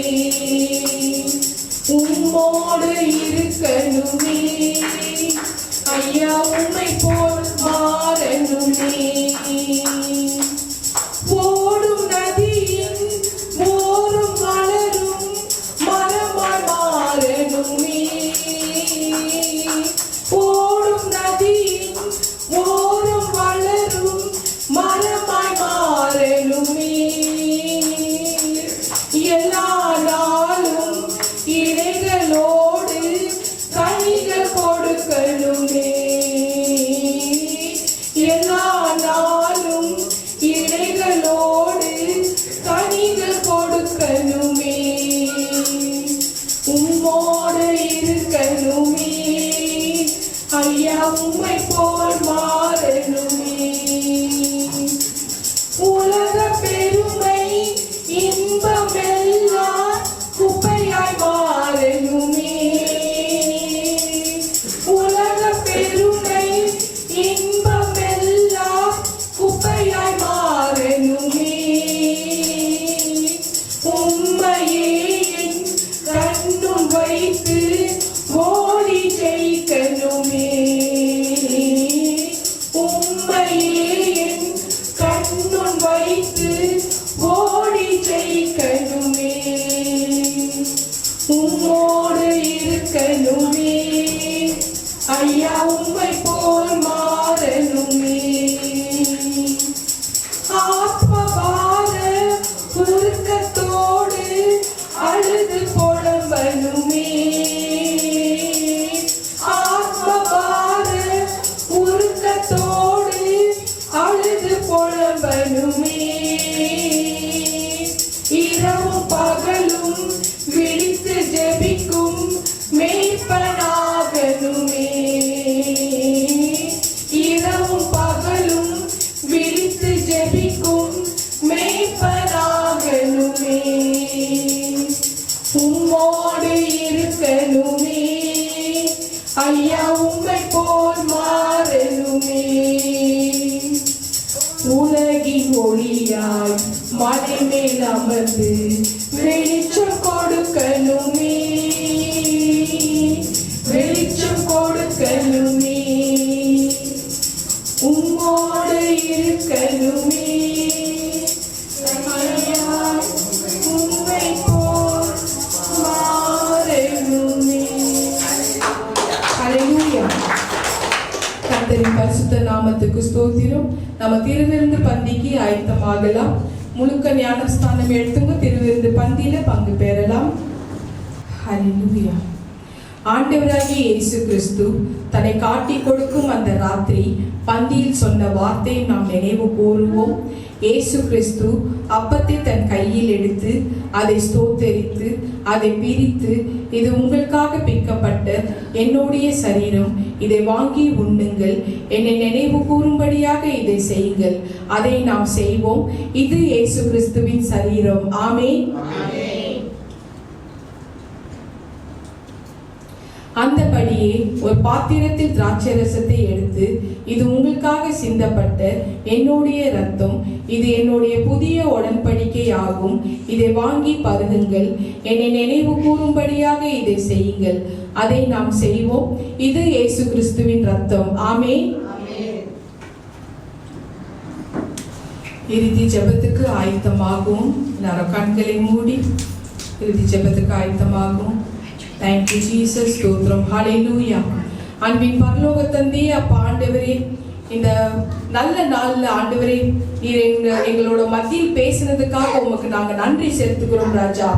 உம்மோடு இருக்கணுமே ஐயா, உம்மை போல் மாறணுமே. ஓடும் நதியின் ஓரும் மலரும் மரமாய் மாறணுமே. ஓடும் நதியின் ஓரும் மலரும் மரமாய் மாறணுமே. எல்லா நாளும் இலைகளோடு கனிகள் கொடுக்கணுமே. எல்லா நாளும் இலைகளோடு கனிகள் கொடுக்கணுமே. உம்மோடு இருக்கணுமே ஐயா, உம்மை போல் மாறணுமே. உலக பெருமை இன்பமெல்லாம் குப்பையாய் மாறணுமே. உலக பெருமை இன்பமெல்லாம் குப்பையாய் மாறணுமே. உம்மையே என் கண்ணும் வைத்து ஓடி ஜெயிக்கணுமே. உம்மையே என் கண்ணும் வைத்து ஓடி ஜெயிக்கணுமே. உம்மோடு இருக்கணுமே ஐயா, உம்மை போல் மாறணுமே. ஆத்மபார உருக்கத்தோடு அழுது புலம்பணுமே. ஆத்மபார உருக்கத்தோடு அழுது புலம்பணுமே. இரவும் பகலும் விழித்து ஜெபிக்கும் மேய்ப்பனாகணுமே. இரவும் பகலும் விழித்து ஜெபிக்கும் மேய்ப்பனாகணுமே. உம்மோடு இருக்கணுமே ஐயா, உம்மை போல் மாறணுமே. உலகின் ஒளியாய் மலை மேல் அமர்ந்து வெளிச்சம் கொடுக்கணுமே, வெளிச்சம் கொடுக்கணுமே. உம்மோடு இருக்கணுமே ஐயா, உம்மை போல் மாறணுமே. ஹல்லேலூயா. கர்த்தரின் பரிசுத்த நாமத்துக்கு ஸ்தோத்திரம். நம்ம திருவிருந்து பந்திக்கு ஆயத்தமாகலாம். முழுக்க ஞானஸ்தானம் எடுத்துங்க. திருவிருந்து பந்தியில பங்கு பெறலாம். ஹல்லேலூயா. ஆண்டவராகிய இயேசு கிறிஸ்து தன்னை காட்டி கொடுக்கும் அந்த ராத்திரி பந்தியில் சொன்ன வார்த்தையை நாம் நினைவு கூறுவோம். இயேசு கிறிஸ்து அப்பத்தை தன் கையில் எடுத்து அதை ஸ்தோத்தரித்து அதை பிரித்து, இது உங்களுக்காக பிற்கப்பட்ட என்னுடைய சரீரம், இதை வாங்கி உண்ணுங்கள், என்னை நினைவு கூறும்படியாக இதை செய்யுங்கள். அதை நாம் செய்வோம். இது இயேசு கிறிஸ்துவின் சரீரம். ஆமென். அந்தபடியே ஒரு பாத்திரத்தில் திராட்சை ரசத்தை எடுத்து, இது உங்களுக்காக சிந்தப்பட்ட என்னுடைய இரத்தம், இது என்னுடைய புதிய உடன்படிக்கை ஆகும், இதை வாங்கி பருகுங்கள், என்னை நினைவு கூறும்படியாக இதை செய்யுங்கள். அதை நாம் செய்வோம். இது இயேசு கிறிஸ்துவின் இரத்தம். ஆமென். இறுதி ஜெபத்துக்கு ஆயத்தமாகும். எல்லாரும் கண்களை மூடி இறுதி ஜெபத்துக்கு ஆயத்தமாகும். Thank you Jesus. ஸ்தோத்திரம். ஹல்லேலூயா. அன்பின் பரலோக தந்தையே, அப்பா ஆண்டவரே, இந்த நல்ல நாள்ல ஆண்டவரே நீர் எங்களோட மத்தியில் பேசினதுக்காக உமக்கு நாங்க நன்றி செலுத்துகிறோம் ராஜா.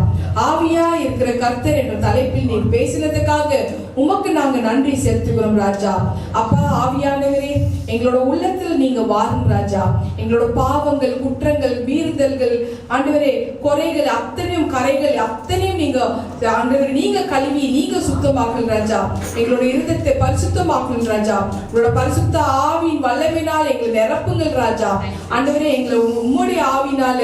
ஆவியா இருக்கிற கர்த்தர் என்ற தலைப்பில் நீர் பேசினதுக்காக உமக்கு நாங்க நன்றி செலுத்துகிறோம் ராஜா. அப்பா ஆவியானவரே, எங்களோட உள்ளத்தில் நீங்க வாரும் ராஜா. எங்களோட பாவங்கள், குற்றங்கள், மீறுதல்கள், ஆண்டவரே குறைகள் அத்தனையும், கரைகள் அத்தனையும் நீங்க ஆண்டவரே நீங்க கழுவி நீங்க சுத்தமாக்கல் ராஜா. எங்களோட இருதயத்தை பரிசுத்தமாக்கல் ராஜா. உங்களோட பரிசுத்த ஆவியின் வல்லமையினால் எங்களை நிரப்புங்கள் ராஜா. ஆண்டவரே எங்களை உம்முடைய ஆவினால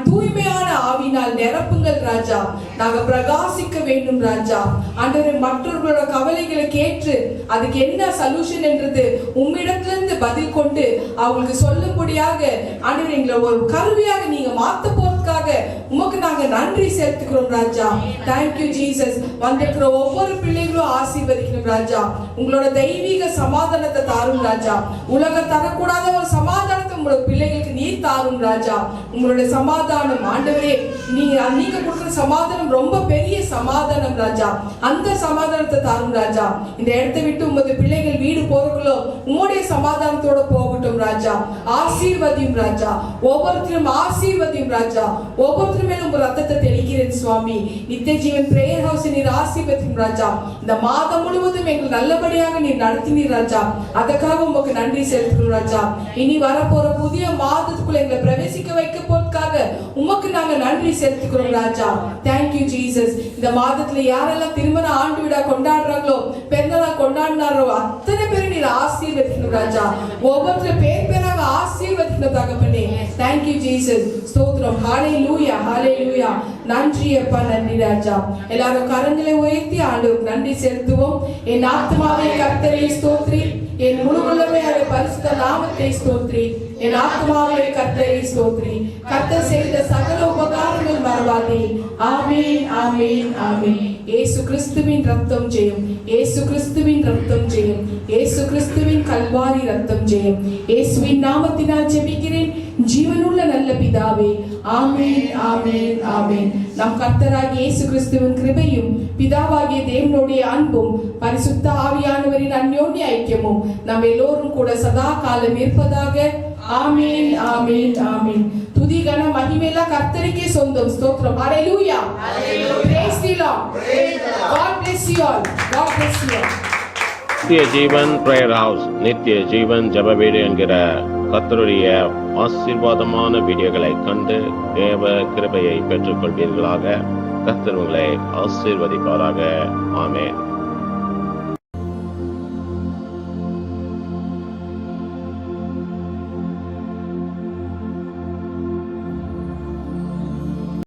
தூய்மையான ஆவினால் நிரப்புங்கள் ராஜா. நாங்க பிரகாசிக்க வேண்டும் ராஜா. ஆண்டவரே மற்றவர்களோட கவலைகளை கேட்டு அதுக்கு என்ன சொல்யூஷன் என்றது உம்மிடத்திலிருந்து பதில் கொண்டு அவங்களுக்கு சொல்லும்படியாக ஆண்டவரே எங்களை ஒரு கருவியாக நீங்க மாத்த போறதுக்காக உமக்கு நாங்க நன்றி செலுத்துகிறோம் ராஜா. Thank you Jesus. வந்திருக்கிற ஒவ்வொரு பிள்ளைகளும் ஆசீர்வதிக்கணும் ராஜா. உங்களோட தெய்வீக சமாதானத்தை தாரும் ராஜா. உலகம் தரக்கூடாத ஒரு சமாதானத்தை உங்களோட பிள்ளைகளுக்கு நீர் தாரும் ராஜா. உங்களோட சமாதானம் ஆண்டவரே நீங்க கொடுக்கிற சமாதானம் ரொம்ப பெரிய சமாதானம் ராஜா. அந்த சமாதானத்தை தாரும் ராஜா. இந்த இடத்தை விட்டு உமது பிள்ளைகள் வீடு போறவங்களோ உங்களுடைய சமாதானத்தோட போகட்டும் ராஜா. ஆசீர்வதியும் ராஜா. ஒவ்வொருத்தரும் ஆசீர்வதியும் ராஜா. ஒவ்வொருத்தரும் மேலும் உங்க ரத்தத்தை தெளிக்கிறேன் சுவாமி. நித்திய ஜீவன் பிரேயர் ஹவுஸ் நீர் ஆசீர்வதியும் ராஜா. இந்த மாதம் முழுவதும் எங்கள் நல்லபடியாக நீர் நடத்தினீர் ராஜா. அதற்காக உங்களுக்கு நன்றி செலுத்துகிறோம் ராஜா. இனி வரப்போற புதிய மாதத்துக்குள்ள எங்களை பிரவேசிக்க வைக்க போறதுக்காக உமக்கு நாங்க நன்றி செலுத்துகிறோம் ராஜா. Thank you Jesus. இந்த மாதத்துல யாரெல்லாம் திருமண ஆண்டு விழா கொண்டாடுறாங்களோ, பிறந்தநாள் கொண்டாடினாரோ அத்தனை பேரும் நீர் ஆசீர்வதிக்கணும் ராஜா. ஒவ்வொருத்தரும் பேர் பேராக ஆசீர்வதிக்கணும் தகப்பனே. Thank you Jesus. ஸ்தோத்திரம். ஹல்லேலூயா, ஹல்லேலூயா. நன்றி அப்பா, நன்றி ராஜா. எல்லாரும் கரங்களை உயர்த்தி ஆண்டவருக்கு நன்றி செலுத்துவோம். என் ஆத்மாவை கர்த்தரை ஸ்தோத்ரி, என் முழு உள்ளமே அவர் பரிசுத்த நாமத்தை ஸ்தோத்ரி. என் ஆத்மாவை கர்த்தரை ஸ்தோத்ரி. கர்த்தர் செய்த சகல உபகாரங்கள் மறவாதே. ஆமென், ஆமென், ஆமென். இயேசு கிறிஸ்துவின் ரத்தம் ஜெயம். இயேசு கிறிஸ்துவின் ரத்தம் ஜெயம். இயேசு கிறிஸ்துவின் கல்வாரி ரத்தம் ஜெயம். இயேசுவின் நாமத்தினால் ஜெபிக்கிறேன் ஜீவனுள்ள நல்ல பிதாவே. ஆமென், ஆமென், ஆமென். நம் கர்த்தராகிய இயேசு கிறிஸ்துவின் கிருபையும் பிதாவாகிய தேவனுடைய அன்பும் பரிசுத்த ஆவியானவரின் அந்யோன்ய ஐக்கியமும் நம் எல்லோரும் கூட சதா காலம் இருப்பதாக. ஆமென், ஆமென், ஆமென். துதி கன மகிமையில கர்த்தருக்கே சொந்தம். ஸ்தோத்திரம். ஹல்லேலூயா. Praise the Lord. God bless you all. God bless you all. நித்திய ஜீவன் பிரேயர் ஹவுஸ், நித்திய ஜீவன் ஜெப வீடு என்கிற கர்த்தருடைய ஆசீர்வாதமான வீடியோகளை கண்டு தேவ கிருபையை பெற்றுக் கொள்வீர்களாக. கர்த்தர் உங்களை ஆசீர்வதிப்பாராக. ஆமென்.